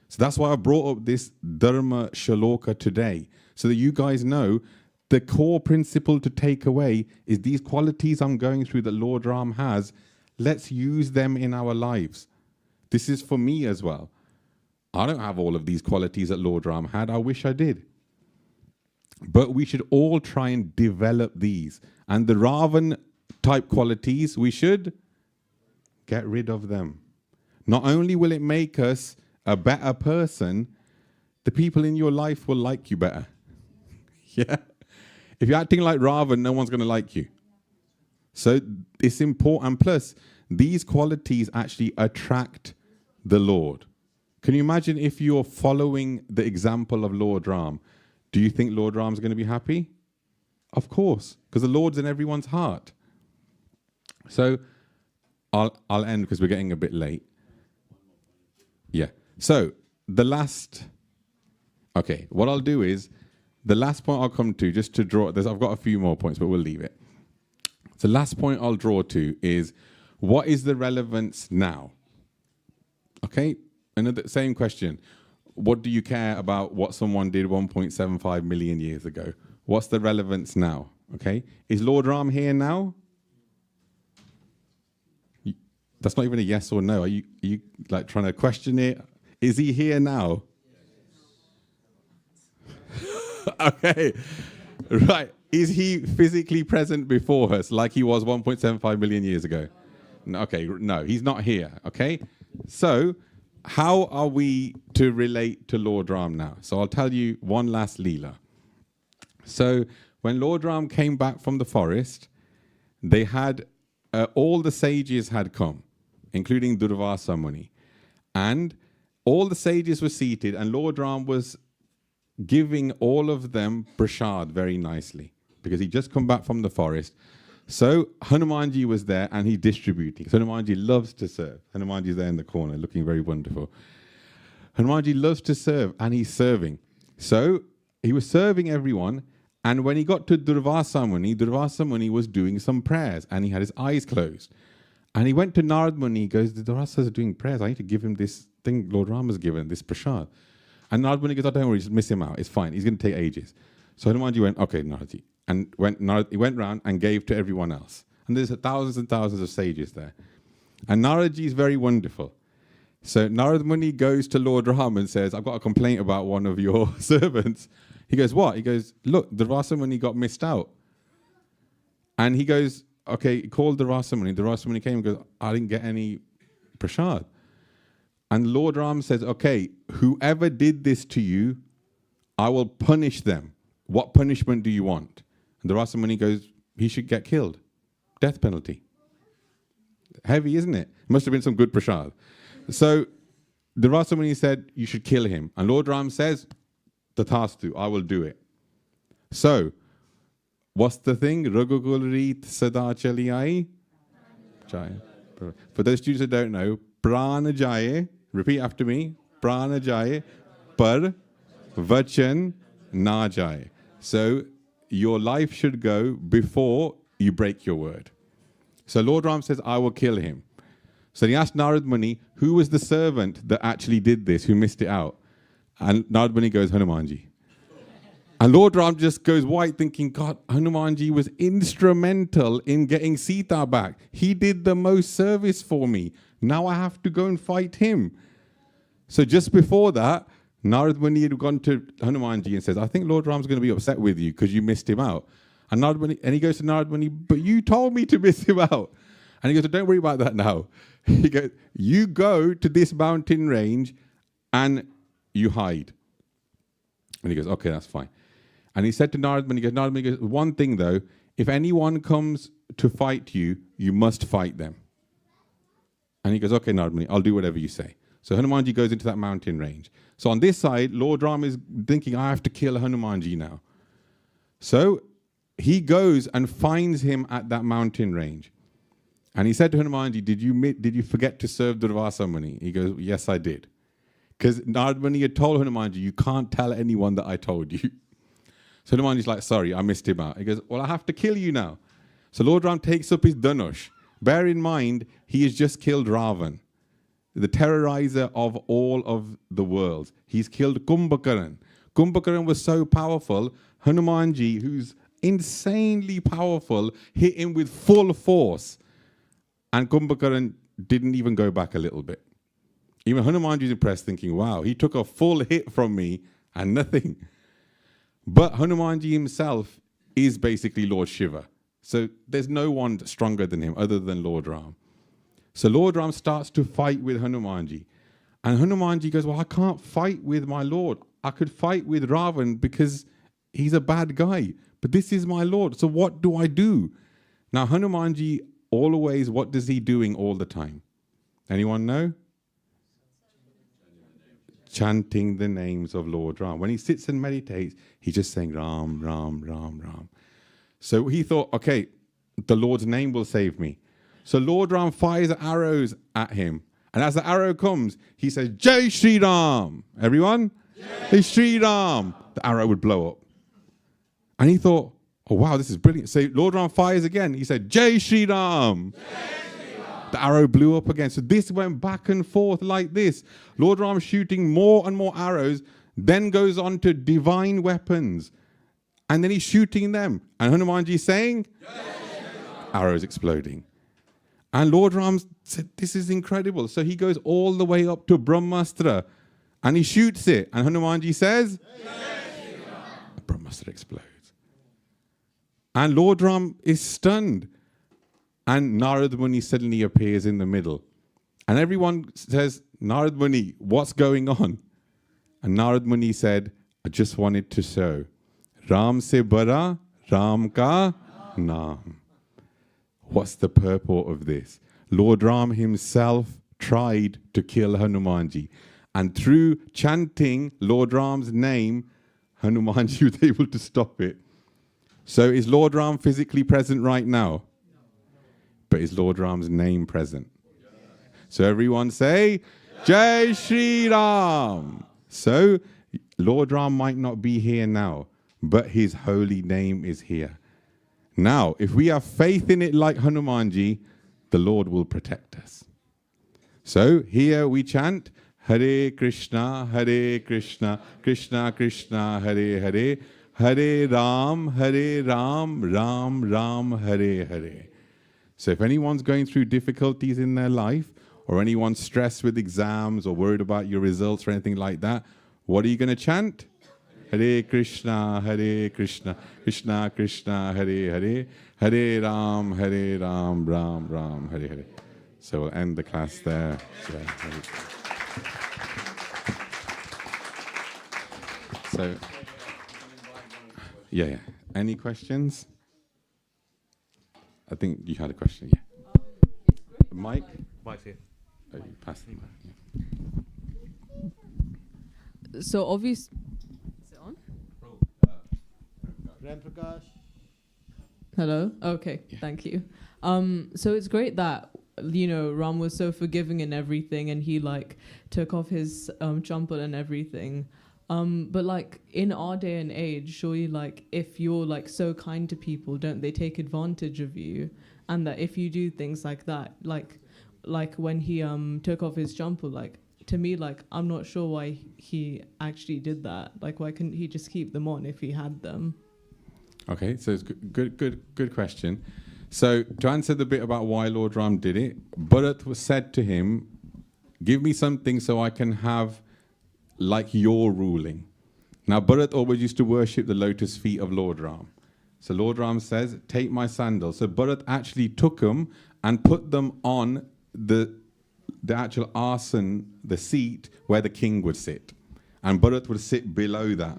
So that's why I brought up this Dharma Shaloka today, so that you guys know the core principle to take away is these qualities I'm going through that Lord Ram has, let's use them in our lives. This is for me as well. I don't have all of these qualities that Lord Ram had. I wish I did. But we should all try and develop these. And the Ravan type qualities, we should get rid of them. Not only will it make us a better person, the people in your life will like you better. Yeah. If you're acting like Ravan, no one's going to like you. So it's important. Plus, these qualities actually attract the Lord. Can you imagine if you're following the example of Lord Ram? Do you think Lord Ram's going to be happy? Of course, because the Lord's in everyone's heart. So I'll end because we're getting a bit late. Yeah. So the last... Okay, what I'll do is, the last point I'll come to, just to draw... I've got a few more points, but we'll leave it. The last point I'll draw to is, what is the relevance now? Okay, another same question. What do you care about what someone did 1.75 million years ago? What's the relevance now? Okay, is Lord Ram here now? That's not even a yes or no. Are you like trying to question it? Is he here now? Okay, right. Is he physically present before us like he was 1.75 million years ago? No, okay, no, he's not here. Okay, so how are we to relate to Lord Ram now? So I'll tell you one last Leela. So when Lord Ram came back from the forest, they had, all the sages had come, including Durvasa Muni. And all the sages were seated, and Lord Ram was giving all of them prasad very nicely because he'd just come back from the forest. So Hanumanji was there and he's distributing. So Hanumanji loves to serve. Hanumanji's there in the corner looking very wonderful. Hanumanji loves to serve and he's serving. So he was serving everyone, and when he got to Durvasa Muni was doing some prayers and he had his eyes closed. And he went to Narad Muni, he goes, the Durvasas are doing prayers. I need to give him this thing Lord Ram has given, this prasad. And Narad Muni goes, oh, don't worry, just miss him out. It's fine. He's going to take ages. So Hanumanji went, okay, Naradji. And he went round and gave to everyone else. And there's thousands and thousands of sages there. And Naradji is very wonderful. So Narad Muni goes to Lord Ram and says, I've got a complaint about one of your servants. He goes, what? He goes, look, Durvasa Muni got missed out. And he goes, okay, he called Durvasa Muni. Durvasa Muni came and goes, I didn't get any prasad. And Lord Ram says, okay, whoever did this to you, I will punish them. What punishment do you want? And Durvasa Muni goes, he should get killed. Death penalty. Heavy, isn't it? Must have been some good prasad. So Durvasa Muni said, you should kill him. And Lord Ram says, Tathastu, I will do it. So, what's the thing? Raghukul Reet Sada Chali Aayi? For those students who don't know, Prana Jaye, repeat after me, Prana Jaye, Par Vachan Na Jaye. So, your life should go before you break your word. So Lord Ram says, I will kill him. So he asked Narad Muni, who was the servant that actually did this, who missed it out? And Narad Muni goes, Hanumanji. And Lord Ram just goes white thinking, God, Hanumanji was instrumental in getting Sita back. He did the most service for me. Now I have to go and fight him. So just before that, Narad Muni had gone to Hanumanji and says, I think Lord Ram's going to be upset with you because you missed him out. And he goes to Narad Muni, but you told me to miss him out. And he goes, don't worry about that now. He goes, you go to this mountain range and you hide. And he goes, okay, that's fine. And he said to Narad Muni, Narad Muni goes, one thing though, if anyone comes to fight you, you must fight them. And he goes, okay, Narad Muni, I'll do whatever you say. So Hanumanji goes into that mountain range. So on this side, Lord Ram is thinking, I have to kill Hanumanji now. So he goes and finds him at that mountain range. And he said to Hanumanji, did you forget to serve Durvasa Muni? He goes, yes, I did. Because Narad Muni had told Hanumanji, you can't tell anyone that I told you. So Hanumanji's like, sorry, I missed him out. He goes, well, I have to kill you now. So Lord Ram takes up his Dhanush. Bear in mind, he has just killed Ravan, the terrorizer of all of the world. He's killed Kumbhakaran. Kumbhakaran was so powerful, Hanumanji, who's insanely powerful, hit him with full force. And Kumbhakaran didn't even go back a little bit. Even Hanumanji is impressed, thinking, wow, he took a full hit from me and nothing. But Hanumanji himself is basically Lord Shiva. So there's no one stronger than him other than Lord Ram. So Lord Ram starts to fight with Hanumanji. And Hanumanji goes, well, I can't fight with my Lord. I could fight with Ravan because he's a bad guy. But this is my Lord. So what do I do? Now, Hanumanji always, what does he doing all the time? Anyone know? Chanting the names of Lord Ram. When he sits and meditates, he's just saying Ram, Ram, Ram, Ram. So he thought, okay, the Lord's name will save me. So Lord Ram fires arrows at him. And as the arrow comes, he says, Jai Shri Ram. Everyone? Jai Shri Ram. The arrow would blow up. And he thought, oh, wow, this is brilliant. So Lord Ram fires again. He said, Jai Shri Ram. Jai Shri Ram. The arrow blew up again. So this went back and forth like this. Lord Ram shooting more and more arrows, then goes on to divine weapons. And then he's shooting them. And Hanumanji saying, Jai Shri Ram. Arrows exploding. And Lord Ram said, this is incredible. So he goes all the way up to Brahmastra and he shoots it. And Hanumanji says, Jai Shri Ram. Brahmastra explodes. And Lord Ram is stunned. And Narad Muni suddenly appears in the middle. And everyone says, Narad Muni, what's going on? And Narad Muni said, I just wanted to show. Ram se bara, Ram ka naam. What's the purport of this? Lord Ram himself tried to kill Hanumanji. And through chanting Lord Ram's name, Hanumanji was able to stop it. So is Lord Ram physically present right now? But is Lord Ram's name present? So everyone say, Jai Shri Ram. So Lord Ram might not be here now, but his holy name is here. Now, if we have faith in it like Hanumanji, the Lord will protect us. So here we chant, Hare Krishna, Krishna Krishna, Hare Hare, Hare Ram, Ram Ram, Hare Hare. So if anyone's going through difficulties in their life, or anyone's stressed with exams or worried about your results or anything like that, what are you going to chant? Hare Krishna, Krishna Krishna, Hare Hare, Hare Ram, Ram Ram, Hare Hare. So we'll end the class there. So, yeah. Any questions? I think you had a question, yeah. Mike? Mike's here. Oh, you passed the mic. Yeah. So obviously, is it on? Hello. Okay. Yeah. Thank you. So it's great that Ram was so forgiving and everything, and he like took off his champal and everything. But like in our day and age, surely like if you're like so kind to people, don't they take advantage of you? And that if you do things like that, like when he took off his champal, like to me, like I'm not sure why he actually did that. Like why couldn't he just keep them on if he had them? Okay, so it's good question. So to answer the bit about why Lord Ram did it, Bharat was said to him, give me something so I can have like your ruling. Now Bharat always used to worship the lotus feet of Lord Ram. So Lord Ram says, take my sandals. So Bharat actually took them and put them on the actual asan, the seat where the king would sit. And Bharat would sit below that.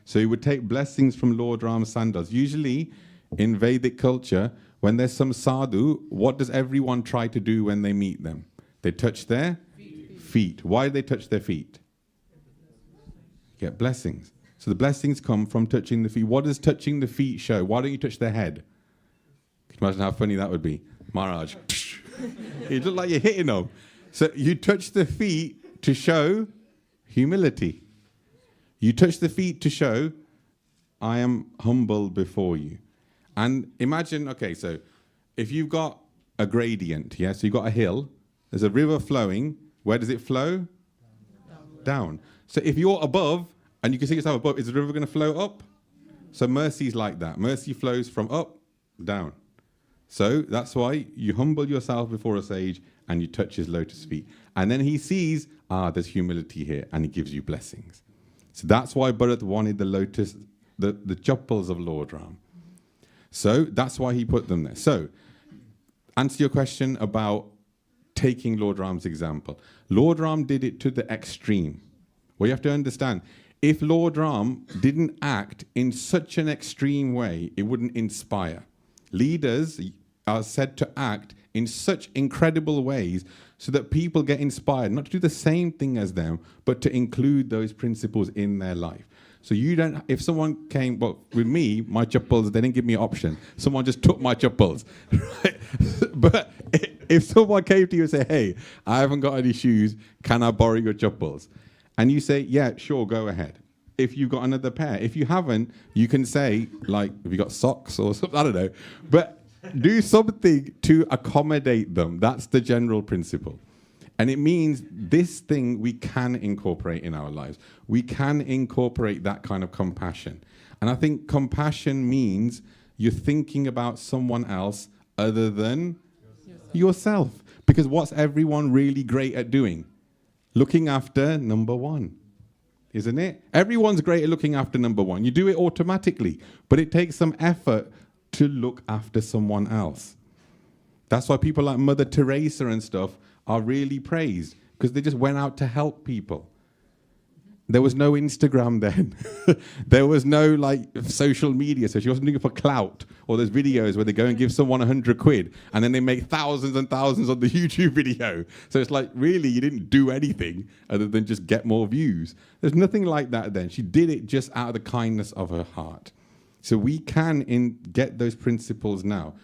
So he would take blessings from Lord Ram's sandals. Usually in Vedic culture, when there's some sadhu, what does everyone try to do when they meet them? They touch their feet. Why do they touch their feet? Get blessings. So the blessings come from touching the feet. What does touching the feet show? Why don't you touch their head? Can you imagine how funny that would be? Maharaj. It look like you're hitting them. So you touch the feet to show humility. You touch the feet to show, I am humble before you. And imagine, okay, so if you've got a gradient, yeah, so you've got a hill, there's a river flowing, where does it flow? Down. So if you're above, and you can see yourself above, is the river going to flow up? So mercy is like that. Mercy flows from up, down. So that's why you humble yourself before a sage, and you touch his lotus feet. And then he sees, there's humility here, and he gives you blessings. So that's why Bharat wanted the lotus, the chappals of Lord Ram. So that's why he put them there. So, answer your question about taking Lord Ram's example. Lord Ram did it to the extreme. Well, you have to understand, if Lord Ram didn't act in such an extreme way, it wouldn't inspire. Leaders are said to act in such incredible ways so that people get inspired, not to do the same thing as them, but to include those principles in their life. So you don't, if someone came, well, with me, my chappals, they didn't give me an option. Someone just took my chappals, right? But if someone came to you and said, hey, I haven't got any shoes, can I borrow your chappals? And you say, yeah, sure, go ahead. If you've got another pair. If you haven't, you can say, like, have you got socks or something? I don't know. But do something to accommodate them. That's the general principle. And it means this thing we can incorporate in our lives. We can incorporate that kind of compassion. And I think compassion means you're thinking about someone else other than yourself. Because what's everyone really great at doing? Looking after number one, isn't it? Everyone's great at looking after number one. You do it automatically, but it takes some effort to look after someone else. That's why people like Mother Teresa and stuff are really praised, because they just went out to help people. There was no Instagram then. There was no like social media. So she wasn't doing it for clout. Or there's videos where they go and give someone 100 quid and then they make thousands and thousands on the YouTube video. So it's like, really, you didn't do anything other than just get more views. There's nothing like that then. She did it just out of the kindness of her heart. So we can get those principles now.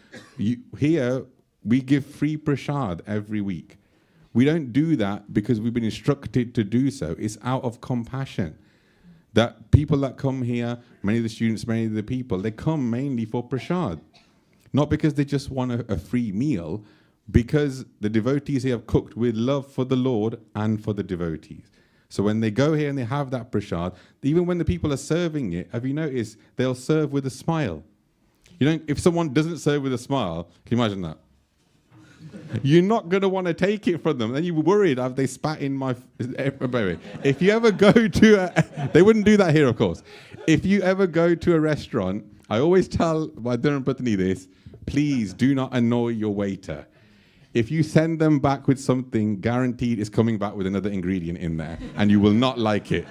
Here, we give free prashad every week. We don't do that because we've been instructed to do so. It's out of compassion. That people that come here, many of the students, many of the people, they come mainly for prashad. Not because they just want a free meal, because the devotees here have cooked with love for the Lord and for the devotees. So when they go here and they have that prashad, even when the people are serving it, have you noticed, they'll serve with a smile. You know, if someone doesn't serve with a smile, can you imagine that? You're not going to want to take it from them. Then you're worried, have they spat in my... If you ever go to... They wouldn't do that here, of course. If you ever go to a restaurant, I always tell my Dharam Patni this, please do not annoy your waiter. If you send them back with something, guaranteed it's coming back with another ingredient in there, and you will not like it,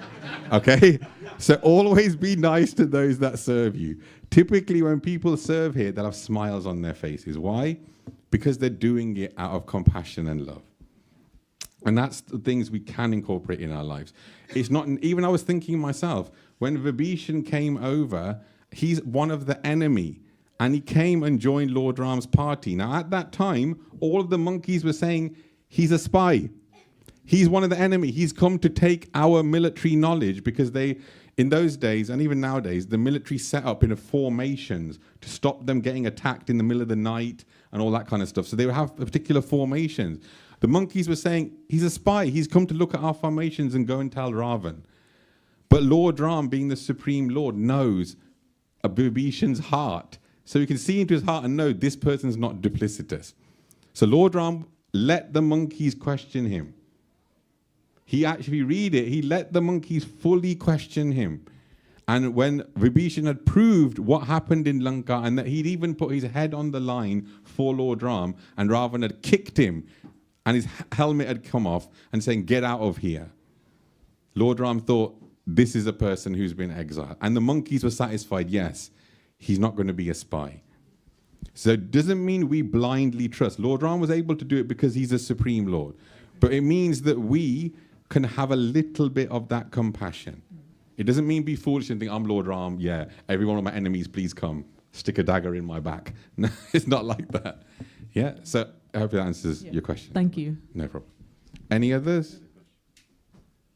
okay? So always be nice to those that serve you. Typically, when people serve here, they'll have smiles on their faces. Why? Because they're doing it out of compassion and love. And that's the things we can incorporate in our lives. It's not, even I was thinking myself, when Vibhishan came over, he's one of the enemy. And he came and joined Lord Ram's party. Now, at that time, all of the monkeys were saying, he's a spy. He's one of the enemy. He's come to take our military knowledge, because they, in those days, and even nowadays, the military set up in formations to stop them getting attacked in the middle of the night and all that kind of stuff. So they would have particular formations. The monkeys were saying, he's a spy. He's come to look at our formations and go and tell Ravan. But Lord Ram, being the Supreme Lord, knows Vibhishan's heart. So he can see into his heart and know this person's not duplicitous. So Lord Ram let the monkeys question him. He actually, read it, he let the monkeys fully question him. And when Vibhishan had proved what happened in Lanka, and that he'd even put his head on the line for Lord Ram, and Ravan had kicked him, and his helmet had come off, and saying, get out of here. Lord Ram thought, this is a person who's been exiled. And the monkeys were satisfied, yes, he's not going to be a spy. So it doesn't mean we blindly trust. Lord Ram was able to do it because he's a Supreme Lord. But it means that we can have a little bit of that compassion. It doesn't mean be foolish and think, I'm Lord Ram, yeah, every one of my enemies, please come. Stick a dagger in my back. No, it's not like that. Yeah, so I hope that answers your question. Thank you. No problem. Any others?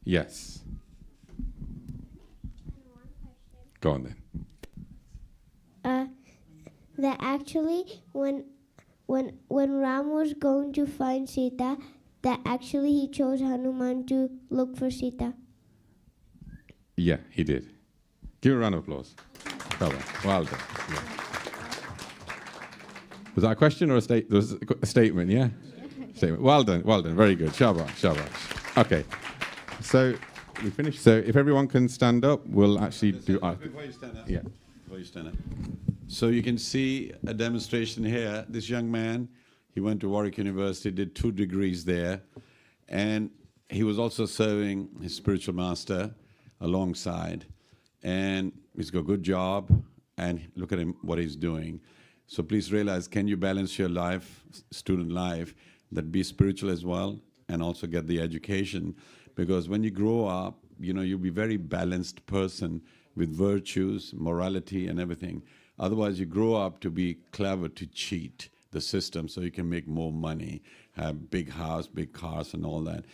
Yes. Go on then. That actually, when Ram was going to find Sita, that actually he chose Hanuman to look for Sita. Yeah, he did. Give a round of applause. Well done. Yeah. Was that a question or a statement? Was a statement, yeah? Statement. Well done, very good. Shabash. Okay, so we finished. So if everyone can stand up, we'll actually do our... Before you stand up. Yeah. Before you stand up. So you can see a demonstration here. This young man, he went to Warwick University, did 2 degrees there, and he was also serving his spiritual master alongside, and he's got a good job, and look at him, what he's doing. So please realize, can you balance your life, student life, that be spiritual as well, and also get the education? Because when you grow up, you know, you'll be a very balanced person with virtues, morality, and everything. Otherwise, you grow up to be clever, to cheat the system so you can make more money, have big house, big cars, and all that.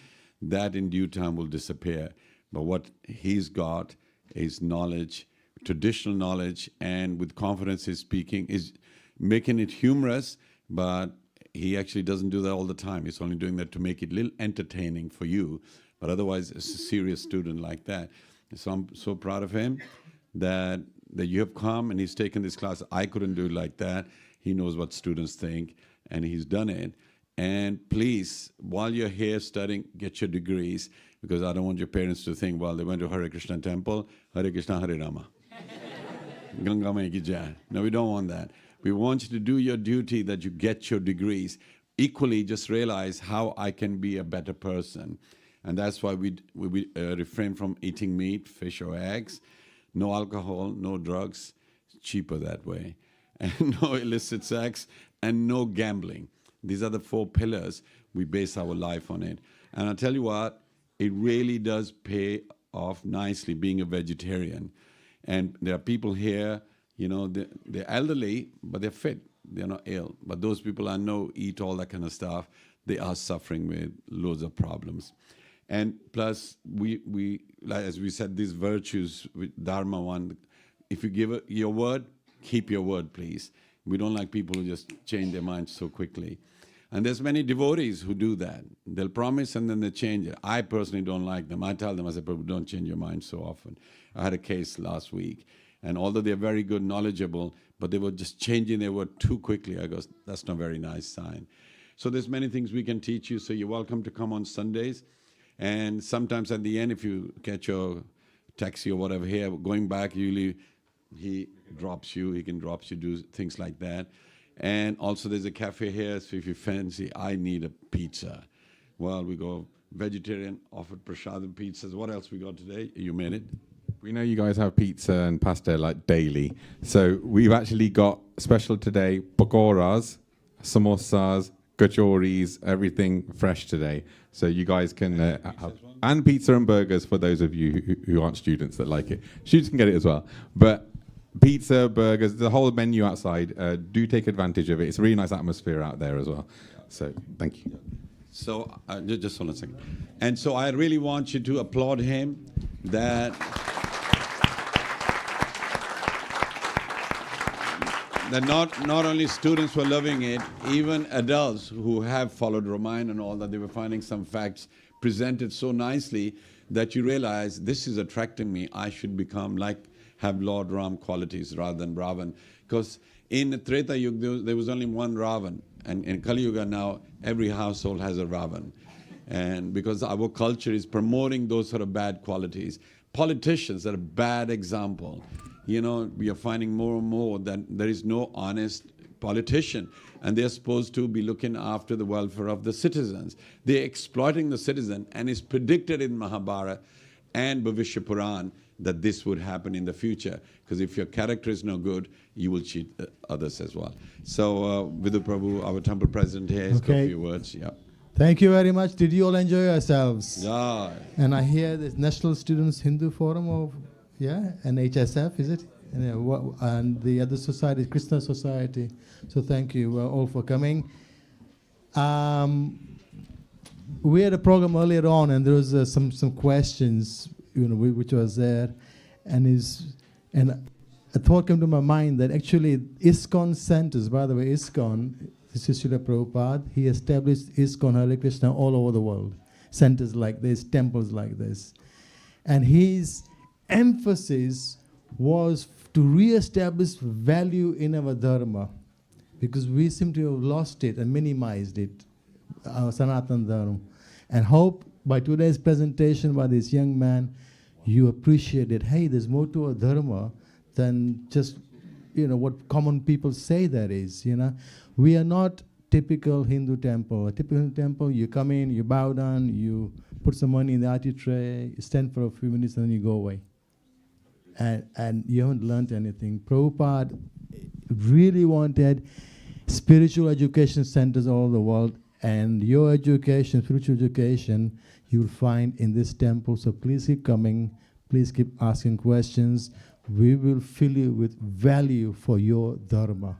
That in due time will disappear. But what he's got is knowledge, traditional knowledge, and with confidence he's speaking, is making it humorous, but he actually doesn't do that all the time. He's only doing that to make it a little entertaining for you. But otherwise, it's a serious student like that. So I'm so proud of him that you have come and he's taken this class. I couldn't do it like that. He knows what students think, and he's done it. And please, while you're here studying, get your degrees, because I don't want your parents to think, well, they went to Hare Krishna temple, Hare Krishna, Hare Rama. Ganga Mai ki jai. No, we don't want that. We want you to do your duty, that you get your degrees. Equally, just realize how I can be a better person. And that's why we refrain from eating meat, fish, or eggs. No alcohol, no drugs, cheaper that way. And no illicit sex, and no gambling. These are the 4 pillars. We base our life on it. And I'll tell you what, it really does pay off nicely being a vegetarian. And there are people here, you know, they're elderly, but they're fit. They're not ill. But those people I know eat all that kind of stuff. They are suffering with loads of problems. And plus, we like, as we said, these virtues, with Dharma one, if you give your word, keep your word, please. We don't like people who just change their minds so quickly. And there's many devotees who do that. They'll promise and then they change it. I personally don't like them. I tell them, I say, Prabhu, don't change your mind so often. I had a case last week. And although they're very good, knowledgeable, but they were just changing their word too quickly. I go, that's not a very nice sign. So there's many things we can teach you. So you're welcome to come on Sundays. And sometimes at the end, if you catch your taxi or whatever here, going back, usually he drops you, he can drop you, do things like that. And also there's a cafe here, so if you fancy, I need a pizza. Well, we go vegetarian, offered prasadam pizzas. What else we got today? You made it? We know you guys have pizza and pasta like daily. So we've actually got special today, pakoras, samosas, kachoris, everything fresh today. So you guys can have, and pizza and burgers for those of you who aren't students that like it. Students can get it as well. But pizza, burgers, the whole menu outside, do take advantage of it. It's a really nice atmosphere out there as well. So thank you. So just hold on a second. And so I really want you to applaud him that not only students were loving it, even adults who have followed Ramayana and all that, they were finding some facts presented so nicely that you realize this is attracting me. I should become like, have Lord Ram qualities rather than Ravan. Because in Treta Yuga, there was only one Ravan. And in Kali Yuga now, every household has a Ravan. And because our culture is promoting those sort of bad qualities. Politicians are a bad example. You know, we are finding more and more that there is no honest politician, and they're supposed to be looking after the welfare of the citizens. They're exploiting the citizen, and it's predicted in Mahabharata and Bhavishya Puran that this would happen in the future. Because if your character is no good, you will cheat others as well. So, Vidhu Prabhu, our temple president here, has got a few words. Yeah. Thank you very much. Did you all enjoy yourselves? Yeah. And I hear this National Students Hindu Forum of, and HSF, is it? And the other society, Krishna Society. So thank you all for coming. We had a program earlier on, and there was some questions, which was there, and a thought came to my mind that actually ISKCON centers. By the way, ISKCON, this is Srila Prabhupada. He established ISKCON Hare Krishna all over the world, centers like this, temples like this, and his emphasis was to re-establish value in our dharma, because we seem to have lost it and minimized it, our Sanatana Dharma. And hope by today's presentation by this young man, you appreciate it. Hey, there's more to our dharma than just, what common people say there is, We are not typical Hindu temple. A typical Hindu temple, you come in, you bow down, you put some money in the arti tray, you stand for a few minutes, and then you go away. And you haven't learned anything. Prabhupada really wanted spiritual education centers all over the world, and your education, spiritual education, you will find in this temple. So please keep coming. Please keep asking questions. We will fill you with value for your dharma.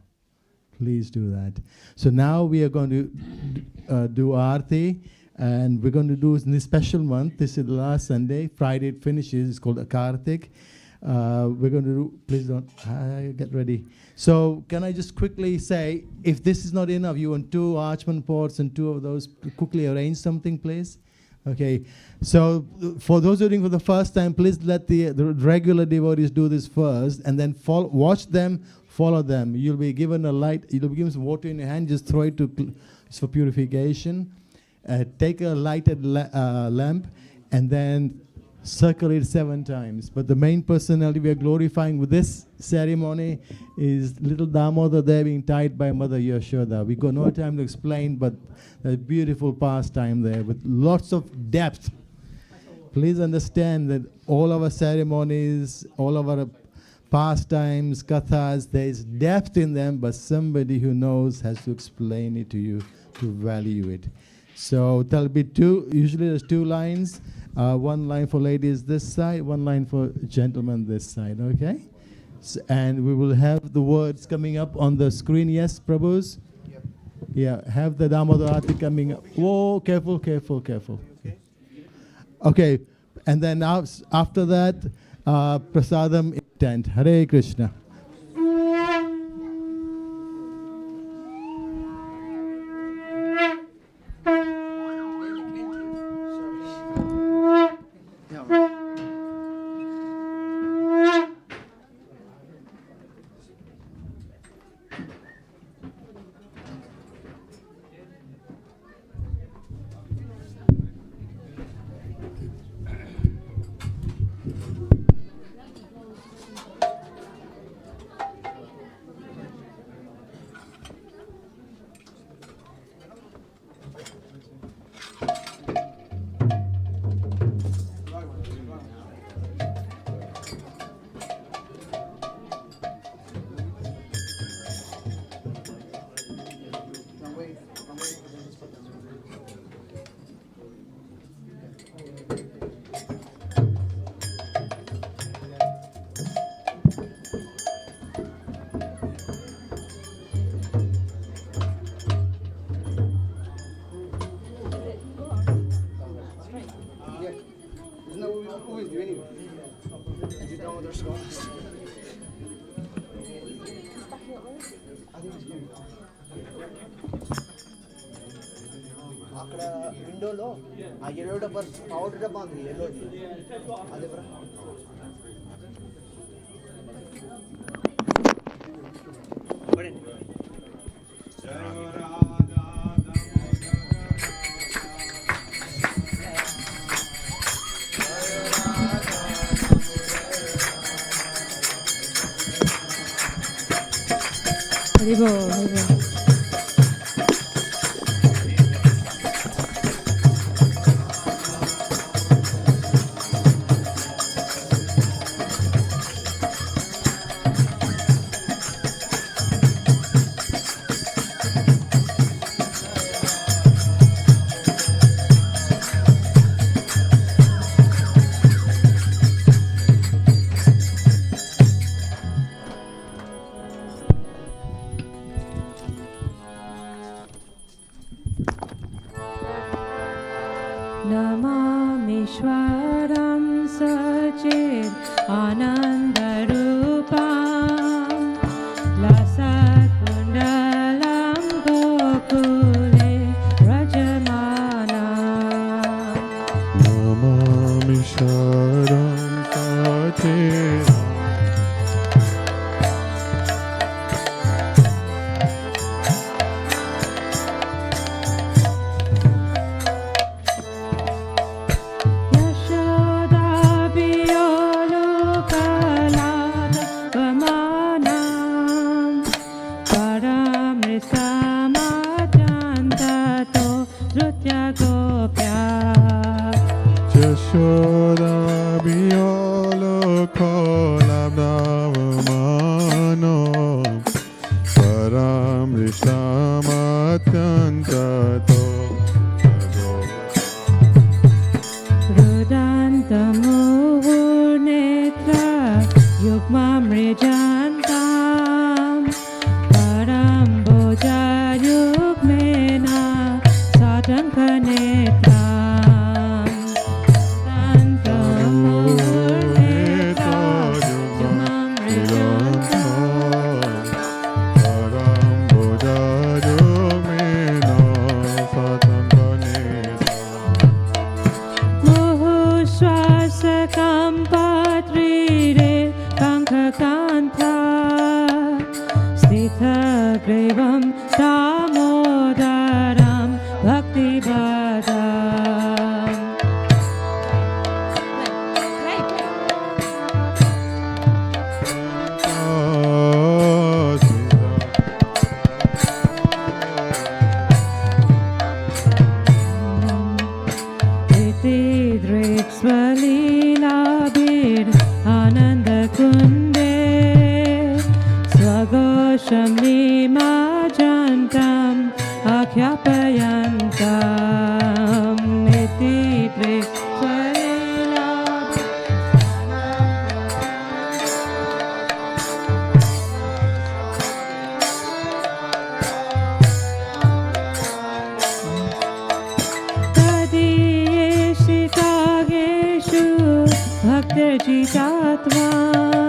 Please do that. So now we are going to do Aarti, and we're going to do in this special month. This is the last Sunday. Friday it finishes. It's called Kartik. We're going to do, please don't, get ready. So can I just quickly say, if this is not enough, you want 2 Archman pots and 2 of those, quickly arrange something, please. Okay, so for those who are doing for the first time, please let the regular devotees do this first, and then watch them, follow them. You'll be given a light, you'll be given some water in your hand, just throw it it's for purification. Take a lighted lamp, and then circle it 7 times. But the main personality we are glorifying with this ceremony is little Damodar there being tied by Mother Yashoda. We got no time to explain, but a beautiful pastime there with lots of depth. Please understand that all our ceremonies, all of our pastimes, kathas, there is depth in them, but somebody who knows has to explain it to you to value it. So there'll be usually there's 2 lines, one line for ladies this side, one line for gentlemen this side, okay? And we will have the words coming up on the screen. Yes, Prabhus? Yep. Yeah, have the Damodarati coming up. Whoa, careful, careful, careful. Okay, and then after that, Prasadam intent. Hare Krishna. అక్కడ విండోలో ఆ yellow డబ్బా powder డబ్బా ఉంది ఎల్లోది అదే బ్రా హరిబో హరిబో नमामीश्वरं सचित् आनन्दरूपं लसत्कुण्डलं गोकुले व्रजमानम् नमामीश्वरं सचित् Santa त्यजितात्वाम्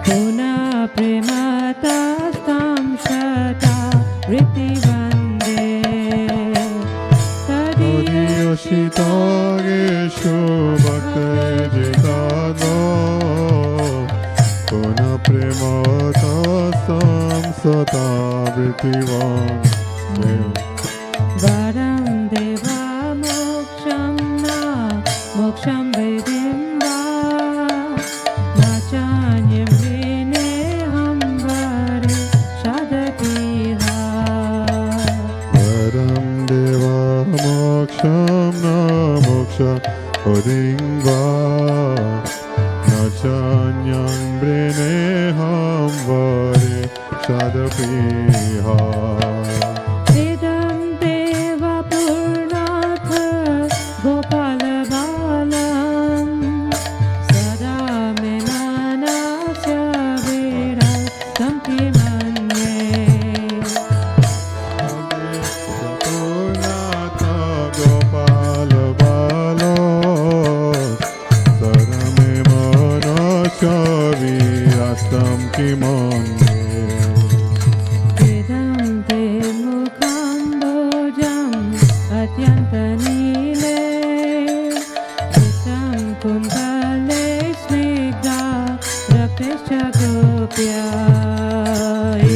पुनः प्रेमतास्तां शता वृत्तिवन्दे Yoshitageshu Bhaktejitano Puna Premata Samsata Vritivam Varam deva moksham na moksham vedim va nachanyam vine hambare shadatiha Varam Deva Moksham Na Moksha Odingva Nachanyam Brineham Vari Shadapiha idam deva purnatha gopala balam sada me manasya vera samtimanye Purnata Gopala Balo Sarame Manasya Virastam Kimande Vedante Mukambojam Atyantanile Vitam Kumbhale Snigdha Rakesha Gopya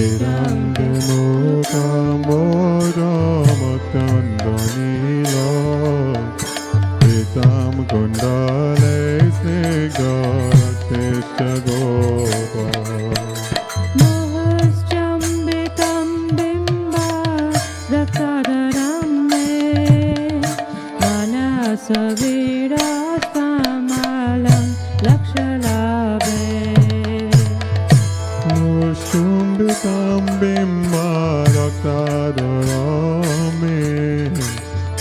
Idam Mukam Bodhamatandhanila Vitam Kundale Snigdharatesha Gopa Mohaschambitam Bimba Raktadaram Me Manasaviraspamalam Lakshalabe Mushumbitam Bimba Raktadharame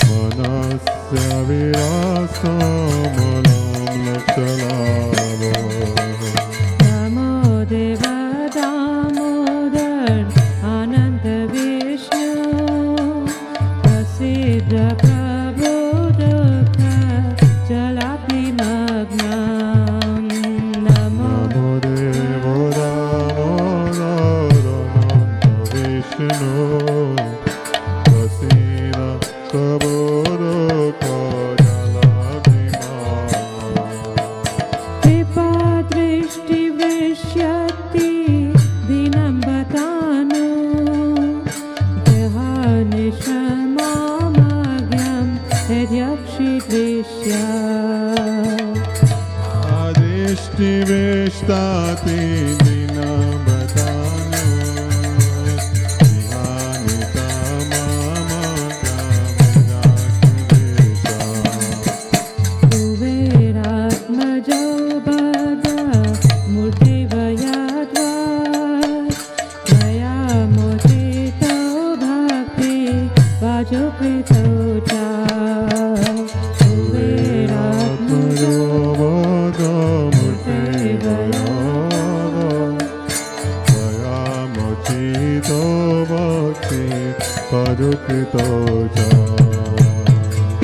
Manasya Virasamalam Lakshalava Namo Deva Damodar Ananta Vishnu Prasiddha Prabhu Dukha Jalapi Magnam Namo Namo Devo Damodar Vishnu Prasida Prabodha Kajalabhima Kripa Drishti Vishyati Dinam Batanu Dehani Shamamagyam Edyakshi Drishya Adishti Vishtati Dinabatanu Vihani Tamama Kamajakidesha Kuveratmajo Bhadra Murti Vayadva Maya Motito Bhakti Vajokrito Cha Kuveratmajo Murti Vayadva Mochito Bhakti Padukrito Cha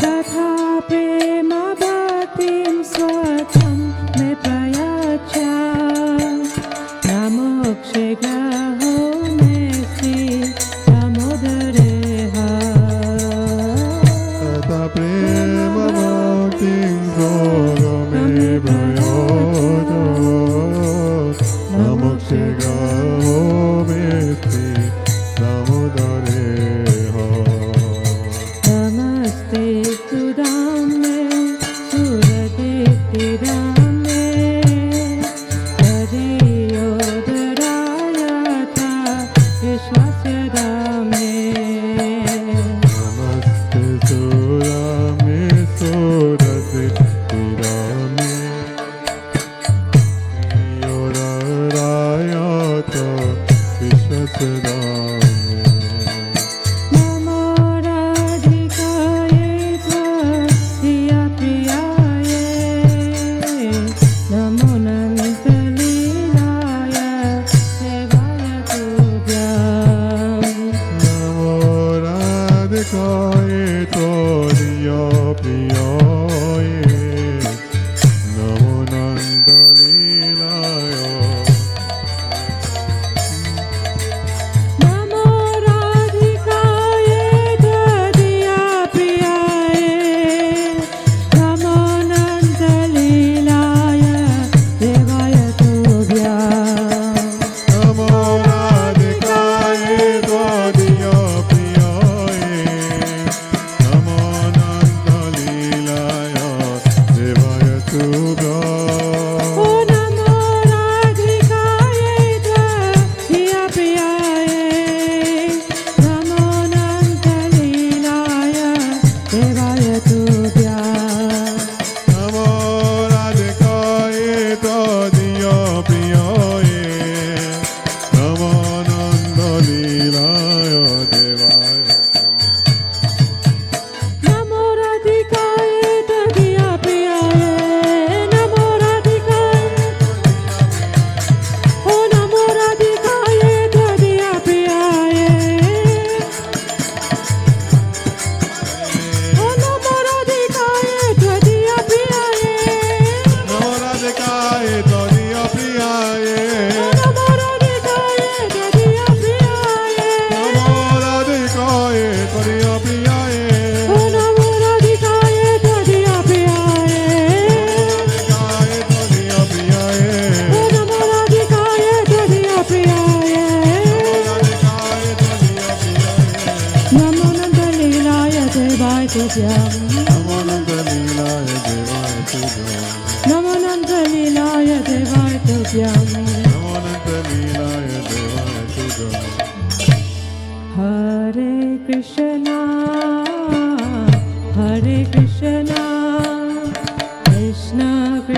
तथा प्रेम भक्तिं स्वतं मे प्रयच्छा नमोक्षे ग्रहो मे Shri दामोदरेह Tata Prema Bhakti Goro Me Prayoto Namokshe Gaho Mesti Damodareha नमस्ते Sudame Surte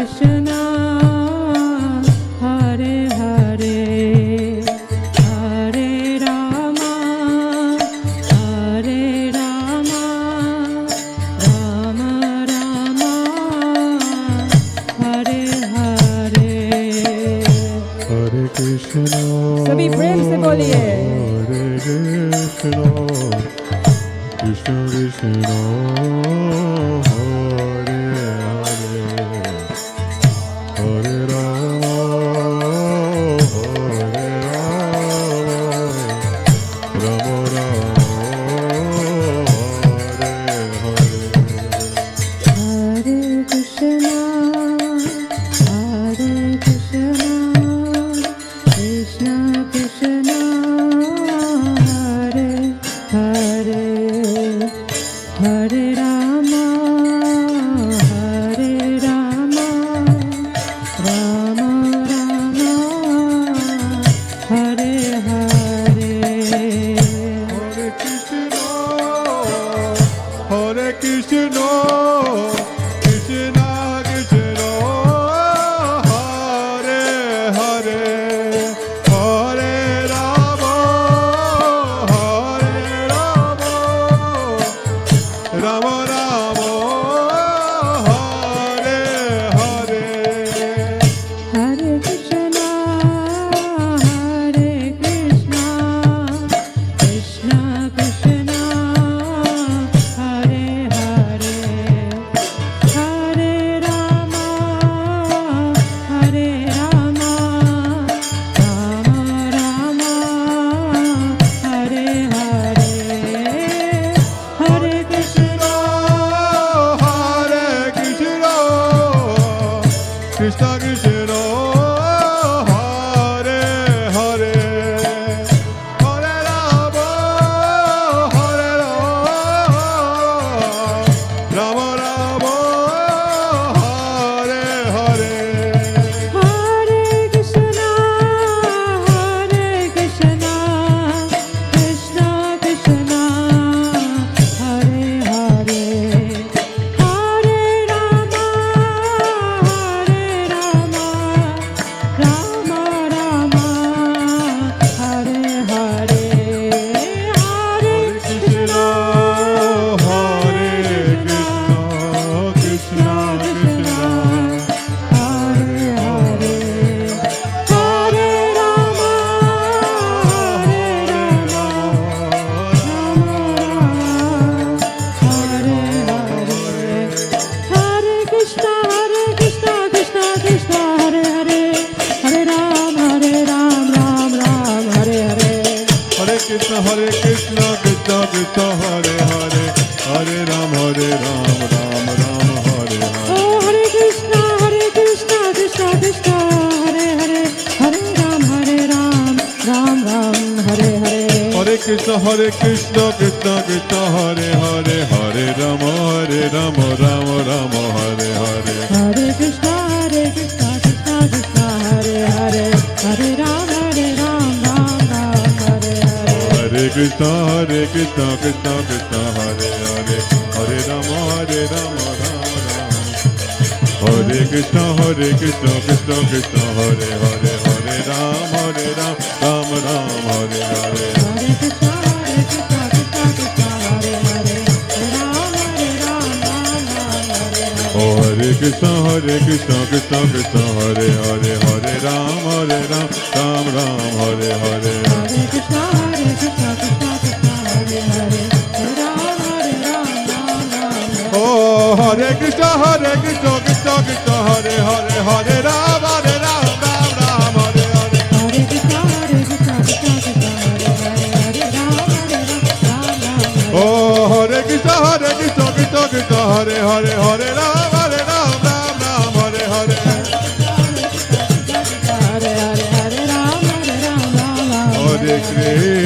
Krishna, Hare Hare, Hare Rama, Hare Rama, Rama Rama, Hare Hare. Hare Krishna, सभी प्रेम से बोलिए। Hare Krishna, Krishna Krishna, Hare Hare, Hare Rama, Hare Rama, Rama Rama, Hare Hare. Hare Krishna, Hare Krishna, Krishna Krishna, Hare Hare, Hare Rama, Hare Rama, Rama Rama, Hare Hare. Hare Krishna, Hare Krishna, Krishna Krishna, Hare Hare, Hare Rama, Hare Rama, Rama Rama, Hare Hare. Hare Krishna, Hare Krishna, Krishna Krishna, Hare Hare, Hare Rama, Hare Rama, Rama Rama, Hare Hare, Hare Krishna, Hare Krishna, Krishna Krishna, Hare Hare, Hare Rama, Hare Rama, Rama Rama, Hare Hare. Hare Krishna, Hare Krishna, Krishna Krishna, Hare Hare, Hare Rama, Hare Rama, Rama Rama, Hare Hare, Hare Krishna, Hare Krishna, Krishna Krishna, Hare Hare, Hare Rama, Hare Hare Krishna, Krishna Krishna, Hare Hare, Hare Ram, Ram Ram, Hare Hare. Hare Krishna, Krishna Krishna, Hare Hare, Hare Ram, Ram Ram, Hare Hare. Oh, Hare Krishna, Krishna Krishna, Hare Hare, Hare Ram, Ram Ram, Hare Hare. Hare Krishna, Krishna Krishna, Hare Hare, Hare Ram, Ram Ram, Hare Hare. Hare Krishna, Krishna Krishna, Hare Hare, Hare Ram, Ram Ram, Hare Hare. Hare Krishna, Krishna Krishna, Hare Hare, Hare Ram, Ram Hare Krishna, Krishna Krishna, Hare Hare, Hare Ram, Ram Hare Hare. Hare Krishna, Krishna Krishna, Hare Hare, Hare Ram, Ram Hare Hare. Oh, Hare Krishna, Krishna Krishna, Hare Hare, Hare Ram, Ram Hare Hare. Hare Krishna, Krishna Krishna, Hare Hare, Hare Ram, Ram Oh, Hare Krishna, Krishna Krishna, Hare Hare, Hare Ram, Ram Hare Hare. Hare Krishna, Krishna Krishna, Hare Hare, Hare Ram, Ram. Oh, Hare Krishna, Krishna Krishna, Hare Hare, Hare Ram, Ram Hare Hare. Hare Hare, Hare Ram, Hare Krishna.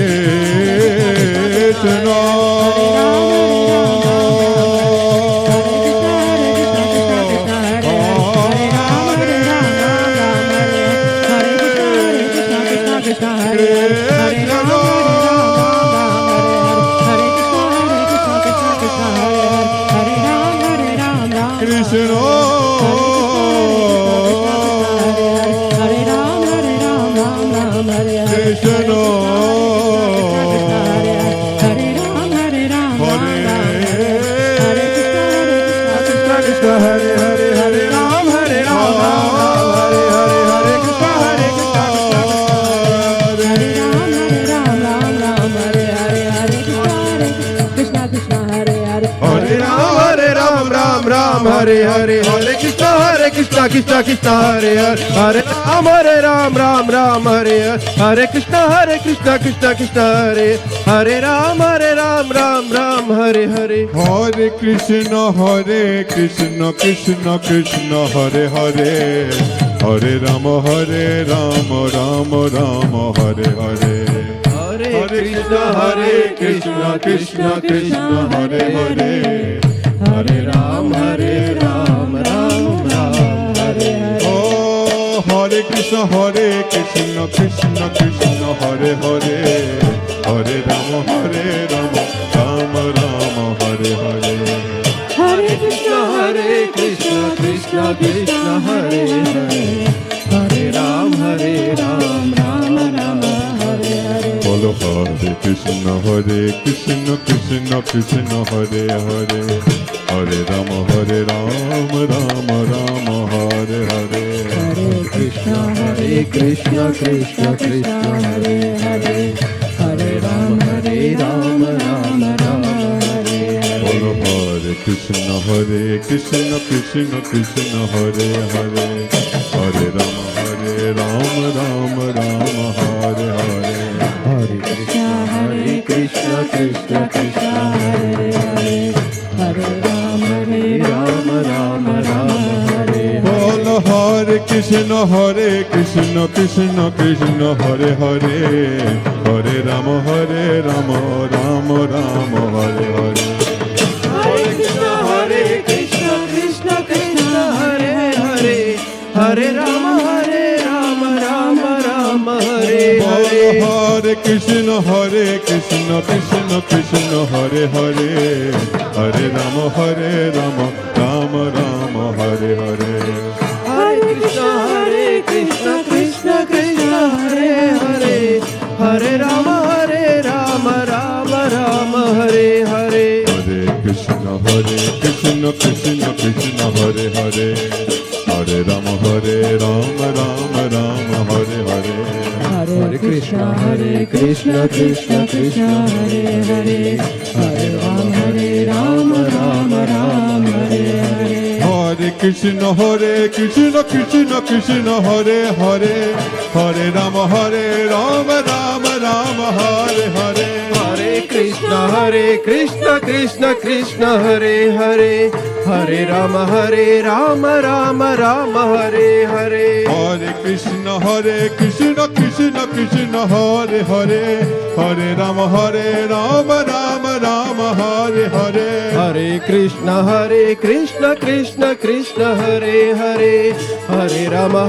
Krishna Krishna Hare Hare Hare Ram Hare Ram Hare Hare Hare Krishna Krishna Krishna Hare Hare Hare Ram Ram Ram Hare Hare Hare Krishna Krishna Krishna Hare Hare Hare Ram Ram Ram Hare Hare Hare Krishna Krishna Krishna Hare Hare Ram Ram Ram Hare Hare Hare Krishna Krishna Krishna Hare Hare Hare Rama Rama Rama Hare Hare Hare Krishna Krishna Krishna Hare Hare Hare Ram Ram Hare Hare Oh Hare Krishna Krishna Krishna Hare Hare Hare Rama Rama Rama Hare Hare Hare Krishna Krishna Krishna Hare Hare Hare Ram Ram Rama Hare Hare Bolo Hare Krishna Krishna Krishna Hare Hare Hare Rama Rama Rama Hare Hare Hare Krishna Krishna Krishna Hare Hare Hare Ram Rama Rama Hare Hare Bolo Hare Krishna Krishna Krishna Hare Hare Hare Rama Rama Rama Hare Hare Hare Krishna Krishna Krishna Hare Hare Hare Ram Rama Rama Hare Hare Bolo Hare Krishna Krishna Krishna Hare Hare Hare Rama Rama Rama Hare Hare Hare Krishna Krishna Krishna Hare Hare Hare Rama Rama Rama Hare Hare Hare Krishna Krishna Krishna Hare Hare Hare Rama Rama Rama Hare Hare Hare Krishna Krishna Krishna Hare Hare Hare Rama Rama Rama Hare Hare Hare Krishna Krishna Krishna Hare Hare Hare Rama Rama Rama Hare Hare Hare Krishna Krishna Krishna Hare Hare Hare Rama Rama Rama Hare Hare Hare Krishna Krishna Krishna Hare Hare Hare Rama Rama Rama Hare Hare Hare Krishna Krishna Krishna Hare Hare Hare Rama Rama Rama Hare Hare Hare Krishna Krishna Krishna Hare Hare Hare Rama Rama Rama Hare Hare Hare Krishna Krishna Krishna Hare Hare Hare Rama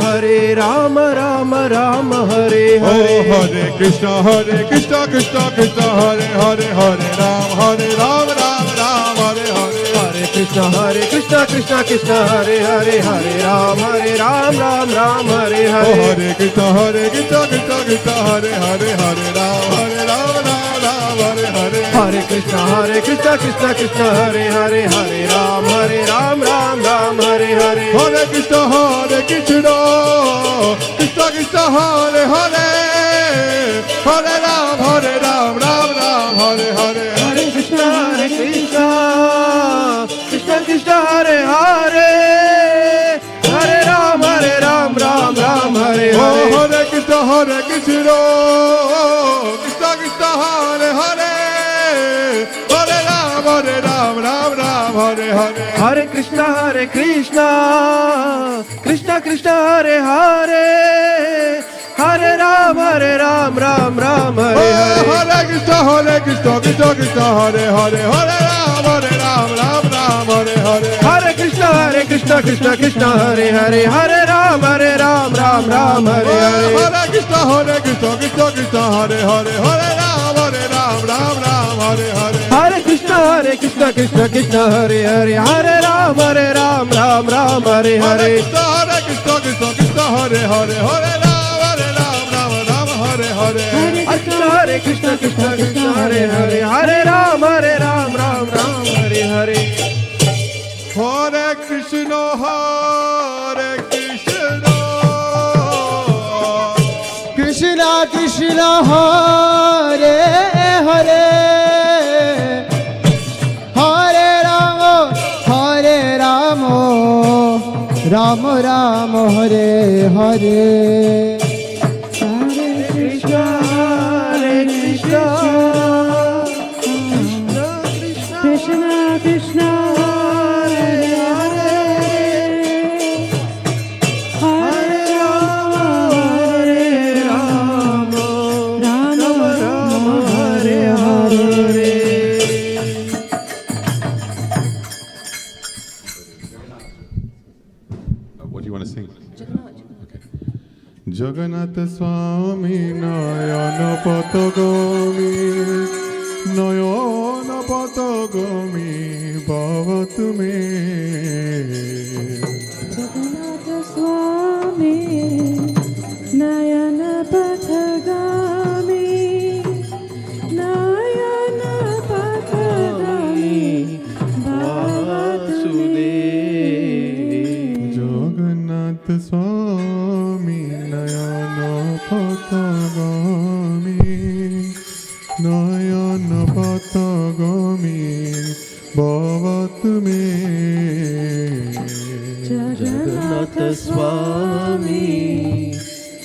Rama Rama Hare Hare Oh Hare Krishna Krishna Krishna Hare Hare Hare Rama Rama Hare Hare Hare Krishna Krishna Hare Hare Hare Rama Ram Hare Oh Hare Hare Krishna Krishna Hare Hare Hare Rama Hare Hare Hare Krishna Krishna Hare Hare Hare Ram Ram Hare Hare Hare Krishna Krishna Krishna Hare Hare Hare Ram Ram Hare Hare Hare Krishna Krishna Krishna Hare Hare Hare Ram Ram Hare Oh Hare Hare Krishna Krishna Krishna Hare Hare Hare Ram Ram Hare Hare Hare Krishna Krishna Krishna Hare Hare Hare Ram Ram Hare Oh Hare Hare Krishna Krishna Hare Hare Hare Ram Ram Hare Hare Hare Krishna Krishna Hare Hare Hare Ram Ram Hare Hare Hare Krishna Krishna Hare Hare Hare Ram Ram Hare Hare Hare Krishna Krishna Hare Hare Hare Ram Ram Hare Hare Krishna Krishna Hare Hare Hare Ram Ram Hare Hare Hare Krishna, Krishna Krishna, Hare Hare, Hare Ram, Ram Ram, Hare Hare. Hare Krishna, Hare Krishna, Krishna Krishna, Hare Hare, Hare Ram, Ram Ram, Hare Hare. Hare Krishna, Krishna Krishna, Hare Hare, Hare Ram, Ram Ram, Hare Hare. What do you want to sing? Jagannath Swami Nayana Patagami, Nayana Patagami, Bhavatu me. Jagannath Swami, Nayana Pathagami, Nayana Pathagami, Vasudev. Jagannath Swami Nayana Patagami, Nayana Patagami, Bhavatu me. Jagannath Swami,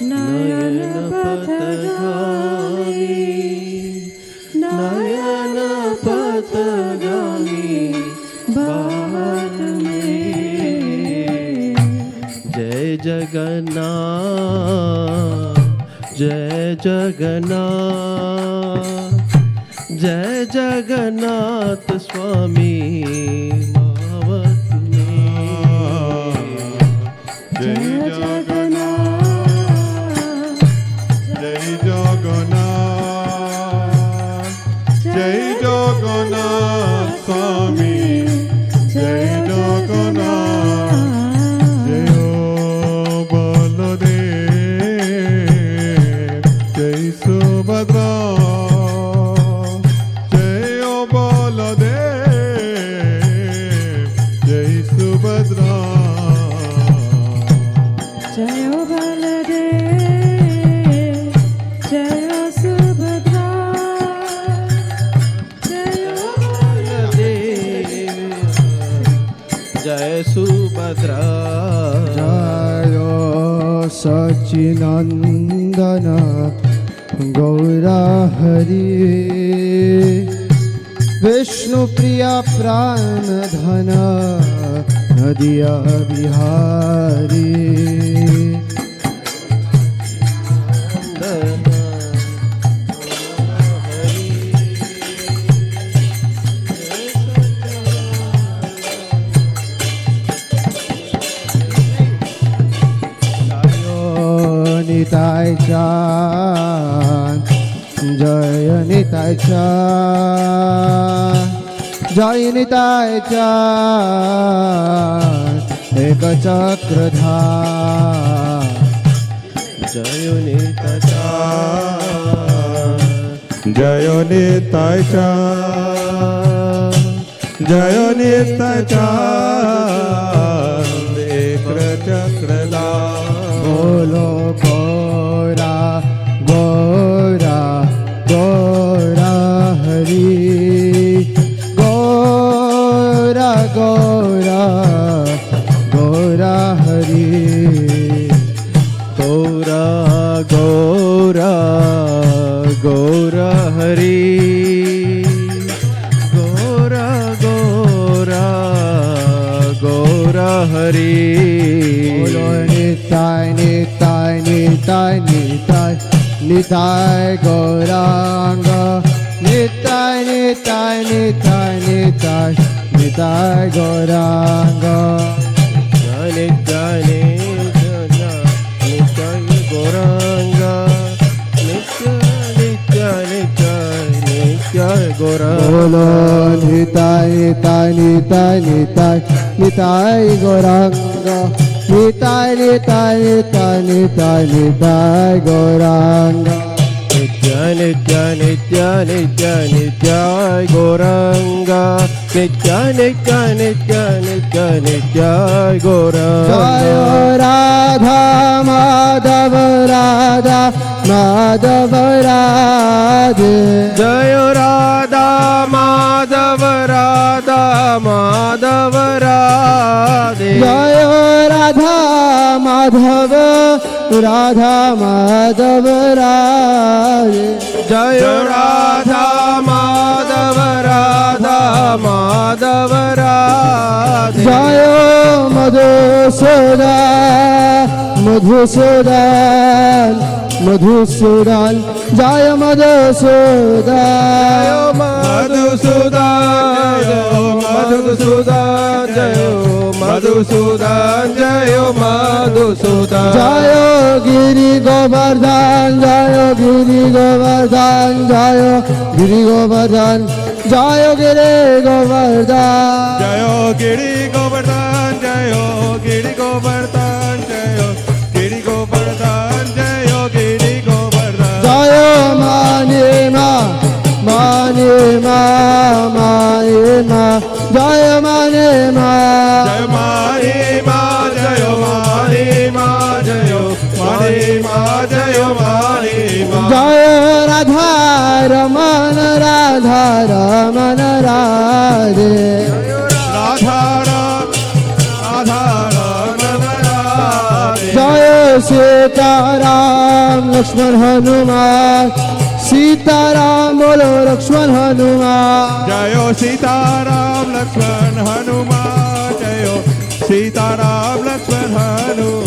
Nayana Pathagami, Nayana Pathagami, Bhavatu. Jai Jagannath, Jai Jagannath, Jai Jagannath Swami, Bhavatu me. Jai Jagannath, Jai Jagannath, Jai Jagannath Swami, Jai Jagannath, Jayo Baladev, Jai Subhadra, Jayo Baladev, Jai Subhadra. Jayo Baladev, Jayo Subhadra, Jayo Baladev, Jai Subhadra. Jayo Sachinandana Gaura Hari, Vishnu Priya Prana Dhana Nadiya Bihari. Nitai Chan, Jaya Nitai Chan, Jaya Nitai Chan, Eka Chakradhar, Jaya Nitai Chan, Jaya Nitai Chan, Jaya Nitai Chan, Ekra Chakradhar. Bolo Gora, Gora, Gora Hari, Gora, Gora, Gora Hari, Gora, Gora, Gora Hari, Gora, Gora, Gora Hari. Nitai, Nitai, Nitai, Nitai, Nitai Gauranga, Nitai, Nitai, Nitai, Nitai, Nitai Gauranga. Nitai, Nitai, Nitai Gauranga, Nitai, Nitai, Nitai, Nitai Gauranga. Bolo Nitai, Nitai, Nitai, Nitai, Nitai Gauranga. Nitai, Nitai, Nitai, Nitai, Nitai Gauranga. Nitya, nitya nitya nitya nitya Gauranga nitya nitya nitya nitya nitya Gauranga Jaya Radha Madhav Radha Madhav Radhe Jaya Radha Madhav Radha Madhav Radhe Jaya Radha Madhav Radha Madhav Radhe Jaya Radha Madhav Radha Madhav Radhe Jaya Madhusudan Madhusudan Madhusudan Jaya Madhusudan Madhusudan Madhusudan Jayo Madhusudan Jayo Madhusudan Jayo Giri Govardhan Jayo Giri Govardhan Jayo Giri Govardhan Jayo Giri Govardhan Jayo Giri Govardhan, Jayo Giri Govardhan, Jayo Giri Govardhan, Jayo Giri Govardhan. Jayo Manima Manima Manima Jayo Manima Jayo Mahima, Jayo Mahima, Jayo Mahima, Jayo Mahima. Jayo Radha Raman Radha Raman Radhe Radha Ram, Radha Ram, Radhe. Jayo Sita Ram Lakshman Hanuman Sita Ram Bolo Lakshman Hanuman Jayo Sita Ram, Lakshman Hanuman, Jayo Sita Ram, Lakshman Hanuman.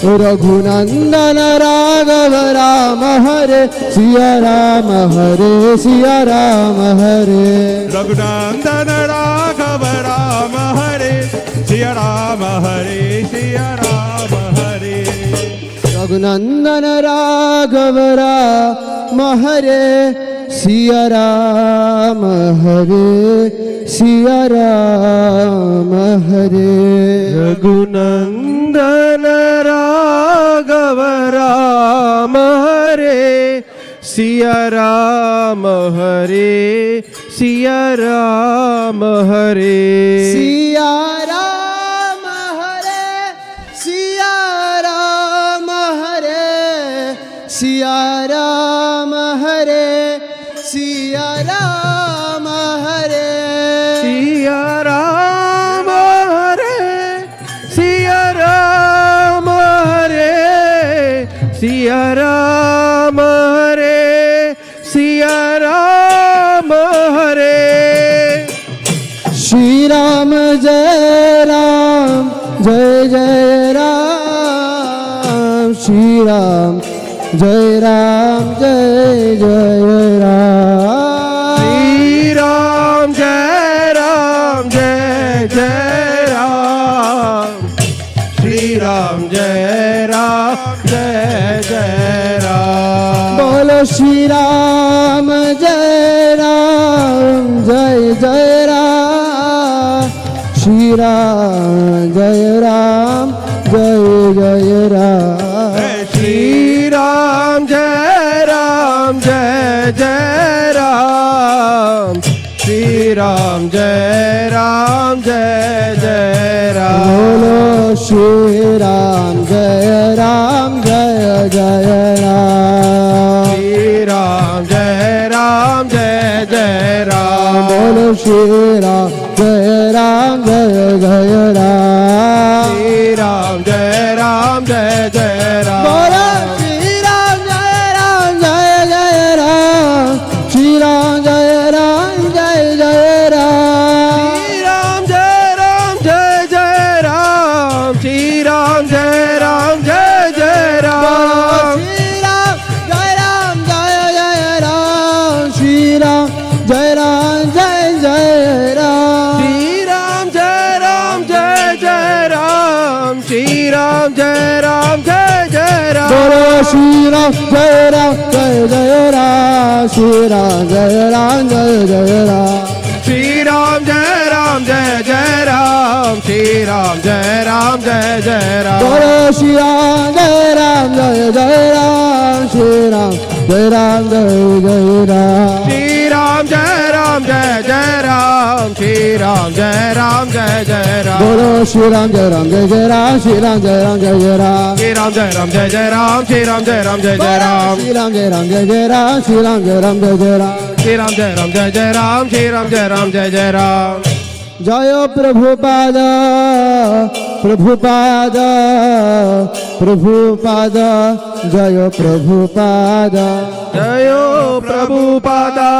Raghunandan Raghav Ram Hare Siya Ram Hare Siya Ram Hare Raghunandan Raghav Ram Hare, Siya Ram Hare, Siya Ram Hare. Raghunandan Raghav Ram Hare Siya Ram Hare Siya Ram Hare Raghunandan Raghav Ram Hare Siya Ram Hare Siya Ram Hare Siya Ram Hare Siya Ram Hare Siya Ram Hare Siya Ram Hare Siya Ram Hare Siya Ram Hare Siya Ram Hare Siya Ram Hare Shri Ram Jai Ram Jai Jai Ram Shri Ram Jai Ram Jai Jai Ram Shri Ram Jai Ram Jai Jai Ram Shri Ram Jai Ram Jai Jai Ram Bolo Shri Ram Jai Ram Jai Jai Ram Shri Ram Jai Ram Jai Jai Ram Shri Ram Jai Ram Jai Jai Ram Shri Ram Jai Ram Jai Jai Ram Bolo Shri Ram Jai Ram Jai Jai Ram Shri Ram Jai Ram Jai Jai Ram Bolo Shri Ram Jai Ram Jai Jai Ram Shri Ram Jai Ram Jai Jai Ram Bolo Shri Ram Jai Ram Jai Jai Ram Shri Ram Jai Ram Jai Jai Ram Shri Ram Jai Ram Jai Jai Ram Shri Ram Jai Ram Jai Jai Ram Shri Ram Jai Ram Jai Jai Ram Shri Ram Jai Ram Jai Jai Ram Shri Ram Jai Ram Jai Jai Ram Shri Ram Jai Ram Jai Jai Ram Bolo Shri Ram Jai Ram Jai Jai Ram Shri Ram Jai Ram Jai Jai Ram Shri Ram Jai Ram Ram Jai Jai Ram Shri Ram Jai Ram Jai Jai Ram Bolo Shri Ram Jai Ram Jai Jai Ram Shri Ram Jai Ram Jai Jai Ram Shri Ram Jai Ram Jai Jai Ram Shri Ram Jai Ram Jai Jai Ram Bolo Shri Ram Jai Ram Jai Jai Ram Shri Ram Jai Ram Jai Jai Ram Shri Ram Jai Ram Jai Jai Ram Shri Ram Jai Ram Jai Jai Ram Shri Ram Jai Ram Jai Jai Ram Shri Ram Jai Ram Jai Jai Ram Shri Ram Jai Ram Jai Jai Ram Shri Ram Jai Ram Jai Jai Ram Jaya Prabhupada Prabhupada Prabhupada Jaya Prabhupada Jayo Prabhupada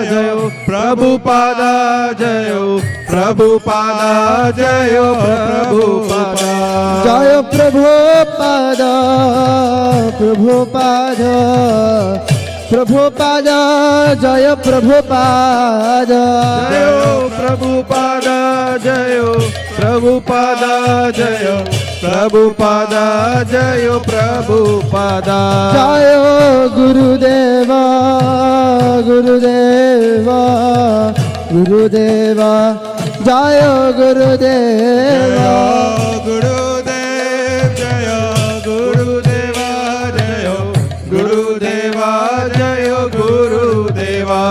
Jayo Prabhupada Jayo Prabhupada Jayo Prabhupada Jaya Prabhupada Prabhupada Prabhupada Jaya Prabhupada Jayo Prabhupada Jayo Prabhupada Jayo Prabhupada Jayo Prabhupada Jaya Gurudeva Gurudeva Gurudeva Jaya Gurudeva Gurudev Jayo Gurudeva Jayo Gurudeva Jayo Gurudeva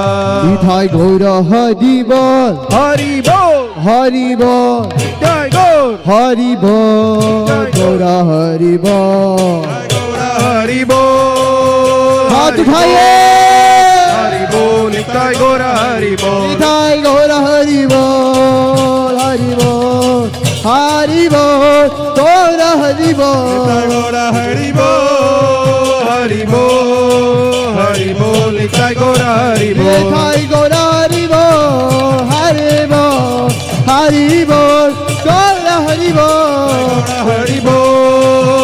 Nithai Gaura Hari Bol Hari Bol Hari Bol Jai Gaur Hari Bol Gaura Hari Bol Hari Bol हाथ उठाइए Hari Bol Nitai Gaur Hari Bol Nitai गौर हरि बोल हरि बोल हरि बोल गौर हरि बोल Hari Bol Hari Bol Hari Bol Nitai Gaur Hari Bol Nitai गौर हरि बोल हरि बोल हरि बोल गौर हरि बोल Hari Bol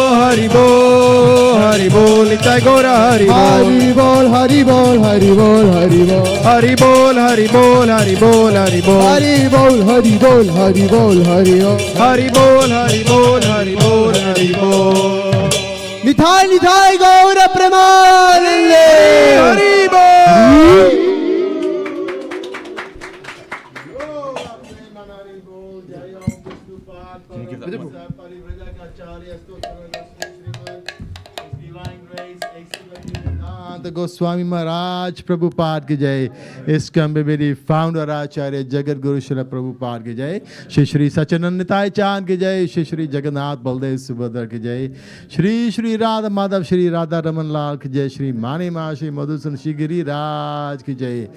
Hari Bol Hari Bol Nitai Gaur Hari Bol Hari बोल हरि बोल हरि बोल हरि बोल Hari Bol Hari Bol Hari Bol Hari Bol Hari बोल हरि बोल हरि बोल हरि बोल Hari Bol Hari Bol Hari Bol Nitai Nitai Gaur Premanande Hari Bol The Goswami Maharaj Prabhupada ki jai. ISKCON Coventry founder Acharya Jagat Guru Srila Prabhupada ki jai. Shri Shri Sachinand Nitai Chand ki jai. Shri Shri Jagannath Baldev Subhadra ki jai. Shri Shri Radha Madhav Shri Radha Raman Lal ki jai. Shri Mani Ma Shri Madhusan Shri Giri Raj ki jai.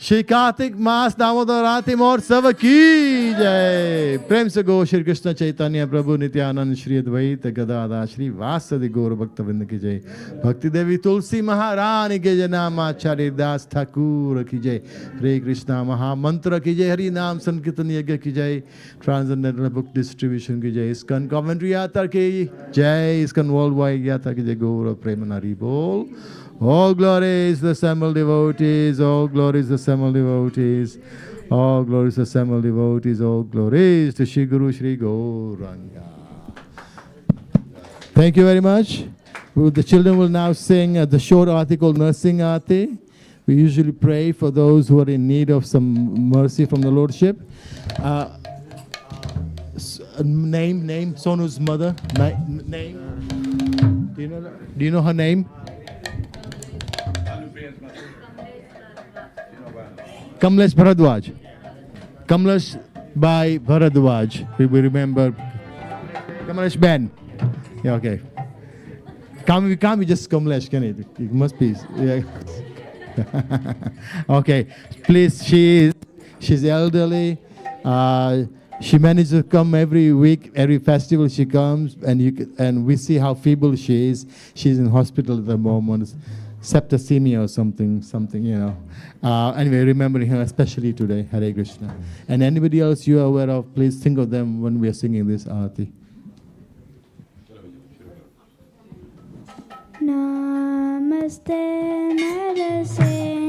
Shri Kartik मास दामोदर राति महोत्सव की जय। प्रेम से गो श्री कृष्ण चैतन्य प्रभु नित्यानंद श्री अद्वैत गदाधर श्री वासदि गौर भक्तवृंद की जय। भक्ति देवी तुलसी महारानी के जय। नाम आचार्य दास ठाकुर की जय। हरे कृष्णा महामंत्र की जय। हरि नाम संकीर्तन यज्ञ की जय। ट्रांसजेंडर बुक डिस्ट्रीब्यूशन की जय। ISKCON कॉवेंट्री यात्रा की जय। ISKCON वर्ल्ड वाइड यात्रा की जय। गौर प्रेम हरि बोल। All glories the assembled devotees, all glories the assembled devotees, all glories the assembled devotees, all glories to Shri Guru Shri Gauranga. Thank you very much. The children will now sing the short arti called Nursing Arti. We usually pray for those who are in need of some mercy from the Lordship. Name, Sonu's mother. Name. Do you know her name? Kamlesh Bharadwaj. Kamlesh by Bharadwaj. We remember. Kamlesh Ben. Yeah, okay. Can't be just Kamlesh, can it? It must be. Yeah. Okay. Please, she's elderly. She manages to come every week, every festival she comes, and we see how feeble she is. She's in hospital at the moment. Septicemia or something, you know. Anyway, remembering her especially today. Hare Krishna. And anybody else you are aware of, please think of them when we are singing this arati. Namaste Narasingaya.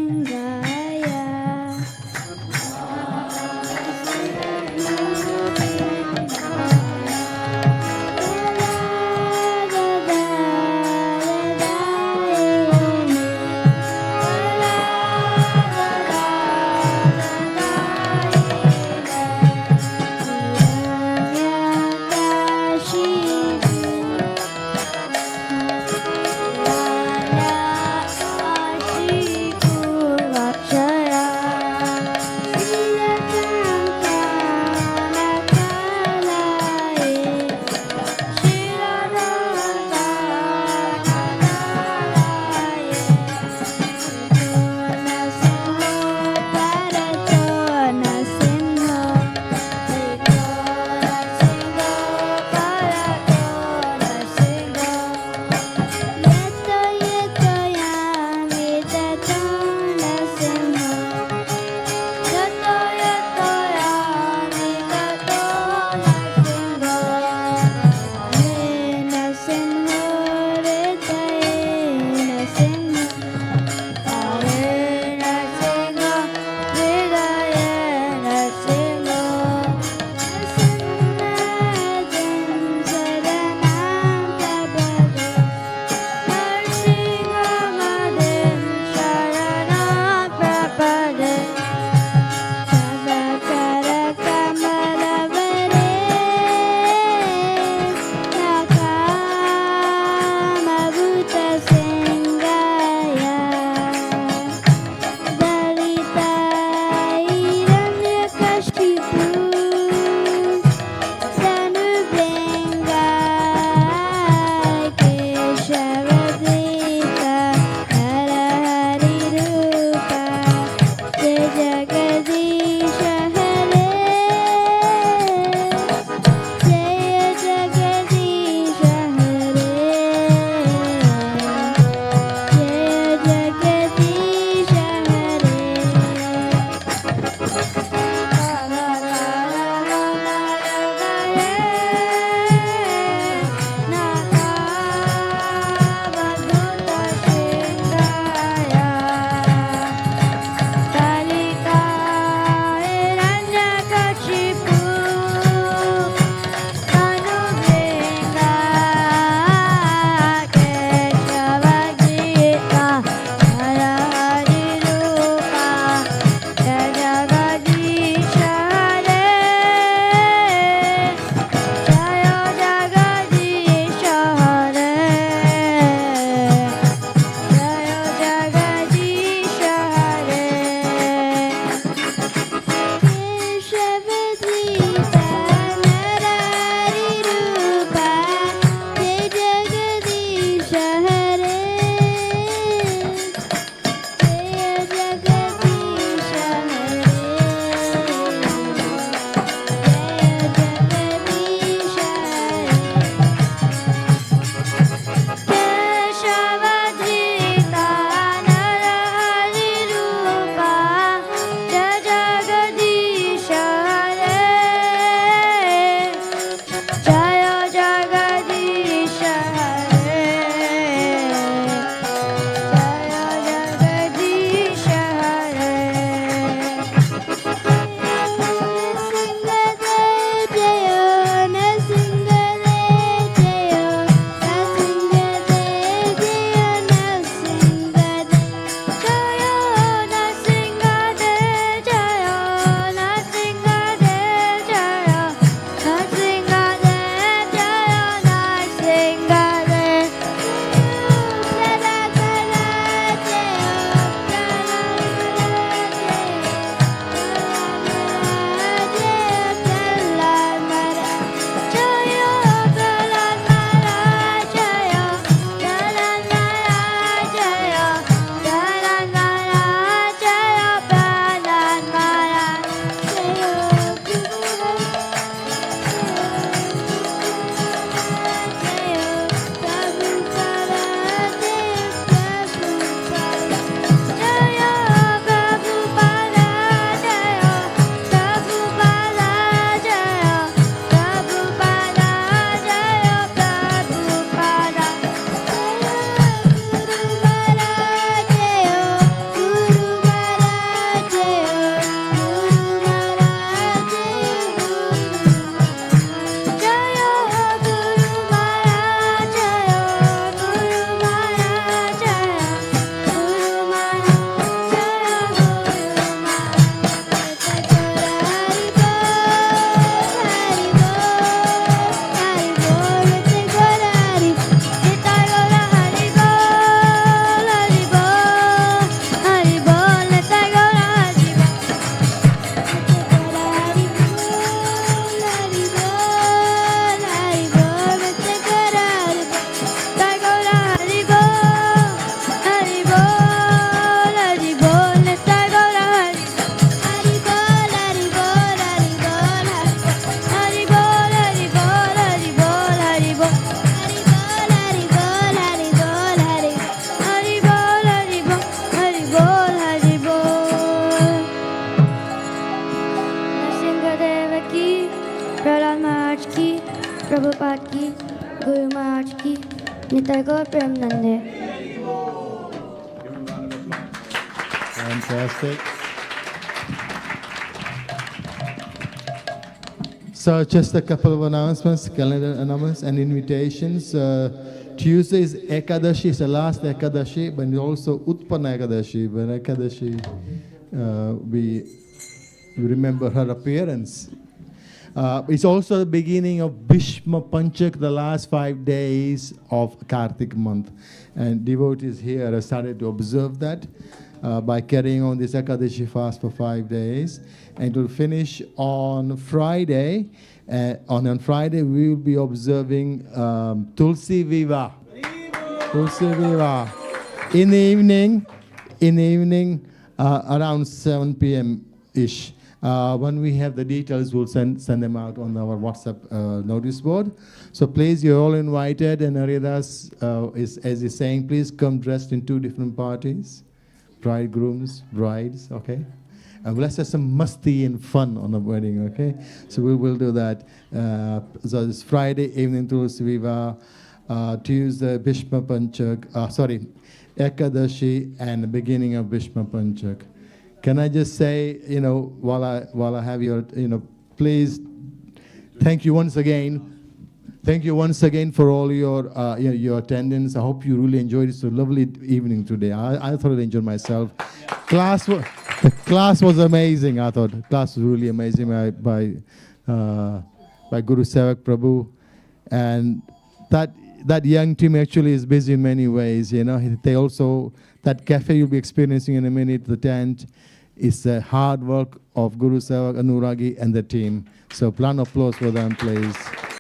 पाठ की, गुरु महाराज की, निताई गौर Premanand. Fantastic. So just a couple of announcements, calendar announcements and invitations. Tuesday is Ekadashi, it's the last Ekadashi, but also Utpanna Ekadashi. When Ekadashi, we remember her appearance. It's also the beginning of Bhishma Panchak, the last 5 days of Kartik month. And devotees here have started to observe that by carrying on this Ekadashi fast for 5 days. And it will finish on Friday. On Friday, we will be observing Tulsi Viva. Tulsi Viva. In the evening, around 7 p.m.-ish. When we have the details, we'll send them out on our WhatsApp notice board. So please, you're all invited. And Haridas as he's saying, please come dressed in 2 different parties. Bridegrooms, brides, okay? Let's have some musty and fun on the wedding, okay? So we will do that. So it's Friday evening Tulsi Viva, Tuesday Bhishma Panchak, Ekadashi, and the beginning of Bhishma Panchak. Can I just say, while I have your, please, thank you once again. Thank you once again for all your attendance. I hope you really enjoyed it. It's a lovely evening today. I thoroughly enjoyed myself. The class was amazing. I thought the class was really amazing by Guru Sevak Prabhu, and that young team actually is busy in many ways. They also, that cafe you'll be experiencing in a minute, the tent, is the hard work of Guru Sevak, Anuragi, and the team. So, round of applause for them, please.